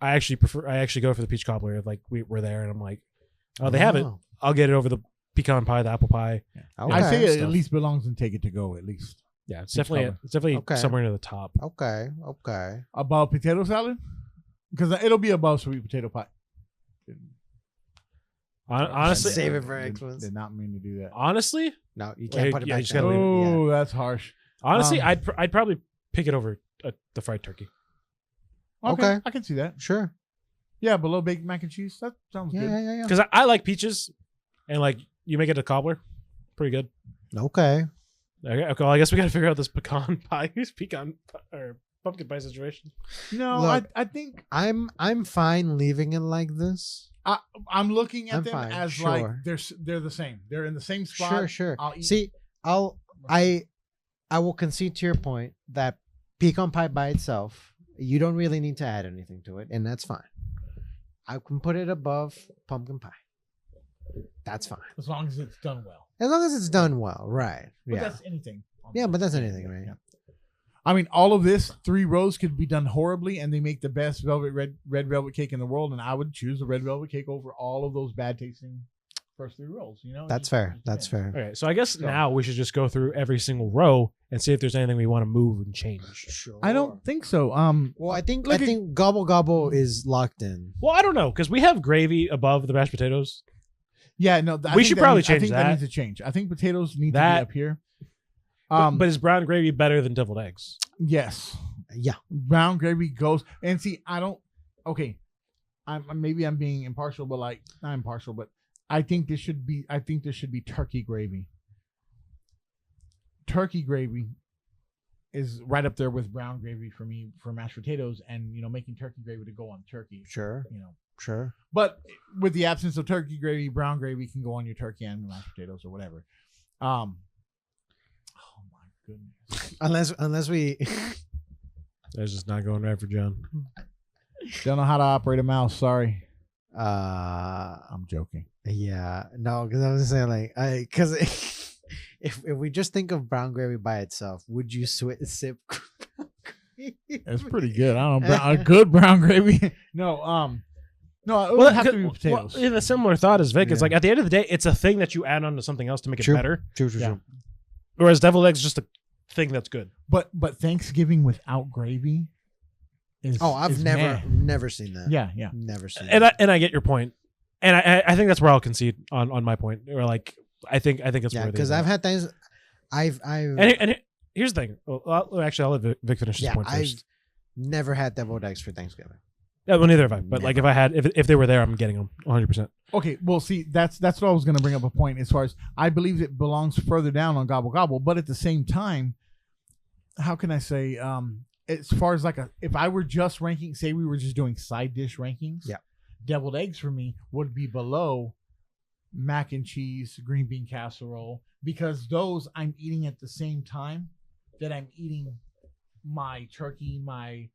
I actually go for the peach cobbler. If like we're there and I'm like, oh, they have it. Oh, I'll get it over the pecan pie, the apple pie. Okay. I say it stuff. at least belongs in Take It to Go at least Yeah, it's Peach definitely cobbler. Okay. somewhere near the top. Okay. Okay. above potato salad because it'll be above sweet potato pie. Honestly, Save it for Did- excellence. Did not mean to do that. honestly, No, you can't Wait, put it yeah, you back just down. gotta leave it. Oh, that's harsh. honestly, Um, I'd probably pick it over the fried turkey. Okay. I can see that. Sure. Yeah, below baked mac and cheese. That sounds Yeah, good. yeah, yeah, Because I like peaches, and like you make it a cobbler, pretty good. yeah. Okay. Okay, well, I guess we got to figure out this pecan or pumpkin pie situation. No, Look, I think I'm fine leaving it like this. I'm looking at I'm them fine, as sure. like they're the same. They're in the same spot. Sure. I'll eat- See, I will concede to your point that pecan pie by itself, you don't really need to add anything to it, and that's fine. I can put it above pumpkin pie. That's fine. As long as it's done well. As long as it's done well, right. But Yeah. that's anything. Yeah, but that's anything, right? Yeah. I mean, all of this 3 rows could be done horribly, and they make the best red velvet cake in the world. And I would choose the red velvet cake over all of those bad tasting first 3 rolls. That's fair. That's fair. Okay, so I guess So- now we should just go through every single row and see if there's anything we want to move and change. Sure. I don't think so. Well, I think Look at- gobble gobble is locked in. Well, I don't know because we have gravy above the mashed potatoes. Yeah, no. We should probably I change think that. that needs to change. I think potatoes need to That- be up here. But is brown gravy better than deviled eggs? Yes, Yeah. brown gravy goes. And see, I don't. Okay, maybe I'm being impartial, but like not impartial, but I think this should be. I think this should be turkey gravy turkey gravy is right up there with brown gravy for me for mashed potatoes, and making turkey gravy to go on turkey. Sure. Sure. But with the absence of turkey gravy, brown gravy can go on your turkey and mashed potatoes or whatever. Oh my goodness. Unless we That's just not going right for John. Don't know how to operate a mouse. Sorry. I'm I'm joking. Yeah, no, because I was saying because if we just think of brown gravy by itself, would you sip? It's pretty good. I don't know. Good brown gravy. No, it would have to be potatoes. In a similar thought as Vic, it's Yeah. like at the end of the day, it's a thing that you add on to something else to make it True. better. True. Yeah. Whereas deviled eggs is just a thing that's good. But Thanksgiving without gravy is. Oh, I've is never meh. never seen that. Yeah. Never seen And that. I get your point, and I think that's where I'll concede on my point. Or like I think it's Yeah, where because I've had things. I've and here's the thing. Well, I'll let Vic finish his point I've first. never had deviled eggs for Thanksgiving. Yeah, well, neither have I. But like if they were there, I'm getting them 100%. Okay, well, see, that's what I was going to bring up a point as far as I believe it belongs further down on Gobble Gobble, but at the same time, how can I say, as far as if I were just ranking, say we were just doing side dish rankings, Yeah. deviled eggs for me would be below mac and cheese, green bean casserole, because those I'm eating at the same time that I'm eating my turkey, my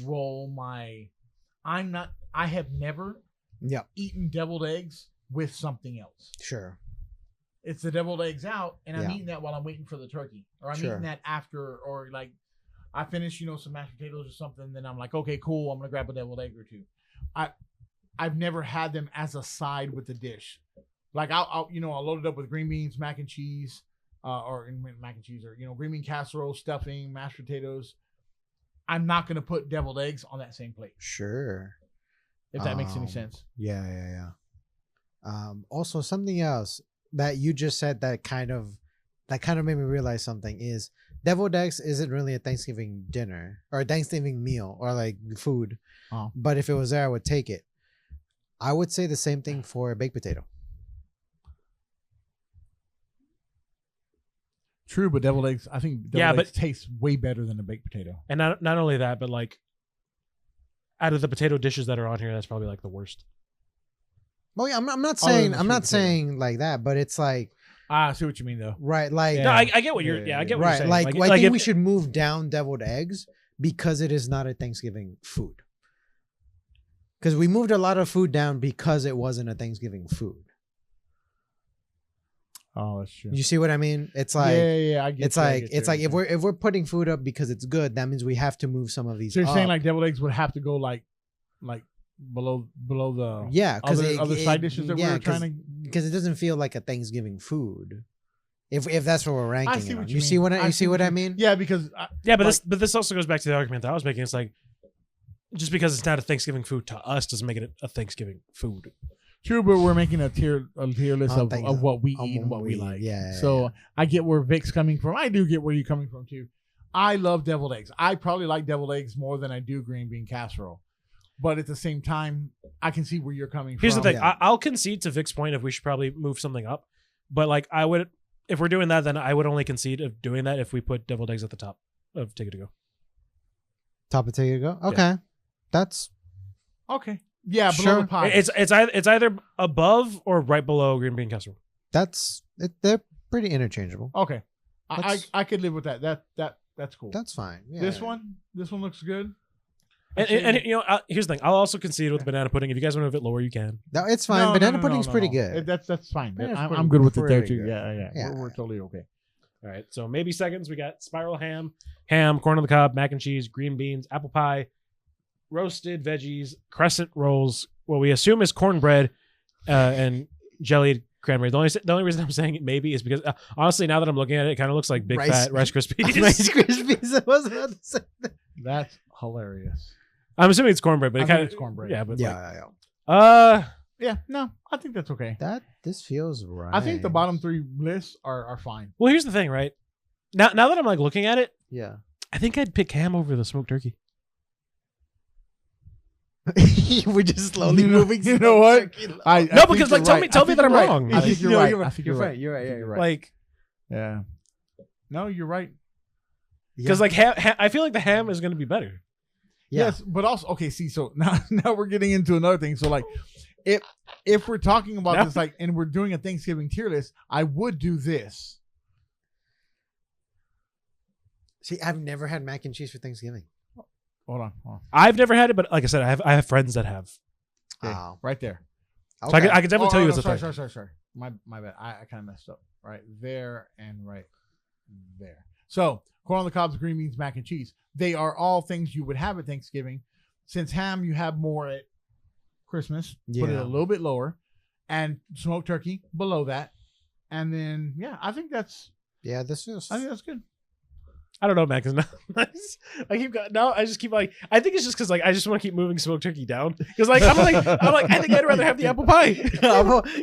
roll, I have never Yeah, eaten deviled eggs with something else. sure. It's the deviled eggs out, and I'm Yeah. eating that while I'm waiting for the turkey, or I'm Sure. eating that after, or like I finish, some mashed potatoes or something. Then I'm like, okay, cool. I'm gonna grab a deviled egg or two. I've never had them as a side with the dish. Like I'll load it up with green beans, mac and cheese, or green bean casserole, stuffing, mashed potatoes. I'm not gonna put deviled eggs on that same plate, Sure. if that makes any sense. Yeah. Also, something else that you just said that kind of made me realize something is deviled eggs isn't really a Thanksgiving dinner or a Thanksgiving meal or like food. Oh. But if it was there, I would take it. I would say the same thing for a baked potato. True, but deviled eggs, I think deviled eggs taste way better than a baked potato. And not only that, but like out of the potato dishes that are on here, that's probably like the worst. Well, yeah, I'm not Other saying than I'm sweet not potato. saying like that, but it's like I see what you mean, though. right, like No, I get what you're. Yeah, I get what right, you're saying. like I think if- we should move down deviled eggs because it is not a Thanksgiving food. Because we moved a lot of food down because it wasn't a Thanksgiving food. Oh, that's true. You see what I mean? It's like yeah, I get it's you, I like get it's you, I like get you. if we're putting food up because it's good, that means we have to move some of these. So you're saying up. like deviled eggs would have to go like below the yeah, because other side dishes that we're trying to. because it doesn't feel like a Thanksgiving food. If that's what we're ranking, see it what on. you You see mean. what I you see see what what I you- mean? Yeah, because but this also goes back to the argument that I was making. It's like just because it's not a Thanksgiving food to us doesn't make it a Thanksgiving food. true, but we're making a tier list Oh, of, thank of you. what we Oh, eat and what we we- like. yeah, So yeah. I get where Vic's coming from. I do get where you're coming from too. I love deviled eggs. I probably like deviled eggs more than I do green bean casserole. But at the same time, I can see where you're coming Here's from. the thing. Yeah. I'll concede to Vic's point if we should probably move something up. But like I would, if we're doing that, then I would only concede of doing that if we put deviled eggs at the top of Ticket to Go. Top of take it go. Okay, that's Okay. Yeah, below Sure. the pie. It's either above or right below green bean casserole. they're pretty interchangeable. Okay. That's- I could live with that. That's cool. That's fine. Yeah. This one looks good. And here's the thing. I'll also concede with banana pudding. If you guys want to move it lower, you can. No, it's fine. Banana pudding's pretty no. good. That's fine. Banana I'm pudding's good with it there pretty too. good. Yeah. Yeah. We're totally okay. All right. So maybe seconds. We got spiral ham, corn on the cob, mac and cheese, green beans, apple pie, roasted veggies, crescent rolls. What we assume is cornbread, and jellied cranberry. The only reason I'm saying it maybe is because honestly, now that I'm looking at it, it kind of looks like big fat Rice Krispies. Rice Krispies. I was about to say that. That's hilarious. I'm assuming it's cornbread, but I it think kind of it's cornbread. Yeah, but Yeah. Yeah. No, I think that's okay. This feels right. I think the bottom three lists are fine. well, here's the thing, right? Now that I'm like looking at it, Yeah. I think I'd pick ham over the smoked turkey. We're just slowly You know- moving. you know what? I No, think because you're like tell right. me that I'm wrong. I think you're right. You're I right. think You're you're right. You're right. I think Yeah. you're right. Like Yeah. No, you're right. Because like I feel like the ham is going to be better. Yeah. Yes, but also okay. See, so now we're getting into another thing. So like, if we're talking about No. this, like, and we're doing a Thanksgiving tier list, I would do this. See, I've never had mac and cheese for Thanksgiving. Hold on. I've never had it, but like I said, I have friends that have. Okay, Wow. right there. So I can definitely tell you it's a sorry, thing. sorry. My bad. I kind of messed up. Right there and right there. So corn on the cobs, green beans, mac and cheese. They are all things you would have at Thanksgiving. Since ham, you have more at Christmas. Put it Yeah. a little bit lower, and smoked turkey below that. And then I think that's good. I don't know, man. Because I keep no. I just keep like. I think it's just because like I just want to keep moving smoked turkey down. Because like I'm like I think I'd rather have the apple pie.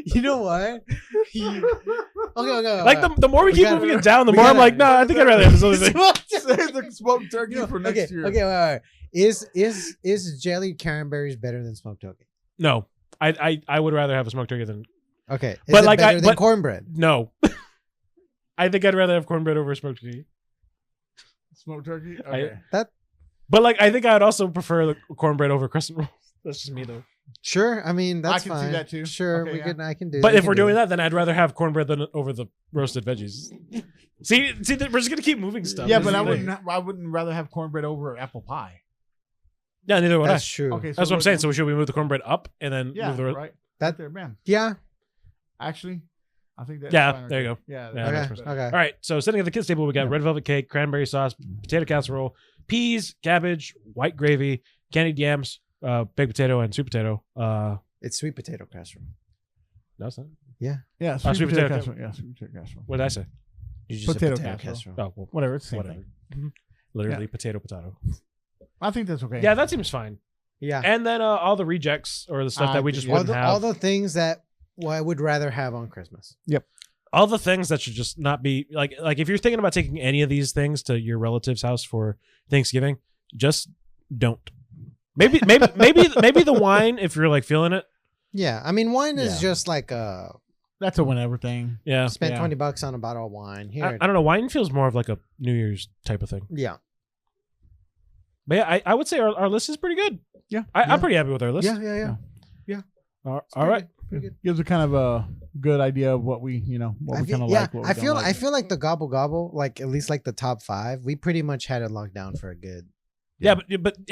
You know what? Okay. Like the more we keep gotta- moving it down, the we more I'm gotta- like, no, I think I'd rather have this other thing. Save the smoked turkey for next year. Okay, wait. Is jellied cranberries better than smoked turkey? No, I would rather have a smoked turkey than Okay, is But it like, better than but- cornbread? no. I think I'd rather have cornbread over smoked turkey. Smoked turkey. Okay. But like, I think I'd also prefer the cornbread over crescent rolls. That's just me though. Sure, I mean that's I can see fine. that too. Sure, Okay, yeah. I can do. But I if can we're do doing that, then I'd rather have cornbread than over the roasted veggies. See, we're just gonna keep moving stuff. Yeah, This but is I the thing. wouldn't. I wouldn't rather have cornbread over apple pie. Yeah, neither would that's I. true. Okay, That's what I'm saying. So should we move the cornbread up and then yeah, move the right. That- Right there, man. Yeah. Actually, I think that's Yeah, fine right there you go. Yeah. Yeah, that's Okay. better. Okay. All right, so sitting at the kids' table, we got Yeah. red velvet cake, cranberry sauce, potato casserole, peas, cabbage, white gravy, candied yams, baked potato, and sweet potato. It's sweet potato casserole. No, it's not. Yeah. sweet potato casserole. Yeah, sweet potato casserole. What did I say? You just Potato said casserole. Oh, well, Whatever. It's the same whatever. thing. Literally potato. I think that's okay. Yeah, that seems fine. Yeah. And then all the rejects or the stuff that we just Yeah. all wouldn't the, have. all the things that I would rather have on Christmas. All the things that should just not be like if you're thinking about taking any of these things to your relative's house for Thanksgiving, just don't. Maybe the wine if you're like feeling it. Yeah, I mean wine is Yeah. just like That's a whenever thing. Yeah. spend Yeah. $20 on a bottle of wine here. I don't know. Wine feels more of like a New Year's type of thing. Yeah. But yeah, I would say our list is pretty good. Yeah. I'm pretty happy with our list. Yeah. All right. Pretty good. Gives a kind of a good idea of what we, what we kind of like. What we I don't feel like. I feel like the gobble gobble, like at least like the top 5, we pretty much had it locked down for a good. Yeah,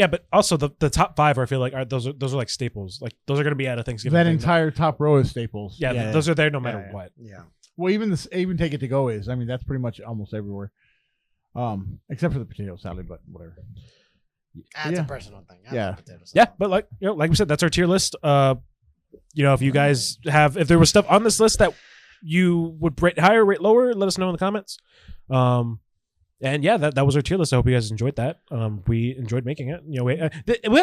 but also the top 5 I feel like those are like staples. Like those are going to be at a Thanksgiving. that thing. entire top row is staples. Yeah, those are there no matter Yeah. what. Yeah. Well, even take it to go is. I mean, that's pretty much almost everywhere. Except for the potato salad, but whatever. That's Yeah. a personal thing. I Yeah. love potato salad. Yeah, but like we said, that's our tier list. If you guys if there was stuff on this list that you would rate higher, rate lower, let us know in the comments. And yeah, that was our tier list. I hope you guys enjoyed that. We enjoyed making it. We had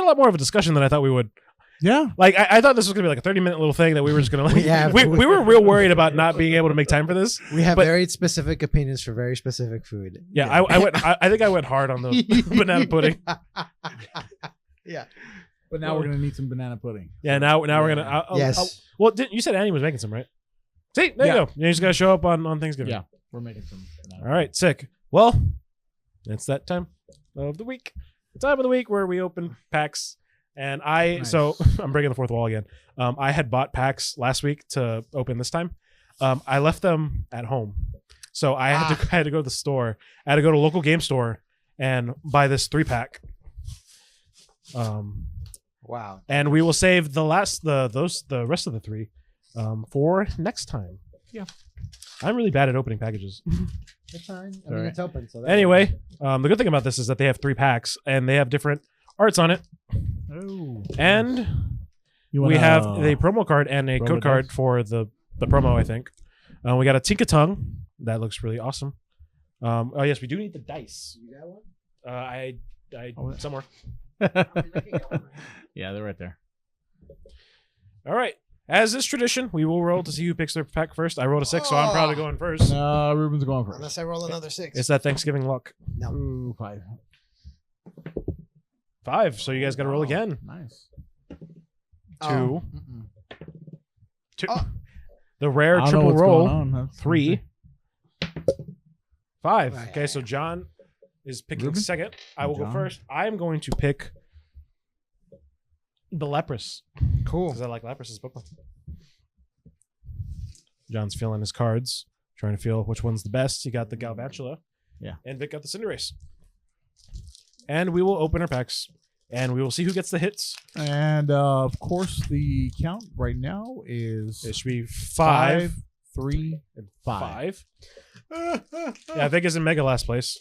a lot more of a discussion than I thought we would. Yeah. Like I thought this was gonna be like a 30-minute little thing that we were just gonna like. Yeah. we were real worried about not being able to make time for this. We have But- very specific opinions for very specific food. Yeah, I think I went hard on the banana pudding. Yeah. But now we're gonna need some banana pudding. Yeah, now we're gonna. Yes. Well, you said Annie was making some, right? See, there you go. You just gotta show up on Thanksgiving. Yeah, we're making some. Banana All right, sick. Well, it's that time of the week. The time of the week where we open packs. And Nice. so I'm breaking the fourth wall again. I had bought packs last week to open this time. I left them at home. So I had to go to the store. I had to go to a local game store and buy this 3-pack. Wow. And we will save the rest of the 3 for next time. Yeah. I'm really bad at opening packages. It's fine. I mean, All right. it's open. So Anyway, the good thing about this is that they have 3 packs and they have different arts on it. Oh. And You we wanna have a promo card and a roll code the card dice? for the promo, I think. We got a Tinka Tongue. That looks really awesome. Oh, yes, we do need the dice. You got one? I Oh, somewhere. Yeah, they're right there. All right. As is tradition, we will roll to see who picks their pack first. I rolled a 6, so I'm probably going first. No, Ruben's going first. Unless I roll another 6. It's that Thanksgiving luck. Ooh, 5. 5, so you guys got to roll again. Nice. 2. Mm-mm. 2. Oh. The rare I don't know triple what's roll. going on. That's 3. 5. Right. Okay, so John is picking Ruben? second. I will go John? first. I am going to pick the Leprous Cool. because I like Leprous' book. John's feeling his cards, trying to feel which one's the best. He got the Galvantula. Yeah. And Vic got the Cinderace. And we will open our packs, and we will see who gets the hits. And of course, the count right now is It should be 5, 3, and 5. 5. Yeah, Vic is in Mega last place.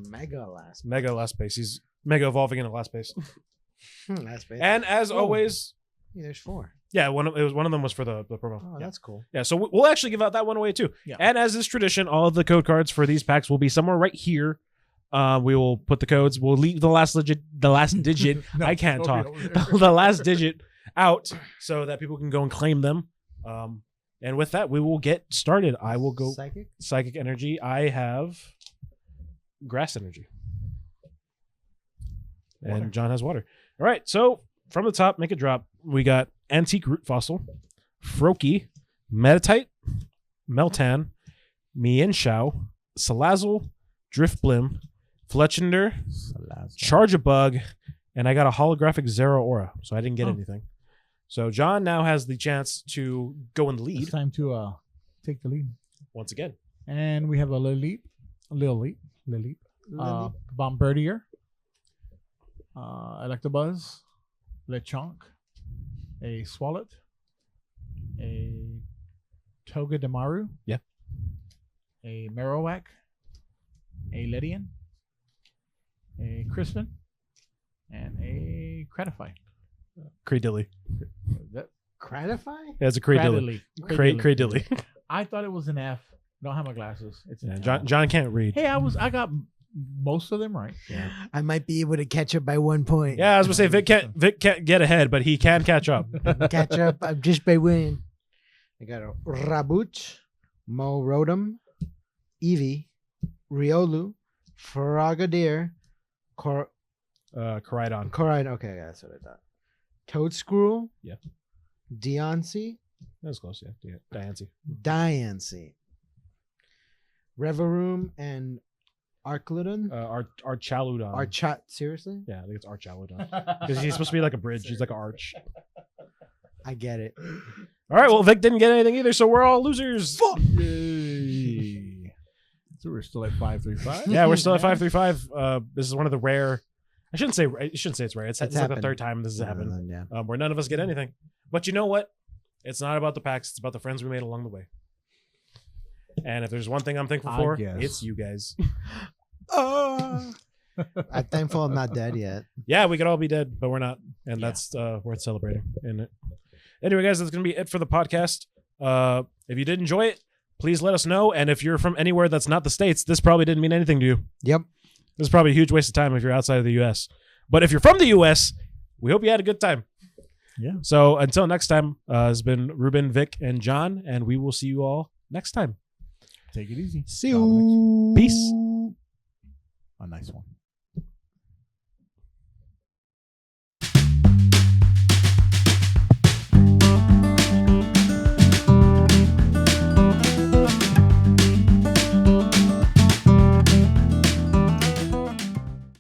Mega last. Mega last place. He's Mega evolving into last place. Last base. And as always, Yeah, there's 4. yeah, one of them was for the promo. Oh, yeah. that's cool. Yeah, so we'll actually give out that one away too. Yeah. And as is tradition, all of the code cards for these packs will be somewhere right here. We will put the codes. We'll leave the last digit. No, I can't don't talk. be over there. The last digit out so that people can go and claim them. And with that, we will get started. I will go Psychic. Energy. I have Grass Energy. Water. And John has Water. All right, so from the top, make a drop. We got Antique Root Fossil, Froakie, Metatite, Meltan, Mienshao, Salazzle, Driftblim, Fletchender, Charge-a-Bug, and I got a holographic Zeraora, so I didn't get Oh. anything. So John now has the chance to go in the lead It's time to take the lead. once again. And we have a Lilip, Bombardier, Electabuzz, Lechonk, a Swalot, a Togedemaru, Yeah. a Marowak, a Ledian, a Crispin, and a Cratify. Cradilly. Cratify? Yeah, it's a Cradilly. Cradilly. Cradilly. I thought it was an F. Don't have my glasses. It's an Yeah, L. John can't read. Hey, I got most of them right. Yeah. I might be able to catch up by 1 point. Yeah, I was gonna say Vic can't get ahead, but he can catch up. Catch up just by win. I got a Raboot, Morotom, Eevee, Riolu, Frogadier, Coridon. Corride. Okay, that's what I thought. Toadscruel. Yeah. Deoncey. That was close, yeah. Diancie. Diancie. Reverum and Arcludon. Archaludon. Seriously? Yeah, I think it's Archaludon. Because he's supposed to be like a bridge. He's like an arch. I get it. All right, well, Vic didn't get anything either, so we're all losers. Yay. So we're still at 535. Yeah, we're still at 535. This is one of the rare. I shouldn't say it's rare. It's like the happened. third time this has happened. Yeah. Where none of us get anything. But you know what? It's not about the packs. It's about the friends we made along the way. And if there's one thing I'm thankful I for, guess. it's you guys. I'm thankful I'm not dead yet. Yeah, we could all be dead, but we're not, and that's worth celebrating. And anyway, guys, that's gonna be it for the podcast. If you did enjoy it, please let us know. And if you're from anywhere that's not the States, this probably didn't mean anything to you. Yep. This is probably a huge waste of time if you're outside of the U.S. But if you're from the U.S., we hope you had a good time. Yeah. So until next time, it's been Ruben, Vic, and John, and we will see you all next time. Take it easy. See you. Peace. A nice one.